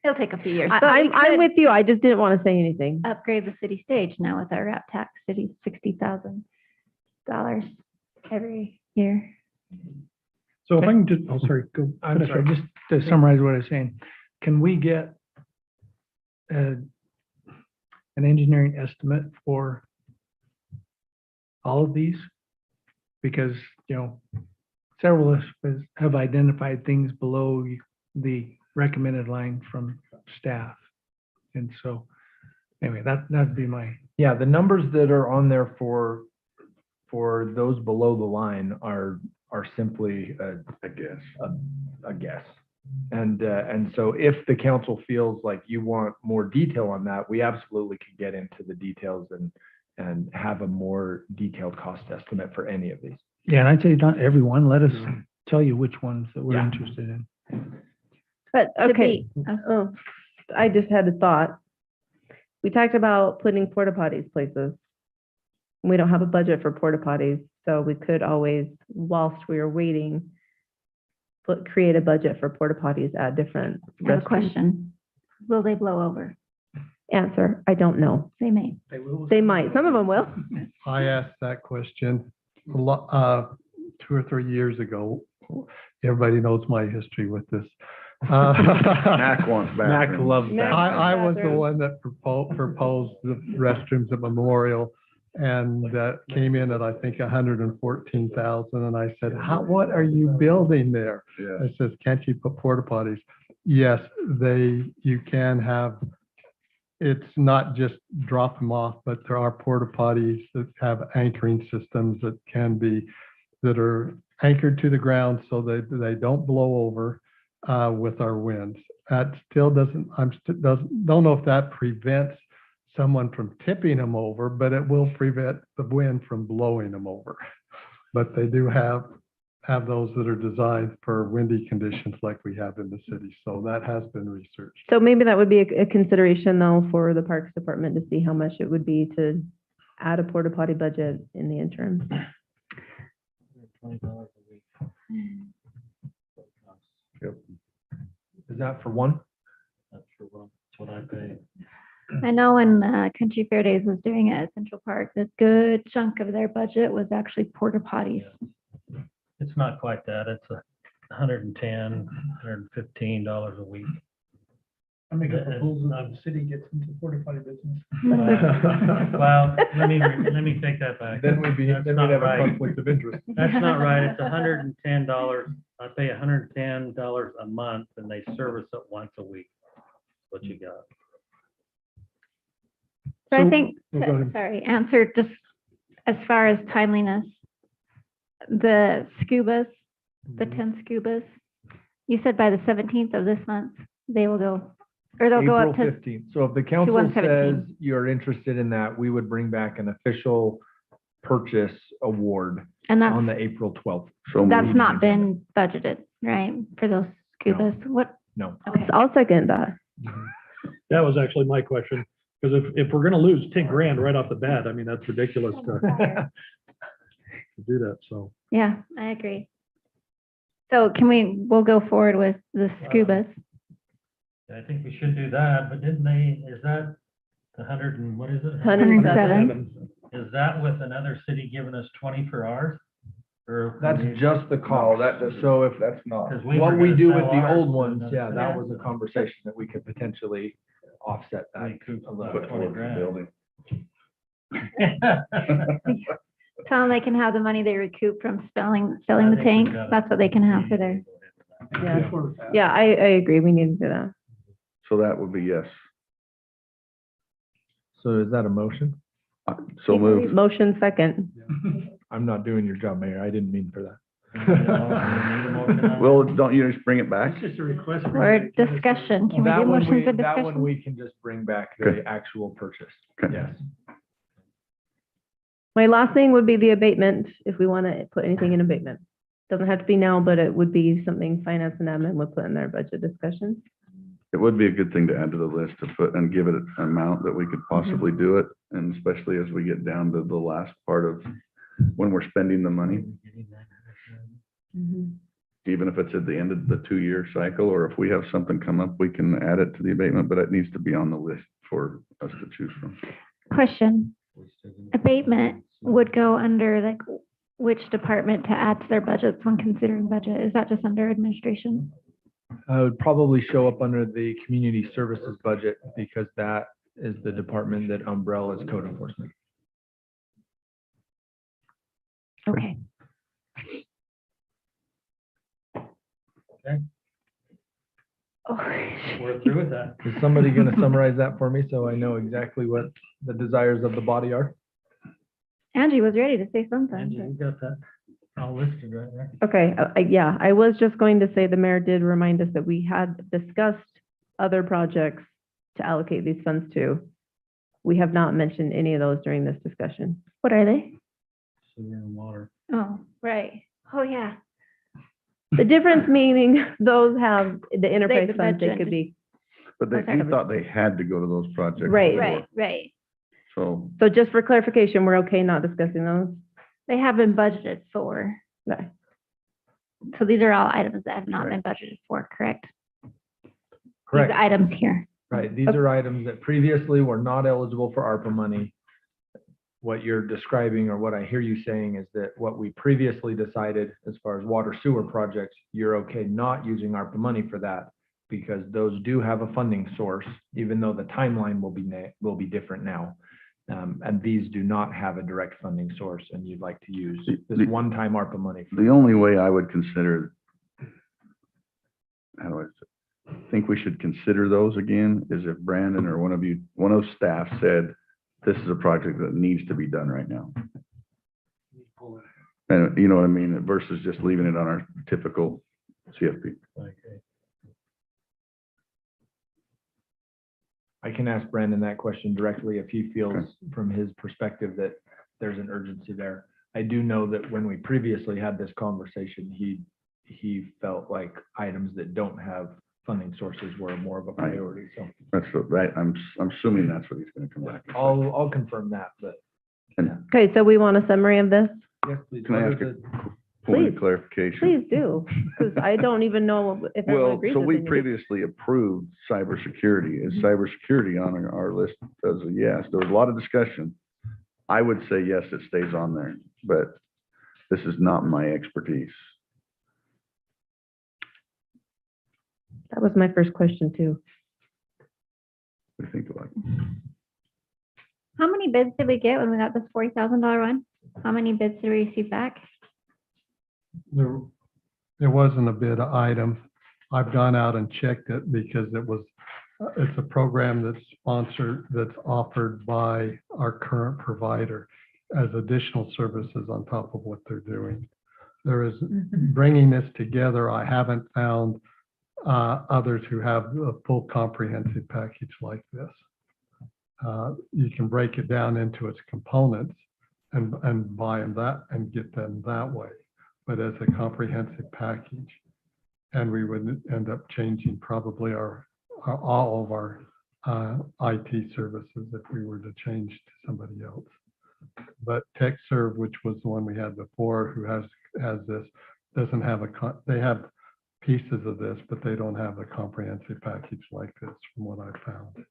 It'll take a few years. but we I'm could with you, I just didn't want to say anything. upgrade the city stage now with our wrap tax, city $60,000 every year. So if I can just, oh, sorry, go. I'm finish sorry, up. just to summarize what I was saying, can we get an engineering estimate for all of these? Because, you know, several of us have identified things below the recommended line from staff. And so, anyway, that'd be my, Yeah, the numbers that are on there for those below the line are simply I guess. a guess. And so if the council feels like you want more detail on that, we absolutely can get into the details and have a more detailed cost estimate for any of these. yeah, and I'd say not everyone, let us tell you which ones that we're Yeah. interested in. But, okay, Debate. oh, I just had a thought. We talked about putting porta potties places. We don't have a budget for porta potties, so we could always, whilst we are waiting, create a budget for porta potties at different I have a restrooms. question. Will they blow over? Answer, I don't know. They may. They might, some of them will. I asked that question 2 or 3 years ago. Everybody knows my history with this. Mac wants Mac bathrooms. loves Mac- that. I was the Bathroom. one that proposed the restrooms at Memorial, and that came in at, I think, 114,000. And I said, what are you building there? Yeah. I says, can't you put porta potties? Yes, you can have, it's not just drop them off, but there are porta potties that have anchoring systems that are anchored to the ground so they don't blow over with our winds. That still doesn't, don't know if that prevents someone from tipping them over, but it will prevent the wind from blowing them over. But they do have those that are designed for windy conditions like we have in the city. So that has been researched. So maybe that would be a consideration though for the Parks Department to see how much it would be to add a porta potty budget in the interim. $20 a week. Yep. Is that for one? That's what I pay. I know when Country Fair Days was doing it at Central Park, a good chunk of their budget was actually porta potties. It's not quite that. It's $110, $115 a week. I make a proposal that the city gets into porta potty business. Well, let me take that back. Then we'd That's have not a right. conflict of interest. That's not right. It's $110. I pay $110 a month and they service it once a week. What you got? So I think, Oh, go ahead. sorry, answer just as far as timeliness. The scubas, the 10 scubas, you said by the 17th of this month, they will go, or they'll go up April to, 15th. So if the council 117. says you're interested in that, we would bring back an official purchase award and on that's, the April 12th. that's not been budgeted, right, for those scubas? What, No. okay. I'll second that. That was actually my question, because if we're gonna lose 10 grand right off the bat, I mean, that's ridiculous to do that, so. Yeah, I agree. So we'll go forward with the scubas. I think we should do that, but didn't they, is that the 100 and what is it? 107. Is that with another city giving us 20 for ours? Or? That's just the cost. So if, That's not. 'Cause we what were we gonna do sell with the ours old to ones, another yeah, city. that was a conversation that we could potentially offset that. Recoup a a little lot, bit. 20 grand. Tell them they can have the money they recoup from selling the tank. That's what they can have for their, Yeah, yeah, I agree. We need to do that. So that would be yes. So is that a motion? So moved. Motion second. I'm not doing your job, Mayor. I didn't mean for that. Well, don't you just bring it back? It's just a request. or discussion. Can we That do one motions of that one discussion? we can just bring back the Okay. actual purchase. Okay. Yes. My last thing would be the abatement, if we want to put anything in abatement. Doesn't have to be now, but it would be something finance and admin would put in their budget discussion. It would be a good thing to add to the list to put and give it an amount that we could possibly do it. And especially as we get down to the last part of when we're spending the money, even if it's at the end of the 2-year cycle, or if we have something come up, we can add it to the abatement, but it needs to be on the list for us to choose from. Question, abatement would go under like which department to add to their budgets when considering budget? Is that just under administration? Would probably show up under the community services budget because that is the department that umbrellas code enforcement. Okay. Oh, We're through with that. Is somebody going to summarize that for me so I know exactly what the desires of the body are? Angie was ready to say Angie, something. you got that all listed right there. Okay, yeah, I was just going to say the mayor did remind us that we had discussed other projects to allocate these funds to. We have not mentioned any of those during this discussion. What are they? Sewer and water. Oh, right. Oh, yeah. The difference meaning those have the enterprise the funds, they budget. could be, But they, he thought they had to go to those projects. Right. before. Right, right. So so just for clarification, we're okay not discussing those? They have been budgeted for. Okay. So these are all items that have not been Correct. budgeted for, correct? Correct. These items here. Right, these are items that previously were not eligible for ARPA money. What you're describing, or what I hear you saying, is that what we previously decided as far as water sewer projects, you're okay not using ARPA money for that because those do have a funding source, even though the timeline will be different now. And these do not have a direct funding source, and you'd like to use this one-time ARPA money. the only way I would consider, how do I think we should consider those again, is if Brandon or one of staff said, this is a project that needs to be done right now. And you know what I mean, versus just leaving it on our typical CFP. I can ask Brandon that question directly if he feels from his perspective that there's an urgency there. I do know that when we previously had this conversation, he felt like items that don't have funding sources were more of a priority, so. That's right. I'm assuming that's what he's gonna come back. and say. I'll confirm that, but Okay, so we want a summary of this? yes, please. Can I What ask are point of Please, clarification. Please do, because I don't even know if everyone Well, agrees so with we it. previously approved cybersecurity. Is cybersecurity on our list as a yes? There was a lot of discussion. I would say yes, it stays on there, but this is not my expertise. That was my first question too. What do you think about it? How many bids did we get when we got this $40,000 one? How many bids did we receive back? There wasn't a bid item. I've gone out and checked it because it's a program that's sponsored, that's offered by our current provider as additional services on top of what they're doing. There is, bringing this together, I haven't found others who have a full comprehensive package like this. You can break it down into its components and buy them that and get them that way, but as a comprehensive package. And we would end up changing probably all of our IT services if we were to change to somebody else. But TechServe, which was the one we had before, who has this, doesn't have they have pieces of this, but they don't have a comprehensive package like this from what I found.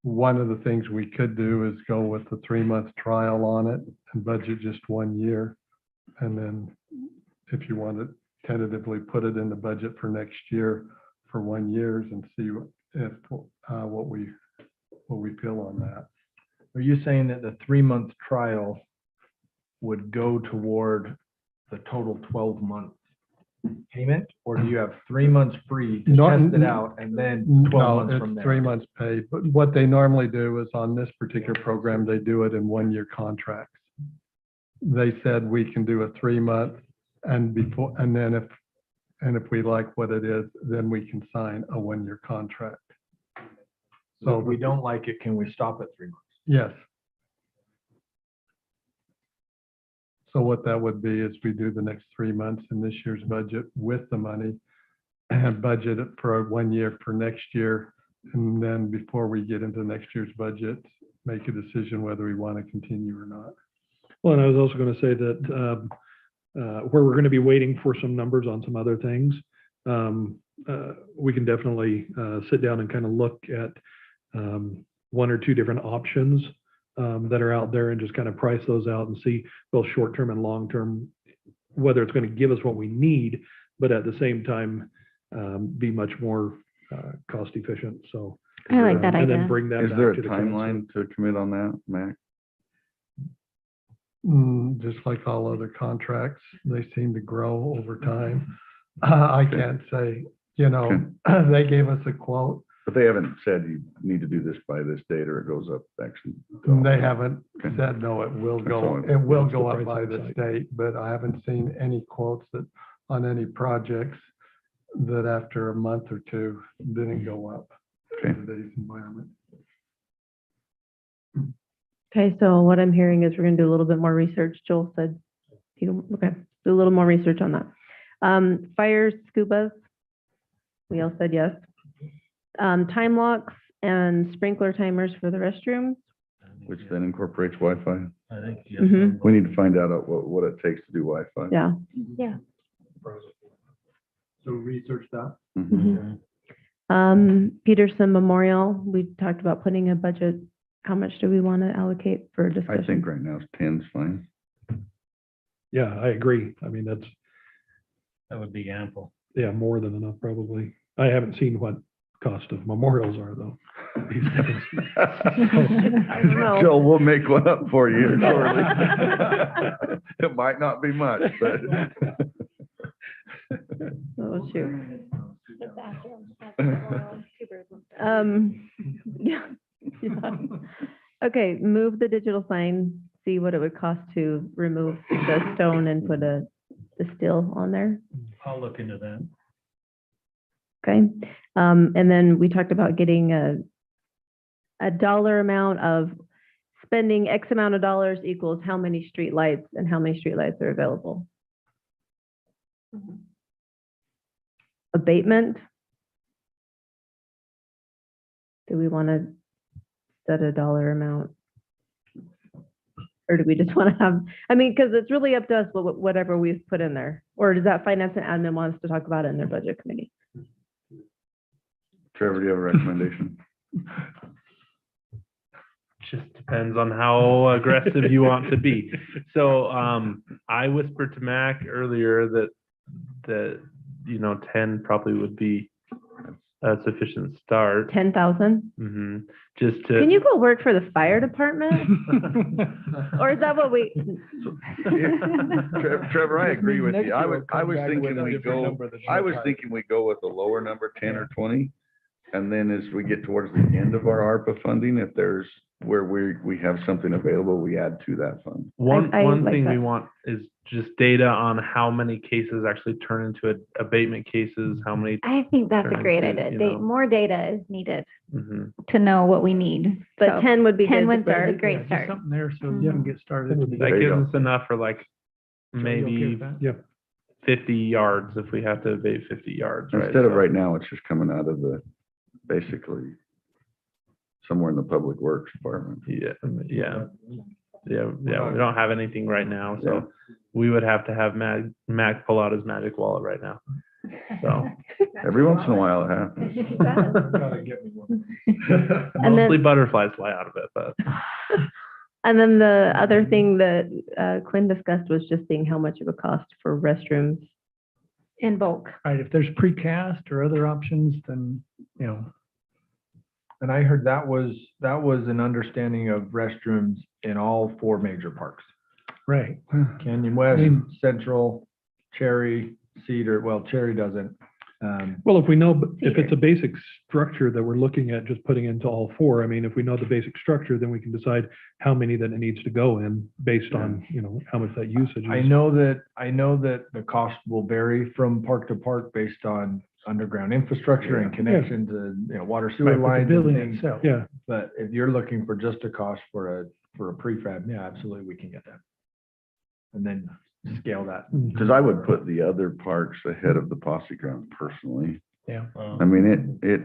One of the things we could do is go with the 3-month trial on it and budget just 1 year. And then if you want to tentatively put it in the budget for next year for 1 year and see if what we feel on that. Are you saying that the 3-month trial would go toward the total 12-month payment? Or do you have 3 months free to test it out and then 12 months from It's there? 3 months paid, but what they normally do is on this particular program, they do it in 1-year contracts. They said we can do a 3-month and then if we like what it is, then we can sign a 1-year contract. So if we don't like it, can we stop at 3 months? Yes. So what that would be is we do the next 3 months in this year's budget with the money and budget it for 1 year for next year. And then before we get into next year's budget, make a decision whether we want to continue or not. Well, and I was also going to say that where we're going to be waiting for some numbers on some other things, we can definitely sit down and kind of look at 1 or 2 different options that are out there and just kind of price those out and see both short-term and long-term, whether it's going to give us what we need, but at the same time, be much more cost efficient. So I like that and then idea. bring that Is back there a to the council. timeline to commit on that, Mac? Just like all other contracts, they seem to grow over time. I can't say, they gave us a quote. But they haven't said you need to do this by this date or it goes up actually. They haven't Okay. said, no, it will That's go, all. it will That's the go up price by on this site. date, but I haven't seen any quotes that on any projects that after a month or 2 didn't go up Okay. in today's environment. Okay, so what I'm hearing is we're gonna do a little bit more research. Joel said, okay, do a little more research on that. Fire scubas, we all said yes. Time locks and sprinkler timers for the restrooms. Which then incorporates Wi-Fi. I think, yes. Mhm. We need to find out what it takes to do Wi-Fi. Yeah. Yeah. So research that. Mhm. Peterson Memorial, we talked about putting a budget. How much do we want to allocate for discussion? I think right now 10's fine. Yeah, I agree. I mean, that's, That would be ample. yeah, more than enough probably. I haven't seen what cost of memorials are though. these days. I don't know. Joe, we'll make one up for you shortly. It might not be much, but. Oh, shoot. Yeah. Yeah. Okay, move the digital sign, see what it would cost to remove the stone and put the steel on there. I'll look into that. Okay, and then we talked about getting a dollar amount of spending X amount of dollars equals how many street lights and how many street lights are available. Abatement. Do we want to set a dollar amount? Or do we just want to have, I mean, because it's really up to us, whatever we've put in there. Or does that finance and admin want us to talk about it in their budget committee? Trevor, do you have a recommendation? Just depends on how aggressive you want to be. So, I whispered to Mac earlier that, 10 probably would be a sufficient start. 10,000? Just Can to, you go work for the fire department? Or is that what we, Trevor, I agree with you. I was thinking we go, I was higher. thinking we go with a lower number, 10 or 20. And then as we get towards the end of our ARPA funding, if there's where we have something available, we add to that fund. one I like thing we that. want is just data on how many cases actually turn into abatement cases, how many. I think that's a Turn great into, idea. More data is needed Mhm. to know what we need. but So 10 would be 10 good. would be start. a great Yeah, just start. something there so you can get started. That There you gives go. us enough for like Joe, you okay maybe with that? Yeah. 50 yards if we have to abate 50 yards, right? Instead of So- right now, it's just coming out of basically somewhere in the public works department. Yeah. We don't have anything right now, so we would have to have Mac pull out his magic wallet right now. So Every once in a while it happens. Gotta get me one. And then- mostly butterflies fly out of it, but And then the other thing that Quinn discussed was just seeing how much it would cost for restrooms. In bulk. Right, if there's precast or other options, then, And I heard that was an understanding of restrooms in all 4 major parks. right. Canyon West, I mean- Central, Cherry, Cedar, well, Cherry doesn't. Well, if we know, if it's a basic structure that we're looking at just putting into all 4, I mean, if we know the basic structure, then we can decide how many that it needs to go in based on, how much that usage is. I know that the cost will vary from park to park based on underground infrastructure and connection to, water Right, sewer but the lines and building things. itself. Yeah, But if you're looking for just a cost for a prefab, yeah, absolutely, we can get that. And then scale that. Because I would put the other parks ahead of the Posse Grounds personally. Yeah. I mean, it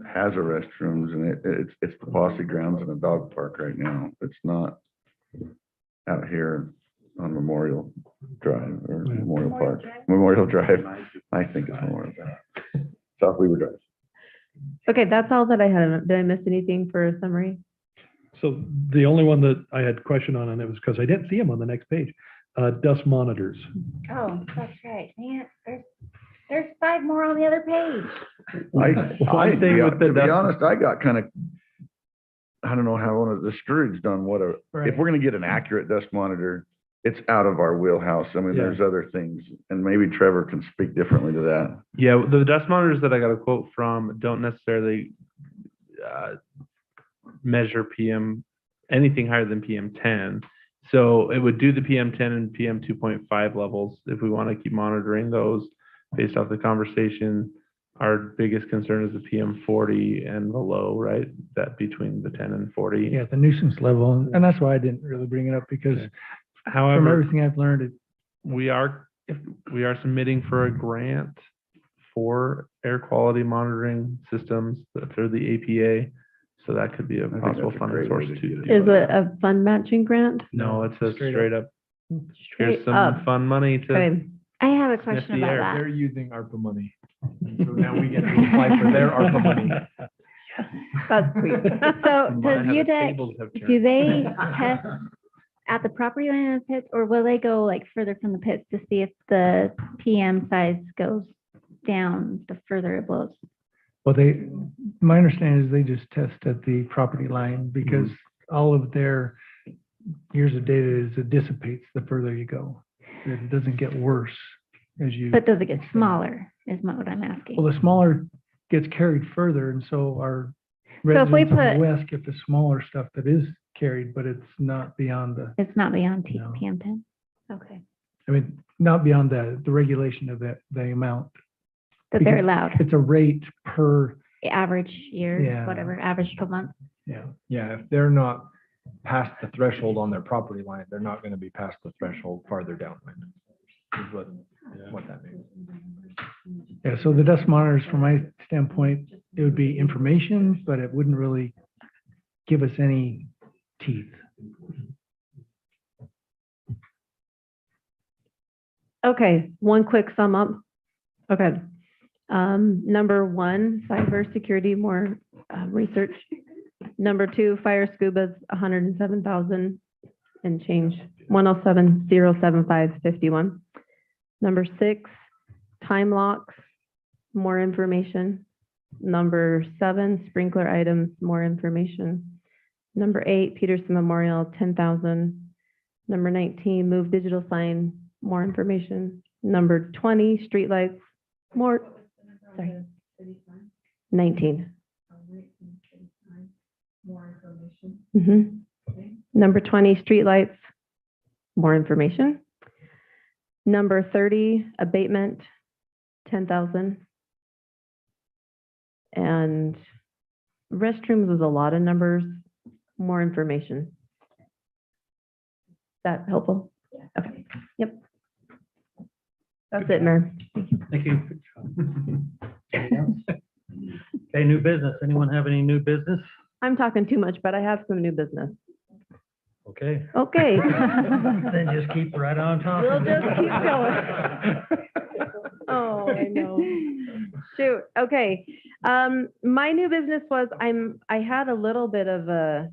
has a restrooms and it's the Posse Grounds and a dog park right now. It's not out here on Memorial Drive or Memorial Park. Memorial Drive, I think it's Memorial Drive. South Weaver Drive. Okay, that's all that I had. Did I miss anything for a summary? so the only one that I had question on, and it was because I didn't see them on the next page, dust monitors. Oh, that's right. Man, there's 5 more on the other page. One thing with the To be dust- honest, I got kind of, I don't know how I want to discouraged on if Right. we're gonna get an accurate dust monitor, it's out of our wheelhouse. I mean, Yeah. there's other things, and maybe Trevor can speak differently to that. yeah, the dust monitors that I got a quote from don't necessarily measure PM, anything higher than PM10. So it would do the PM10 and PM 2.5 levels if we want to keep monitoring those based off the conversation. Our biggest concern is the PM40 and below, right? That between the 10 and 40. Yeah, the nuisance level, and that's why I didn't really bring it up, because from However, everything I've learned, we are submitting for a grant for air quality monitoring systems through the APA. So that could be a think possible that's a funding great source way to too. get it. Is it a fund matching grant? No, it's a Straight up. straight up, Straight here's some up. fun money to, Okay, I have a Sniff question the about air. that. They're using ARPA money. So now we get to apply for their ARPA money. that's sweet. So Might does have the UDEC, tables have do turned. they test at the property line of the pits, or will they go like further from the pits to see if the PM size goes down the further it blows? well, my understanding is they just test at the property line, because all of their years of data is it dissipates the further you go. It doesn't get worse as you. But does it get smaller, is what I'm asking? Well, the smaller gets carried further, and so our So if we residents on the put- west get the smaller stuff that is carried, but it's not beyond the, It's not beyond No. PM10? Okay. I mean, not beyond the regulation of the amount. That they're Because allowed, It's a rate per, average year, Yeah. whatever, average per month. yeah. Yeah, if they're not past the threshold on their property line, they're not gonna be past the threshold farther downwind. Is what that means. Yeah, so the dust monitors, from my standpoint, it would be information, but it wouldn't really give us any teeth. Okay, one quick sum up. Okay. Number one, cybersecurity, more research. Number two, fire scuba's 107,000 and change, 107,075.51. Number six, time locks, more information. Number seven, sprinkler items, more information. Number eight, Peterson Memorial, 10,000. Number 19, move digital sign, more information. Number 20, streetlights, more, sorry. 19. Number 20, streetlights, more information. Number 30, abatement, 10,000. And restrooms is a lot of numbers, more information. Is that helpful? Okay, yep. That's it, Mayor. Thank you. Anything else? Okay, new business. Anyone have any new business? I'm talking too much, but I have some new business. Okay. Okay. Then just keep right on talking. We'll just keep going. Oh, I know. Shoot, okay. My new business was I had a little bit of a,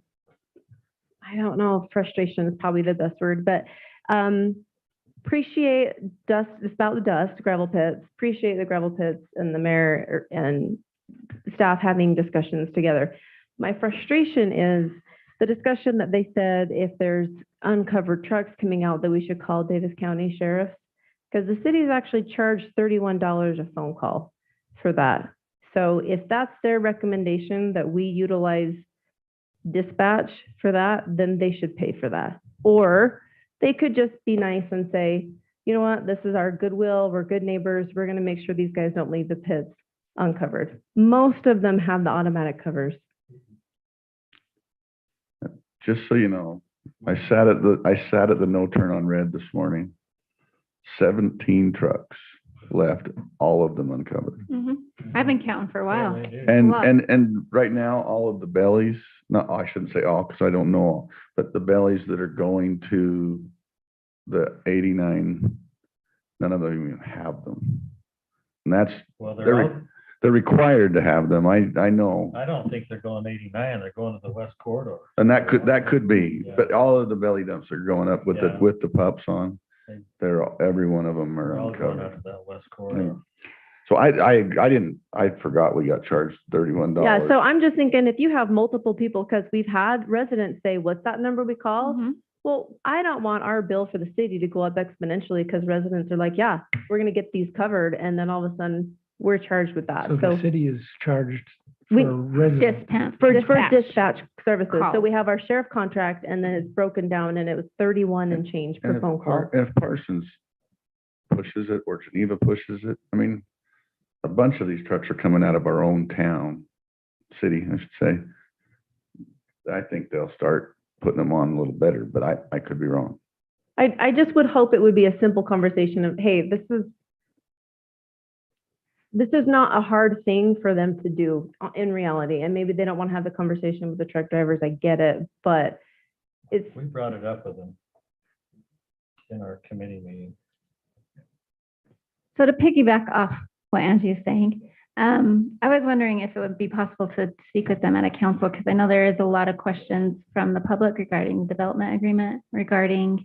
I don't know, frustration is probably the best word, but appreciate dust, it's about the dust, gravel pits, appreciate the gravel pits and the mayor and staff having discussions together. My frustration is the discussion that they said if there's uncovered trucks coming out that we should call Davis County Sheriff, because the city's actually charged $31 a phone call for that. So if that's their recommendation that we utilize dispatch for that, then they should pay for that. Or they could just be nice and say, you know what, this is our goodwill, we're good neighbors, we're gonna make sure these guys don't leave the pits uncovered. Most of them have the automatic covers. Just so you know, I sat at the no turn on red this morning. 17 trucks left, all of them uncovered. I've been counting for a while. And, Wow. and right now, all of the bellies, not, I shouldn't say all, because I don't know all, but the bellies that are going to the 89, none of them even have them. And that's, Well, they're required to have them, I know. I don't think they're going 89, they're going to the west corridor. And that could be, Yeah. but all of the belly dumps are going up with Yeah. with the pups on. Every one of them They're are all going uncovered. up to that west corridor. So I forgot we got charged $31. Yeah, so I'm just thinking if you have multiple people, because we've had residents say, what's that number we call? Well, I don't want our bill for the city to go up exponentially because residents are like, yeah, we're gonna get these covered, and then all of a sudden we're charged with that. So So the city is charged We- for residents. for Dispatch. dispatch services, so Call. we have our sheriff contract, and then it's broken down, and it was 31 and change per phone call. If Parsons pushes it or Geneva pushes it, I mean, a bunch of these trucks are coming out of our own town, city, I should say. I think they'll start putting them on a little better, but I could be wrong. I just would hope it would be a simple conversation of, hey, this is not a hard thing for them to do in reality, and maybe they don't want to have the conversation with the truck drivers, I get it, but it's, We brought it up with them in our committee meeting. So to piggyback off what Angie is saying, I was wondering if it would be possible to speak with them at a council, because I know there is a lot of questions from the public regarding development agreement, regarding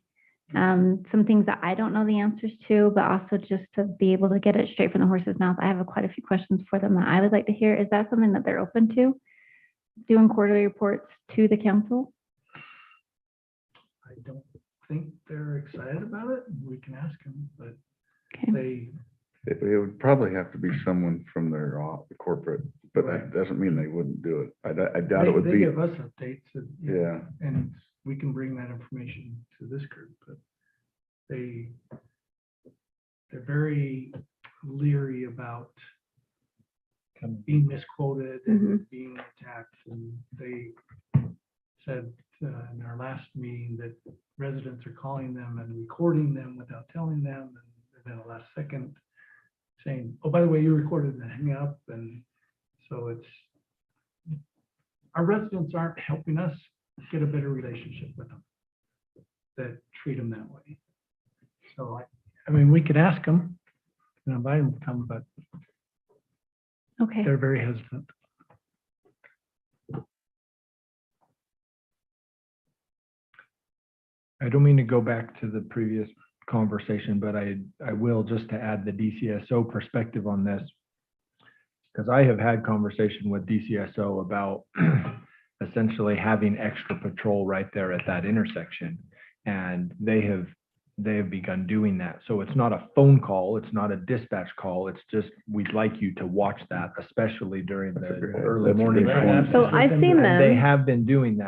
some things that I don't know the answers to, but also just to be able to get it straight from the horse's mouth. I have quite a few questions for them that I would like to hear. Is that something that they're open to? Doing quarterly reports to the council? I don't think they're excited about it. We can ask them, but Okay. It would probably have to be someone from their corporate, but that doesn't mean they wouldn't do it. I doubt it would they be. give us updates. Yeah. And we can bring that information to this group, but they're very leery about being misquoted and being attacked. And they said in our last meeting that residents are calling them and recording them without telling them, and then the last second saying, oh, by the way, you recorded, and hang up. And so our residents aren't helping us get a better relationship with them that treat them that way. So I mean, we could ask them, and invite them to come, but Okay. they're very hesitant. I don't mean to go back to the previous conversation, but I will just to add the DCSO perspective on this. Because I have had conversation with DCSO about essentially having extra patrol right there at that intersection. And they have begun doing that. So it's not a phone call, it's not a dispatch call, it's just, we'd like you to watch that, especially during the early morning. great hours. So I've seen And they them. have been doing that.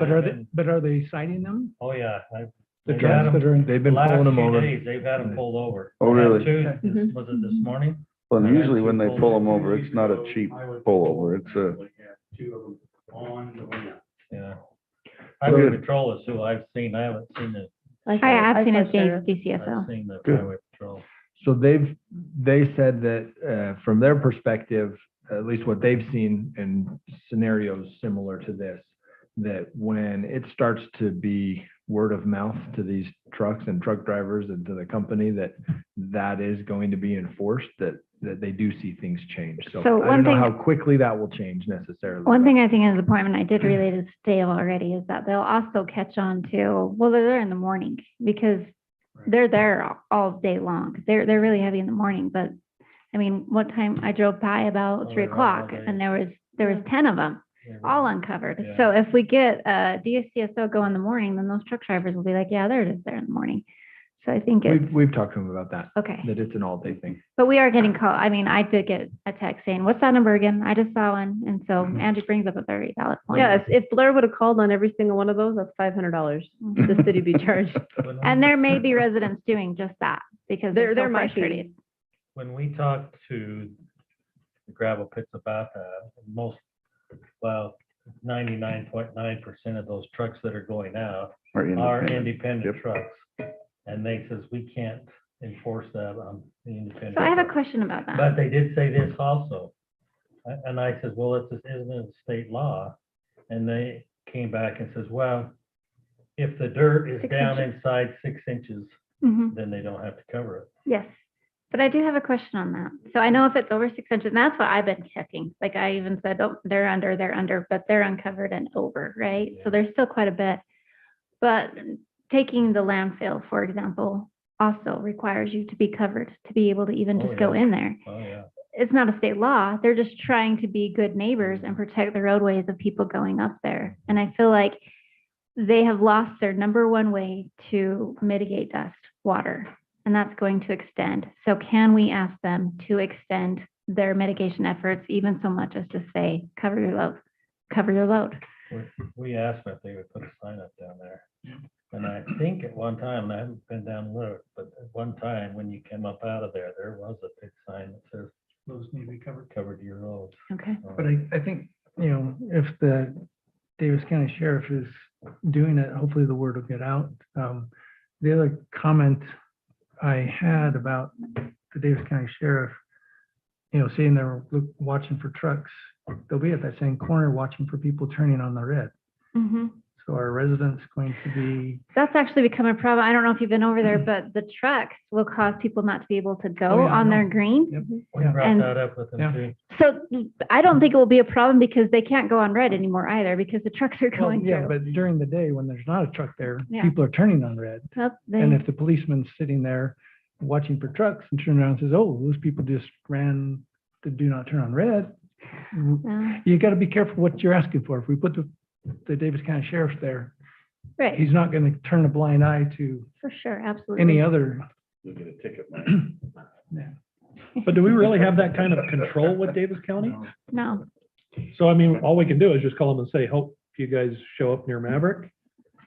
But are they citing them? Oh, yeah. The They've trucks had that are in, They've been last pulling them few over. days, they've had them pulled over. Oh, really? Mhm. Was it this morning? Well, Yeah, usually when they two pull them over, it's not a cheap pullover. It's a, Yeah. Highway patrol is who I've seen. I haven't seen the, I have seen saw it, sheriff. I've DCSO. seen the Good. highway patrol. So they said that from their perspective, at least what they've seen in scenarios similar to this, that when it starts to be word of mouth to these trucks and truck drivers and to the company, that is going to be enforced, that they do see things change. So So I one don't know thing- how quickly that will change necessarily. One but- thing I think is a point, and I did relay this to Dale already, is that they'll also catch on to, well, they're there in the morning because they're there all day long. They're really heavy in the morning, but I mean, one time I drove by about Oh, 3 they're out all o'clock day. and there was 10 of them, all uncovered. Yeah. So if we get DCSO go in the morning, then those truck drivers will be like, yeah, they're just there in the morning. So I think it's, We've talked to them about that, okay. that it's an all-day thing. But we are getting called. I mean, I did get a text saying, what's that number again? I just saw one. And so Andrew brings up a very valid point. Yeah, if Blair would have called on every single one of those, that's $500. The city be charged. And there may be residents doing just that because they're There so might be. frustrated. When we talked to the gravel pits about that, most, well, 99.9% of those trucks that are going out are independent Yep. trucks. And they says, we can't enforce that on the independent. So I have a trucks." question about that. But they did say this also. And I said, well, isn't it a state law? And they came back and says, well, if the dirt is 6 down inches. inside 6 inches, Mhm. then they don't have to cover it. Yes. But I do have a question on that. So I know if it's over 6 inches, and that's what I've been checking. Like I even said, oh, they're under, but they're uncovered and over, right? So there's still quite a bit. But taking the landfill, for example, also requires you to be covered to be able to even Oh, just go yeah. in there. Oh, yeah. It's not a state law. They're just trying to be good neighbors and protect the roadways of people going up there. And I feel like they have lost their number one way to mitigate dust, water, and that's going to extend. So can we ask them to extend their mitigation efforts even so much as to say, cover your load, cover your load? We asked them if they would put a sign up down there. And I think at one time, I haven't been down the road, but at one time when you came up out of there, there was a big sign that says, those need to be covered. covered your roads. Okay. But I think, if the Davis County Sheriff is doing it, hopefully the word will get out. The other comment I had about the Davis County Sheriff, seeing they're watching for trucks, they'll be at that same corner watching for people turning on the red. Mhm. So are residents going to be, That's actually become a problem. I don't know if you've been over there, but the trucks will cause people not to be able to Oh, go yeah, I on their know. green. yep, We yeah. brought And- that up with them Yeah. too. So I don't think it will be a problem because they can't go on red anymore either because the trucks are Well, going yeah, through. but during the day when there's not a truck there, Yeah. people are turning on red. Well, And they- if the policeman's sitting there watching for trucks and turns around and says, oh, those people just ran to do not turn on red, well, you got to be careful what you're asking for. If we put the Davis County Sheriff there, Right, he's not going to turn a blind eye to for sure, absolutely. any other. You'll get a ticket, man. Yeah. But do we really have that kind of control with Davis County? No, So I mean, all we can do is just call them and say, hope you guys show up near Maverick.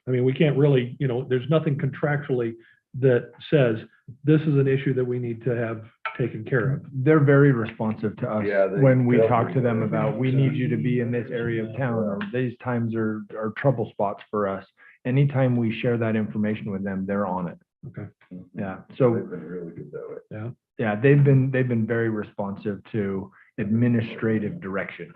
I mean, we can't really, there's nothing contractually that says this is an issue that we need to have taken care of. They're very responsive to us Yeah, they- when we they'll talk to bring them it. about, we need you to be in this area of town, or these times are trouble spots for us. Anytime we share that information with them, they're on it. Okay. Yeah, so, They've been really good that way. yeah, they've been very responsive to administrative direction.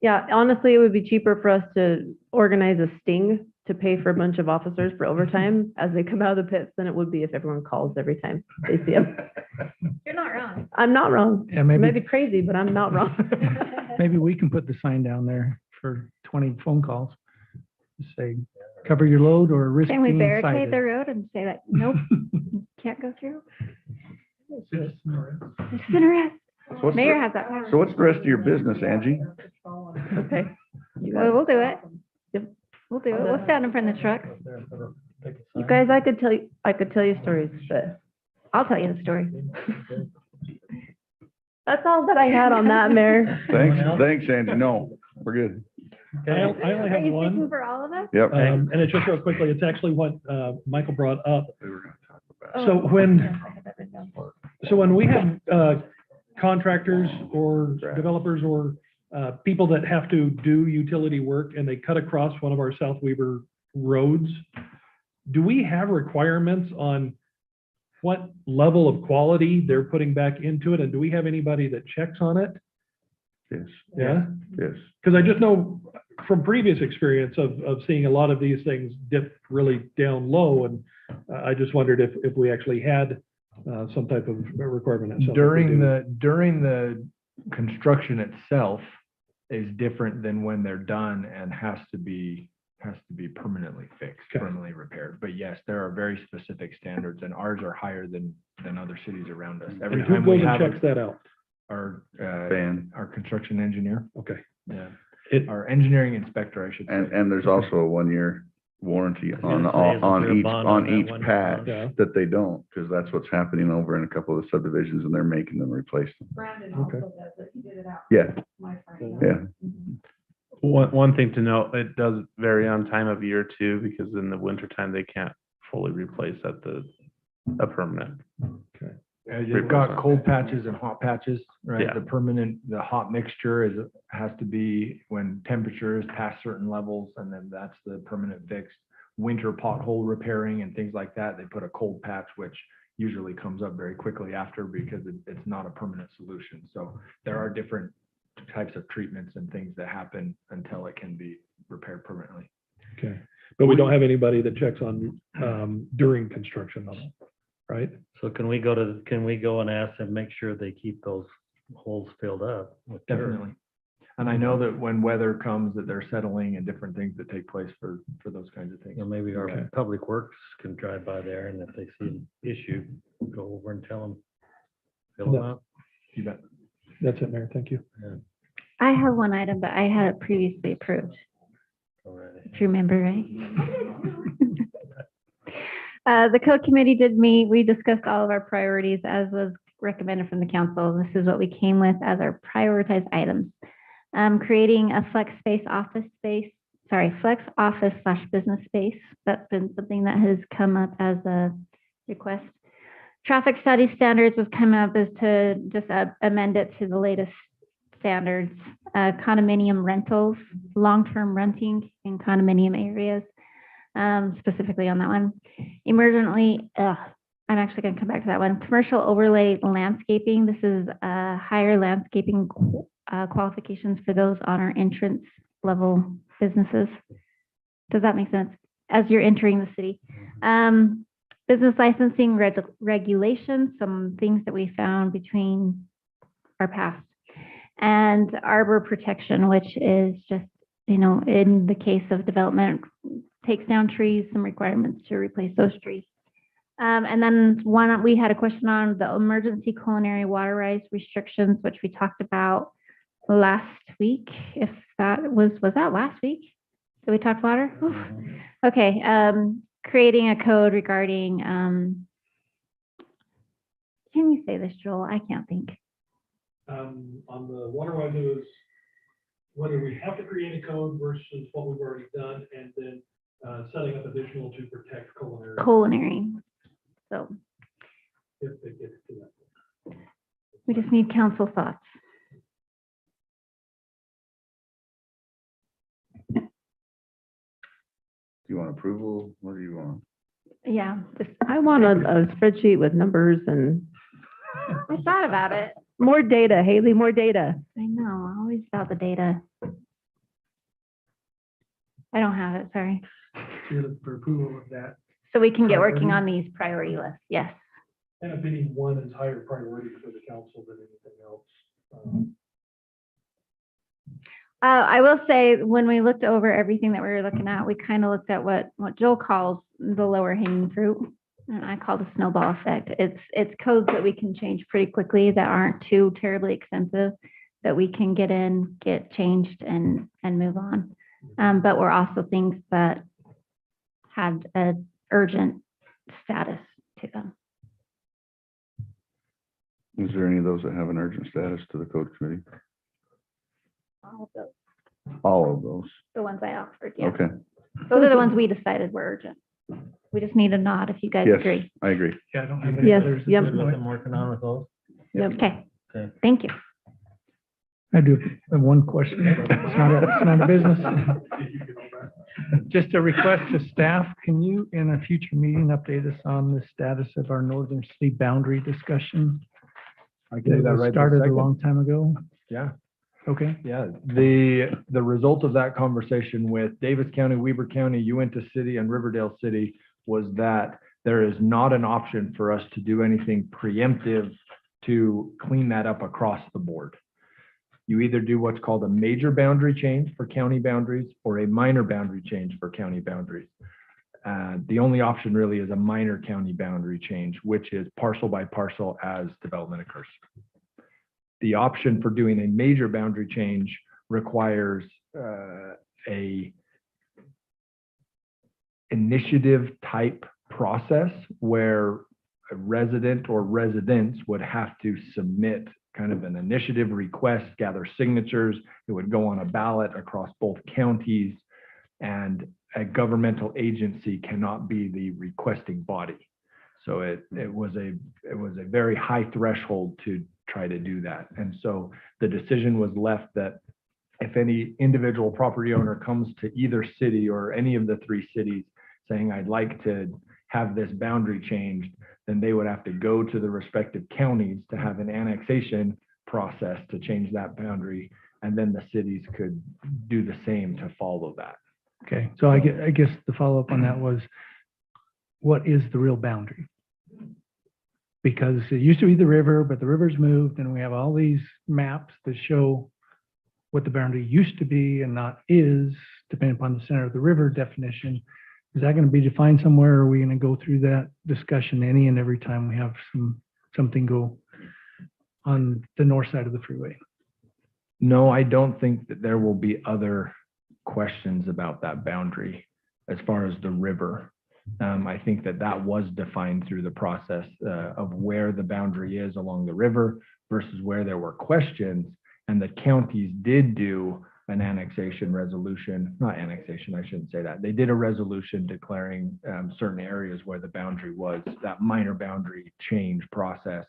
Yeah, honestly, it would be cheaper for us to organize a sting to pay for a bunch of officers for overtime as they come out of the pits than it would be if everyone calls every time they see them. You're not wrong. I'm not wrong. Yeah, I may maybe, be crazy, but I'm not wrong. maybe we can put the sign down there for 20 phone calls. Just say, cover your load or risk Can we being barricade cited. the road and say that, nope, can't go through? Citizen arrest. So what's Mayor the- has that power. So what's the rest of your business, Angie? Okay. You got Well, it. we'll do it. Yep. We'll do it. We'll stand in front of the truck. You guys, I could tell you stories, but I'll tell you the story. that's all that I had on that, Mayor. Thanks, Angie. No, we're good. I only Are have you one, speaking for all of us? Yep. and it's just real quickly, it's actually what, Michael brought up. We were gonna talk about- So when we have contractors or developers or people that have to do utility work and they cut across one of our South Weaver roads, do we have requirements on what level of quality they're putting back into it? And do we have anybody that checks on it? Yes, Yeah? yes. Because I just know from previous experience of seeing a lot of these things dip really down low, and I just wondered if we actually had some type of requirement. It sounds like we do. During the construction itself is different than when they're done and has to be permanently fixed, Okay. permanently repaired. But yes, there are very specific standards, and ours are higher than other cities around us. Every And who time we goes and have checks that out? Fan. our construction engineer, Okay. yeah, It- our engineering inspector, I should say. And there's also a 1-year warranty was on, gonna say, isn't on there a each, bond on on that each one? patch Yeah. that they don't, because that's what's happening over in a couple of the subdivisions and they're making them replace them. Okay. Yeah, yeah. One thing to note, it does vary on time of year too, because in the wintertime, they can't fully replace at a permanent. You've got cold patches and hot patches, right? Yeah. The hot mixture has to be when temperatures pass certain levels, and then that's the permanent fix. Winter pothole repairing and things like that, they put a cold patch, which usually comes up very quickly after because it's not a permanent solution. So there are different types of treatments and things that happen until it can be repaired permanently. Okay. But we don't have anybody that checks on during construction though, right? So can we go and ask them, make sure they keep those holes filled up? with dirt? Definitely. And I know that when weather comes, that they're settling and different things that take place for those kinds of things. Or maybe our Okay. public works can drive by there, and if they see an issue, go over and tell them. Fill them up. You bet. That's it, Mayor. Thank you. I have one item, but I had it previously approved. Alrighty. If you remember, right? The code committee did meet. We discussed all of our priorities as was recommended from the council. This is what we came with as our prioritized items. Creating a flex office / business space. That's been something that has come up as a request. Traffic study standards was come up as to just amend it to the latest standards. Condominium rentals, long-term renting in condominium areas, specifically on that one. I'm actually going to come back to that one. Commercial overlay landscaping. This is higher landscaping qualifications for those on our entrance level businesses. Does that make sense? As you're entering the city. Business licensing regulations, some things that we found between our past. And arbor protection, which is just, in the case of development, takes down trees, some requirements to replace those trees. And then we had a question on the emergency culinary water rights restrictions, which we talked about last week. If that was that last week? Did we talk water? Oof. Okay, creating a code regarding, can you say this, Joel? I can't think. On the water rights, it was whether we have to create a code versus what we've already done, and then setting up additional to protect culinary. Culinary. So If it gets to that. we just need council thoughts. Do you want approval? What do you want? Yeah, just, I want a spreadsheet with numbers and I thought about it. more data, Haley, more data. I know, always about the data. I don't have it, sorry. So you're looking for approval of that. So we can get working Priority. on these priority lists, yes. And if any one is higher priority for the council than anything else. I will say, when we looked over everything that we were looking at, we kind of looked at what Joel calls the lower hanging fruit. And I call the snowball effect. It's codes that we can change pretty quickly that aren't too terribly expensive, that we can get in, get changed and move on. But we're also things that had an urgent status to them. Is there any of those that have an urgent status to the code committee? All of those, All of those? the ones I offered, yeah. Okay, Those are the ones we decided were urgent. We just need a nod if you guys yes, agree. I agree. Yeah, I don't have any Yes, others. at yep. this point. I'm working on with those. Okay, Okay. thank you. I do have one question. It's not a business. Just a request to staff, can you, in a future meeting, update us on the status of our northern city boundary discussion? I can do that was right this started a second. long time ago. Yeah. Okay, Yeah, the result of that conversation with Davis County, Weber County, Uinta City, and Riverdale City was that there is not an option for us to do anything preemptive to clean that up across the board. You either do what's called a major boundary change for county boundaries or a minor boundary change for county boundaries. The only option really is a minor county boundary change, which is parcel by parcel as development occurs. The option for doing a major boundary change requires a initiative type process where a resident or residents would have to submit kind of an initiative request, gather signatures. It would go on a ballot across both counties, and a governmental agency cannot be the requesting body. So it was a very high threshold to try to do that. And so the decision was left that if any individual property owner comes to either city or any of the three cities saying, I'd like to have this boundary changed, then they would have to go to the respective counties to have an annexation process to change that boundary. And then the cities could do the same to follow that. okay. So I guess the follow-up on that was, what is the real boundary? Because it used to be the river, but the river's moved and we have all these maps that show what the boundary used to be and not is, depending upon the center of the river definition. Is that going to be defined somewhere? Or are we going to go through that discussion any and every time we have something go on the north side of the freeway? No, I don't think that there will be other questions about that boundary as far as the river. I think that was defined through the process of where the boundary is along the river versus where there were questions. And the counties did do an annexation resolution, not annexation, I shouldn't say that. They did a resolution declaring certain areas where the boundary was, that minor boundary change process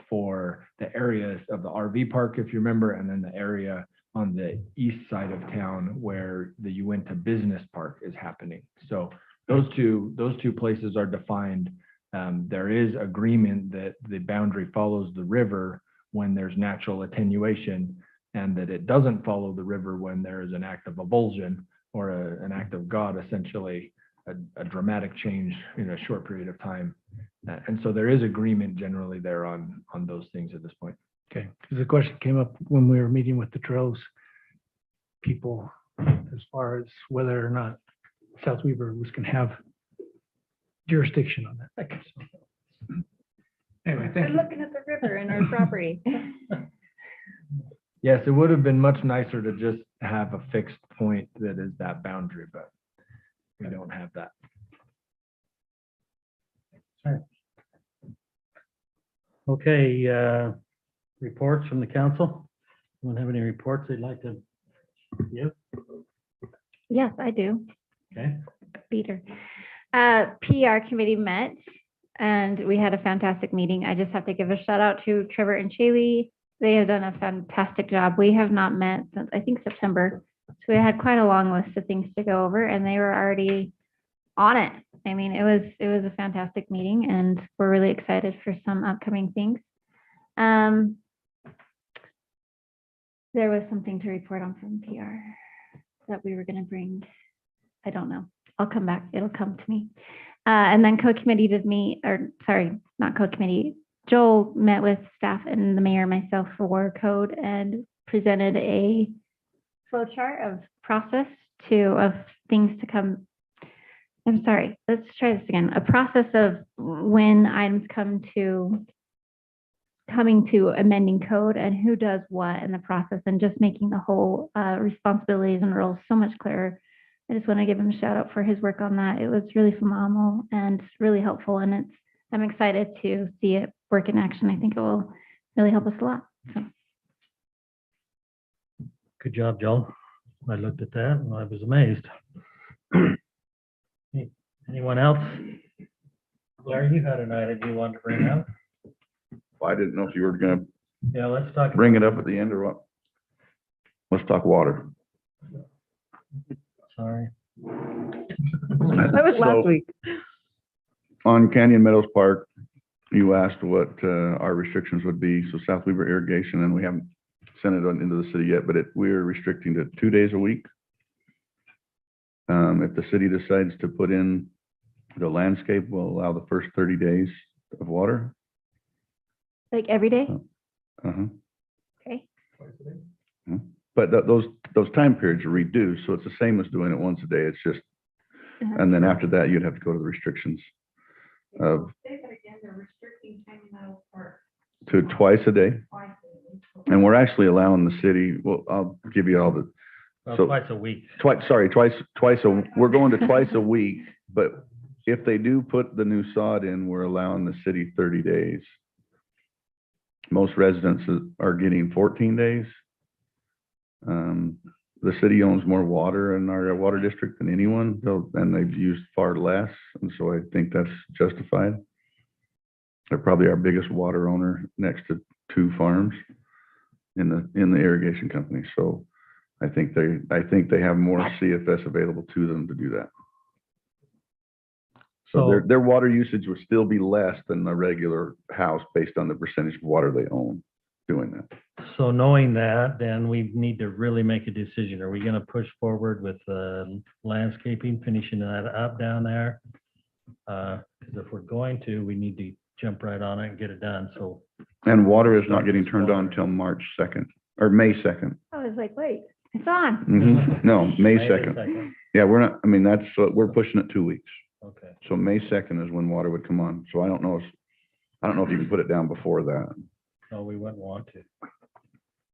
for the areas of the RV park, if you remember, and then the area on the east side of town where the Uinta Business Park is happening. So those two places are defined. There is agreement that the boundary follows the river when there's natural attenuation, and that it doesn't follow the river when there is an act of avulsion or an act of God, essentially a dramatic change in a short period of time. And so there is agreement generally there on those things at this point. Okay, because the question came up when we were meeting with the Trails people as far as whether or not South Weaver was going to have jurisdiction on that. Anyway, thank We're you. looking at the river and our property. Yes, it would have been much nicer to just have a fixed point that is that boundary, but we don't have that. Okay, reports from the council? Anyone have any reports they'd like to give? Yes, I do. Okay. Peter. PR committee met and we had a fantastic meeting. I just have to give a shout out to Trevor and Shaylee. They have done a fantastic job. We have not met since, I think, September. So we had quite a long list of things to go over and they were already on it. I mean, it was a fantastic meeting and we're really excited for some upcoming things. There was something to report on from PR that we were going to bring. I don't know. I'll come back. It'll come to me. And then co-committee did meet, or sorry, not co-committee. Joel met with staff and the mayor and myself for code and presented a flow chart of process of things to come. I'm sorry, let's try this again. A process of when items coming to amending code and who does what in the process, and just making the whole responsibilities and roles so much clearer. I just want to give him a shout out for his work on that. It was really phenomenal and really helpful, and I'm excited to see it work in action. I think it will really help us a lot. So. Good job, Joel. I looked at that and I was amazed. Anyone else? Larry, you had an item you wanted to bring up? I didn't know if you were gonna Yeah, let's talk. bring it up at the end or what. Let's talk water. Sorry. That was last So, week. On Canyon Meadows Park, you asked what our restrictions would be. So South Weaver Irrigation, and we haven't sent it on into the city yet, but we're restricting to 2 days a week. If the city decides to put in the landscape, we'll allow the first 30 days of water. Like every day? Uh-huh. Okay. But those time periods are reduced, so it's the same as doing it once a day. It's just, Uh-huh. and then after that, you'd have to go to the restrictions of to twice a day. And we're actually allowing the city, well, I'll give you all the, Well, so twice a week. twice, we're going to twice a week, but if they do put the new sod in, we're allowing the city 30 days. Most residents are getting 14 days. The city owns more water in our water district than anyone, and they've used far less, and so I think that's justified. They're probably our biggest water owner next to 2 farms in the irrigation company. So I think they have more CFS available to them to do that. So their water usage would still be less than a regular house based on the percentage of water they own doing that. So knowing that, then we need to really make a decision. Are we going to push forward with landscaping, finishing that up down there? Because if we're going to, we need to jump right on it and get it done. So. And water is not getting turned on until March 2nd or May 2nd. I was like, wait, it's on. No, May May the 2nd. Yeah, we're not, I mean, that's, we're pushing it 2 weeks. Okay. So May 2nd is when water would come on. So I don't know if you can put it down before that, No, we wouldn't want to.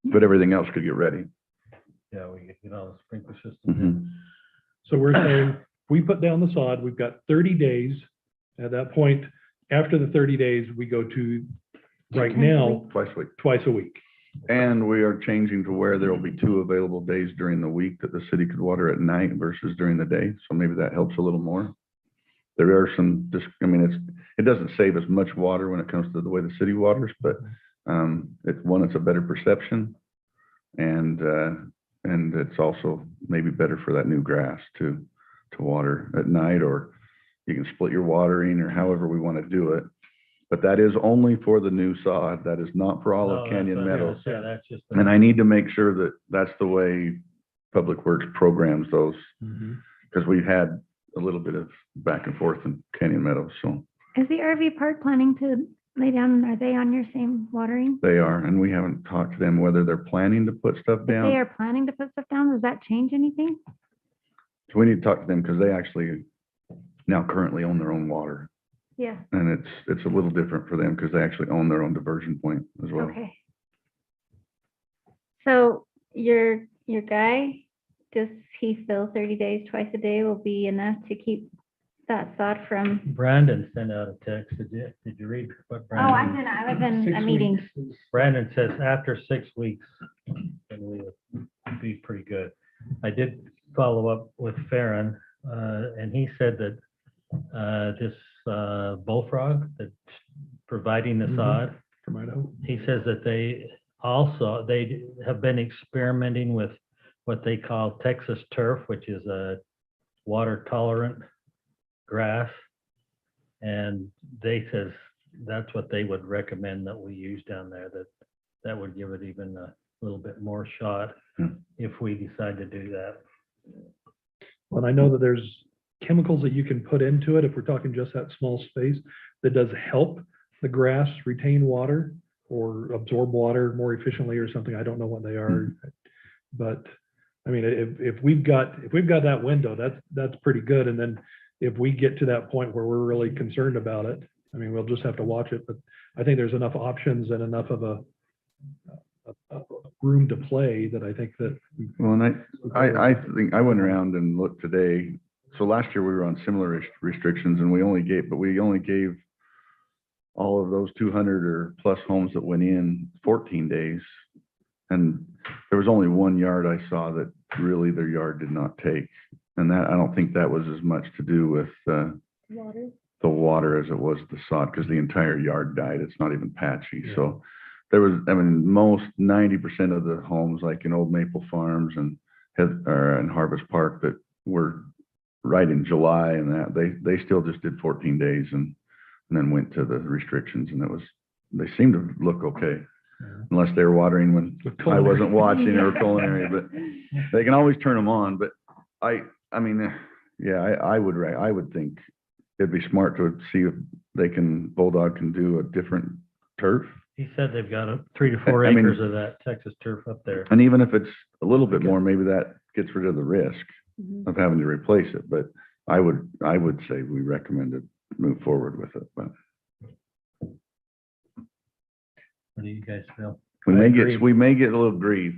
but everything else could get ready. Yeah, we could get all the sprinkler systems Mhm. in. So we're saying, we put down the sod, we've got 30 days. At that point, after the 30 days, we go to, right now, Twice a week. twice a week. And we are changing to where there will be 2 available days during the week that the city could water at night versus during the day. So maybe that helps a little more. There are some, I mean, it doesn't save as much water when it comes to the way the city waters, but it's a better perception. And it's also maybe better for that new grass to water at night, or you can split your watering or however we want to do it. But that is only for the new sod. That is not for all No, of that's Canyon what I was Meadows. gonna say. That's just. And I need to make sure that that's the way Public Works programs those, because we've had a little bit of back and forth in Canyon Meadows, so Is the RV park planning to lay down, are they on your same watering? they are, and we haven't talked to them whether they're planning to put stuff If they down. are planning to put stuff down, does that change anything? So we need to talk to them because they actually now currently own their own water. Yeah, And it's a little different for them because they actually own their own diversion point as well. okay. So your guy, does he feel 30 days, twice a day will be enough to keep that sod from? Brandon sent out a text. Did you read what Oh, I Brandon? was in a meeting. Brandon says after 6 weeks, then we would be pretty good. I did follow up with Farron, and he said that this Bullfrog that's providing the sod, From Idaho. he says that they have been experimenting with what they call Texas turf, which is a water tolerant grass. And they says that's what they would recommend that we use down there, that would give it even a little bit more shot if we decide to do that. Well, I know that there's chemicals that you can put into it, if we're talking just that small space, that does help the grass retain water or absorb water more efficiently or something. I don't know what they are. But I mean, if we've got that window, that's pretty good. And then if we get to that point where we're really concerned about it, I mean, we'll just have to watch it. But I think there's enough options and enough of a room to play that I think that. Well, and I think I went around and looked today. So last year we were on similar restrictions and we only gave all of those 200 or plus homes that went in 14 days. And there was only one yard I saw that really their yard did not take. And that, I don't think that was as much to do with the water as it was the sod, because the entire yard died. It's not even patchy. Yeah. So there was, I mean, most 90% of the homes like in Old Maple Farms and Harvest Park that were right in July and that, they still just did 14 days and then went to the restrictions, and they seemed to look okay. Unless they were watering when I wasn't watching or culinary, but they can always turn them on. But I mean, yeah, I would think it'd be smart to see if Bulldog can do a different turf. He said they've got 3 to 4 I mean- acres of that Texas turf up there. And even if it's a little bit more, maybe that gets rid of the risk Mhm. of having to replace it. But I would say we recommend to move forward with it, but What do you guys feel? we I may agree. get a little grief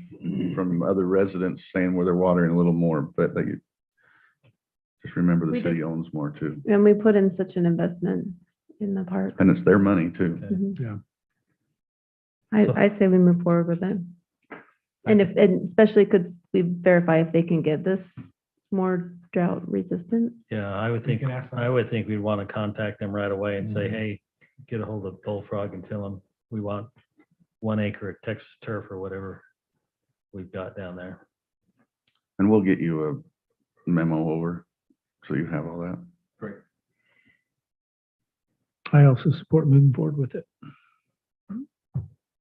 from other residents saying where they're watering a little more, but you just remember the We city did- owns more too. And we put in such an investment in the park. And it's their money too. Mhm. Yeah. I say we move forward with it. And especially could we verify if they can get this more drought resistant? Yeah, I would think, can ask them. I would think we'd want to contact them right away and say, Mhm. hey, get a hold of Bullfrog and tell them we want 1 acre of Texas turf or whatever we've got down there. And we'll get you a memo over, so you have all that. Great. I also support moving forward with it.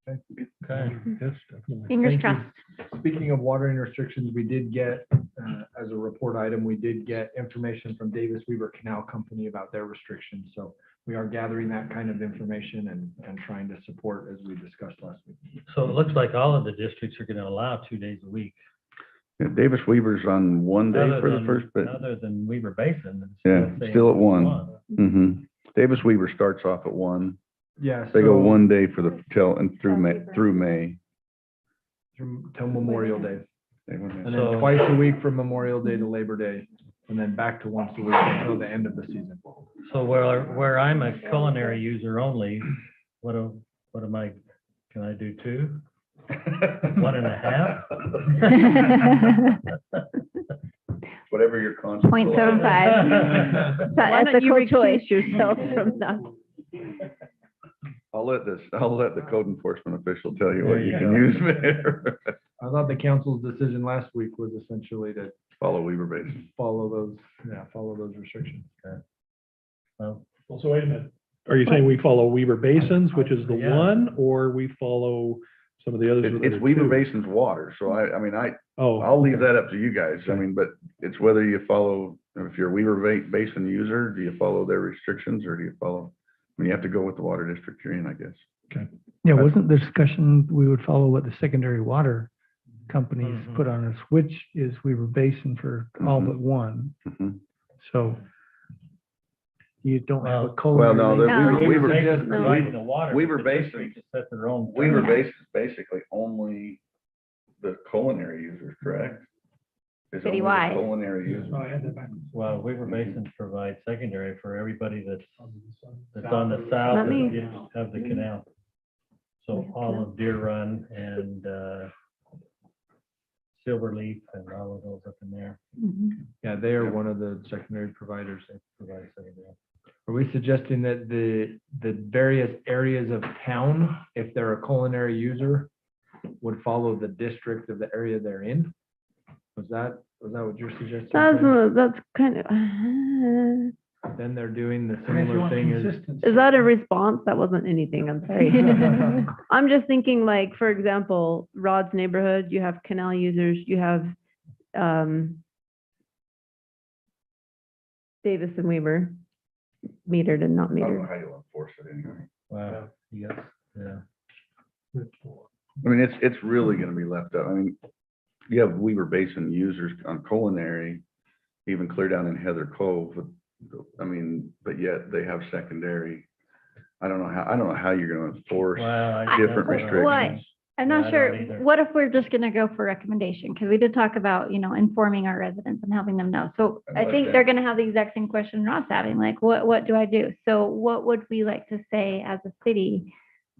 Okay. Yes, definitely. Fingers Thank you. crossed. Speaking of watering restrictions, we did get, as a report item, we did get information from Davis Weaver Canal Company about their restrictions. So we are gathering that kind of information and trying to support as we discussed last week. So it looks like all of the districts are going to allow 2 days a week. Yeah, Davis Weaver's on one day Other for the than- first, but Other than Weaver Basin. it's Yeah, saying still at 1. 1. hmm Davis Weaver starts off at 1. Yeah. They go so 1 day for the through May. Till Memorial Day. They went And in. then So- twice a week from Memorial Day to Labor Day, and then back to once a week until the end of the season. So where I'm a culinary user only, what am I, can I do 2? 1.5? Whatever your conscience. 0.75. It's Why an don't you ethical choice. recuse yourself from that? I'll let the code enforcement official tell you There what you you can go. use there. I thought the council's decision last week was essentially to Follow Weaver Basin. follow those restrictions. Well, Well, so wait a minute. Are you saying we follow Weaver Basins, which is the Yeah. 1, or we follow some of the others? that It's are Weaver 2? Basin's water, so I mean, Oh. I'll leave that up to you guys. I mean, but it's whether you follow, if you're a Weaver Basin user, do you follow their restrictions or do you follow? I mean, you have to go with the water district you're in, I guess. Yeah, wasn't the discussion, we would follow what the secondary water companies Mhm. put on us, which is Weaver Basin for all Mhm. but 1. Mhm. So you don't have a Well, culinary. no, link. No. Weaver Basin No. providing the water, but Weaver the Basin- district just set their own. Weaver Basin is basically only the culinary users, correct? Is only the Citywide. Culinary users. Well, Weaver Basin provides secondary for everybody that's on the south Not me. of the canal. So all of Deer Run and Silverleaf and all of those up in there Yeah, they are one of the secondary providers. provide secondary. Are we suggesting that the various areas of town, if they're a culinary user, would follow the district of the area they're in? Was that what you're suggesting? Ken? That's kind of, Then they're doing the similar thing as. is that a response? That wasn't anything, I'm sorry. I'm just thinking like, for example, Rod's neighborhood, you have canal users, you have Davis and Weaver, metered and not I don't know metered. how you'll enforce it anyway. Wow, yes, yeah. I mean, it's really gonna be left out. I mean, you have Weaver Basin users on culinary, even clear down in Heather Cove. I mean, but yet they have secondary. I don't know how you're gonna enforce Wow. different Why? restrictions. I'm Yeah, not I sure, don't either. what if we're just gonna go for recommendation? Because we did talk about, informing our residents and helping them know. So I I like think that. they're gonna have the exact same question Rob's having, like, what do I do? So what would we like to say as a city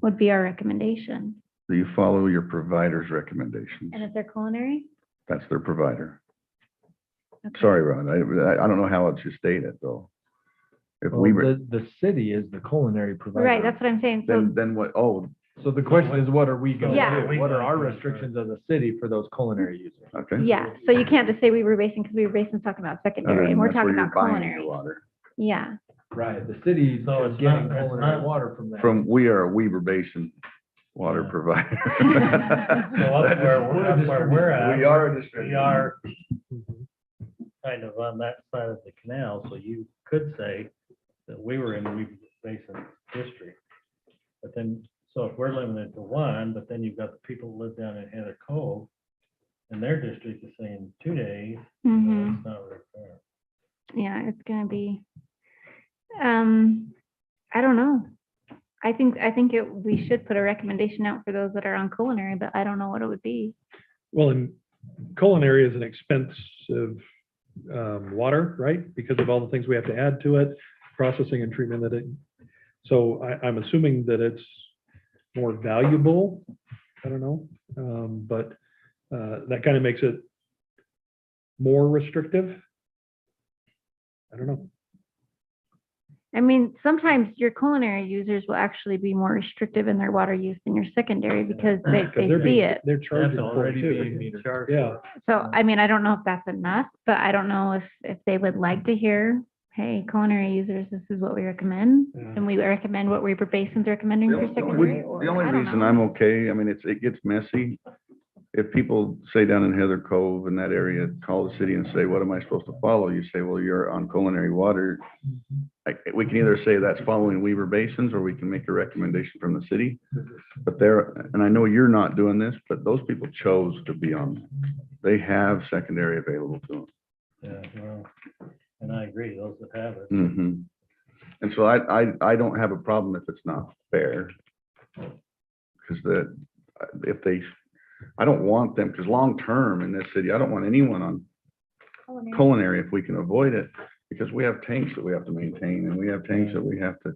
would be our recommendation? Do you follow your provider's recommendations? And if they're culinary? That's their provider. Okay. Sorry, Ron, I don't know how else you state it, though. If Well, Weaver, the city is the culinary provider. Right, that's what I'm saying. So, then what, oh, So the question is, what are we gonna Yeah. do? What are our restrictions as a city for those culinary users? okay. yeah, so you can't just say Weaver Basin, because Weaver Basin's talking about secondary, and we're That's where talking you're about buying your culinary. water. Yeah, Right, the city So is it's getting not- it's culinary not- water from that. We are a Weaver Basin water Yeah. provider. So that's where we're at. We are a We distributor. are kind of on that side of the canal, so you could say that we were in Weaver Basin District. But then, so if we're limited to one, but then you've got the people who live down in Heather Cove, and their district is saying 2 days, mhm, that's not really fair. yeah, it's gonna be, I don't know. I think we should put a recommendation out for those that are on culinary, but I don't know what it would be. Well, and culinary is an expensive water, right? Because of all the things we have to add to it, processing and treatment that it. So I'm assuming that it's more valuable. I don't know, but that kind of makes it more restrictive. I don't know. I mean, sometimes your culinary users will actually be more restrictive in their water use than your secondary because they Because they're see being, it. they're charging That's for it Already being too. metered. Yeah, So, I mean, I don't know if that's enough, but I don't know if they would like to hear, hey, culinary users, this is what we recommend. Yeah. And we recommend what Weaver Basin's recommending for secondary. or The only I don't reason know. I'm okay, I mean, it gets messy. If people say down in Heather Cove in that area, call the city and say, what am I supposed to follow? You say, well, you're on culinary water. We can either say that's following Weaver Basins, or we can make a recommendation from the city. But and I know you're not doing this, but those people chose to be on, they have secondary available to Yeah, well, and I agree, those that have it. them. And so I don't have a problem if it's not fair. Because I don't want them, because long-term in this city, I don't want anyone on culinary if we can avoid it, because we have tanks that we have to maintain, and we have tanks that we have to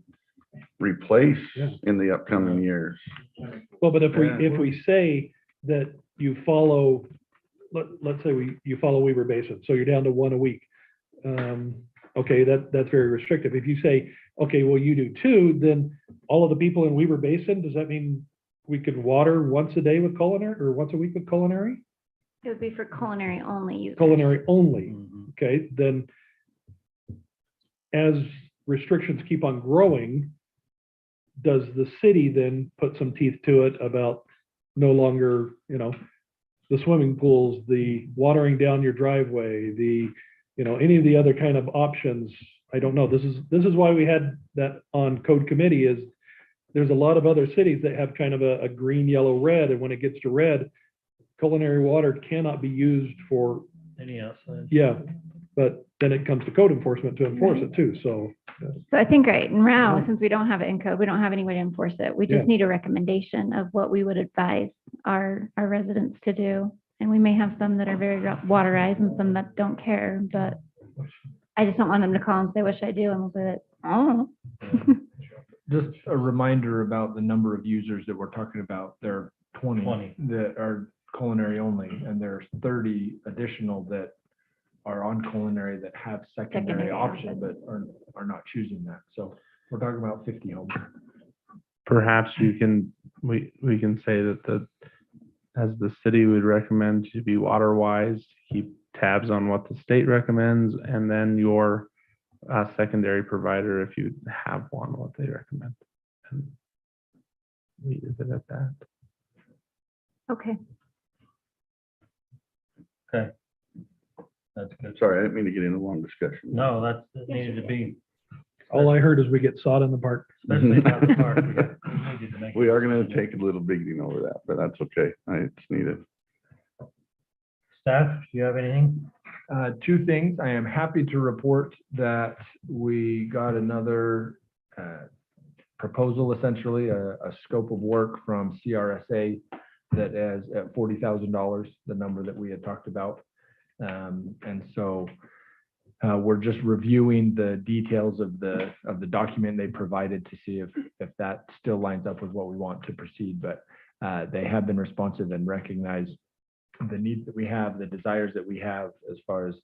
replace Yeah. in the upcoming years. well, but if Yeah. we say that you follow, let's say you follow Weaver Basin, so you're down to one a week. Okay, that's very restrictive. If you say, okay, well, you do two, then all of the people in Weaver Basin, does that mean we could water once a day with culinary, or once a week with culinary? It would be for culinary only users. Culinary only, Mhm. okay, then as restrictions keep on growing, does the city then put some teeth to it about no longer, the swimming pools, the watering down your driveway, any of the other kind of options? I don't know. This is why we had that on code committee, is there's a lot of other cities that have kind of a green, yellow, red, and when it gets to red, culinary water cannot be used for, Any outside? yeah, but then it comes to code enforcement to enforce it too, so. So I think, right, now, since we don't have it in code, we don't have any way to enforce it. We Yeah. just need a recommendation of what we would advise our residents to do. And we may have some that are very waterized and some that don't care, but I just don't want them to call and say, wish I do, and we'll say, oh. Just a reminder about the number of users that we're talking about. There are 20 20. that are culinary only, and there's 30 additional that are on culinary that have secondary Secondary option, but are not choosing that. So we're talking about 50 homes. Perhaps we can say that as the city would recommend to be water wise, keep tabs on what the state recommends, and then your secondary provider, if you have one, what they recommend. And leave it at that. Okay. Okay. That's good. Sorry, I didn't mean to get into a long discussion. No, that's, it needed to be, All I heard is we get sod in the park. especially about the park. We needed to make We it- are gonna take a little beating over that, but that's okay. It's needed. Staff, do you have anything? Two things. I am happy to report that we got another proposal, essentially, a scope of work from CRSA that is at $40,000, the number that we had talked about. And so we're just reviewing the details of the document they provided to see if that still lines up with what we want to proceed. But they have been responsive and recognize the needs that we have, the desires that we have as far as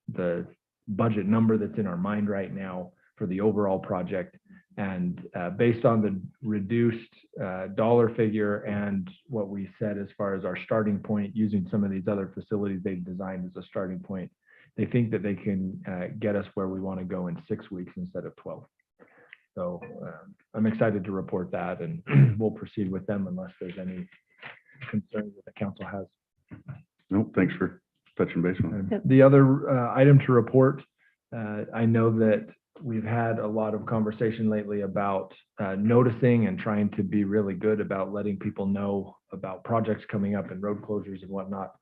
the budget number that's in our mind right now for the overall project. And based on the reduced dollar figure and what we said as far as our starting point, using some of these other facilities they've designed as a starting point, they think that they can get us where we want to go in 6 weeks instead of 12. So I'm excited to report that, and we'll proceed with them unless there's any concerns that the council has. Nope, thanks for touching base on it. The other item to report, I know that we've had a lot of conversation lately about noticing and trying to be really good about letting people know about projects coming up and road closures and whatnot.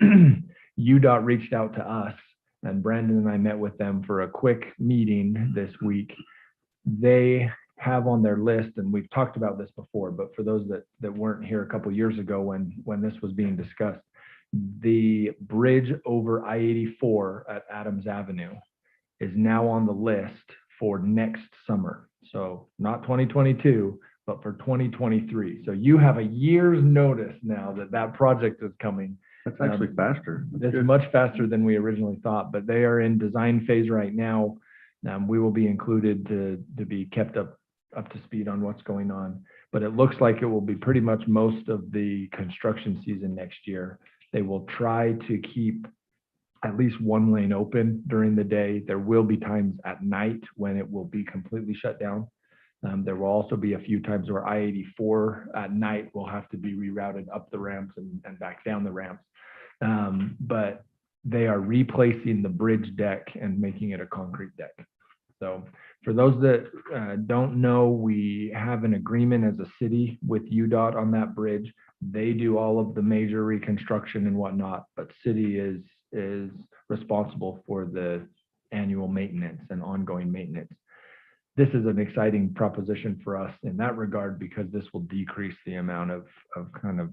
UDOT reached out to us, and Brandon and I met with them for a quick meeting this week. They have on their list, and we've talked about this before, but for those that weren't here a couple years ago when this was being discussed, the bridge over I-84 at Adams Avenue is now on the list for next summer. So not 2022, but for 2023. So you have a year's notice now that that project is coming. That's actually faster. It's much faster than we originally thought, but they are in design phase right now. We will be included to be kept up to speed on what's going on. But it looks like it will be pretty much most of the construction season next year. They will try to keep at least one lane open during the day. There will be times at night when it will be completely shut down. There will also be a few times where I-84 at night will have to be rerouted up the ramps and back down the ramps. But they are replacing the bridge deck and making it a concrete deck. So for those that don't know, we have an agreement as a city with UDOT on that bridge. They do all of the major reconstruction and whatnot, but city is responsible for the annual maintenance and ongoing maintenance. This is an exciting proposition for us in that regard because this will decrease the amount of kind of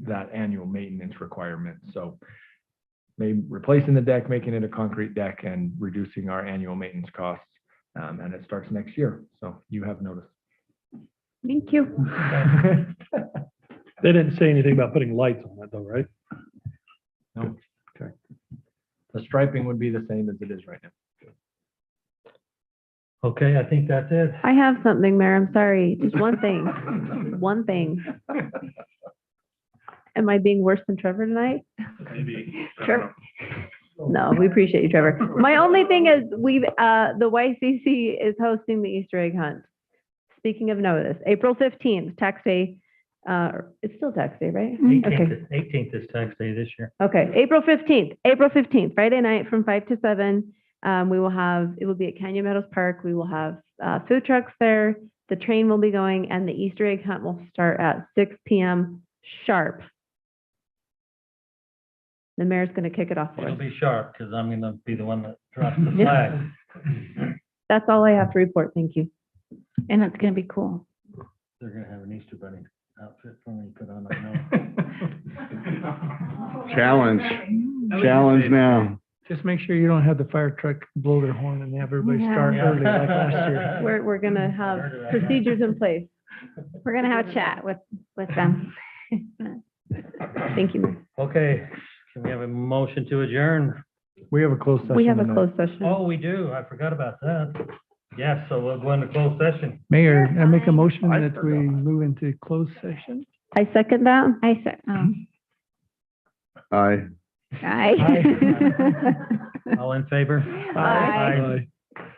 that annual maintenance requirement. So maybe replacing the deck, making it a concrete deck, and reducing our annual maintenance costs. And it starts next year. So you have notice. Thank you. They didn't say anything about putting lights on it though, right? No. Okay. The striping would be the same as it is right now. Okay, I think that's it. I have something, Mayor. I'm sorry. Just one thing. One thing. Am I being worse than Trevor tonight? Maybe. Trevor. No, we appreciate you, Trevor. My only thing is the YCC is hosting the Easter egg hunt. Speaking of notice, April 15th, tax day. It's still tax day, right? Okay. 18th is tax day this year. Okay, April 15th, Friday night from 5 to 7. It will be at Canyon Meadows Park. We will have food trucks there. The train will be going, and the Easter egg hunt will start at 6 p.m. sharp. The mayor's going to kick it off for It'll us. be sharp because I'm going to be the one that drops the flag. That's all I have to report. Thank you. And it's gonna be cool. They're going to have an Easter bunny outfit for me to put on. I know. Challenge now. Just make sure you don't have the fire truck blow their horn and have everybody start Yeah. early like last year. We're going to have procedures in place. We're gonna have a chat with them. Thank you. Okay, can we have a motion to adjourn? We have a closed session. We have a tonight. closed session. Oh, we do. I forgot about that. Yes, so we'll go into closed session. Mayor, I make a motion I that we forgot. move into closed session. I second that. I said, Aye. aye. All in favor? Aye. Aye.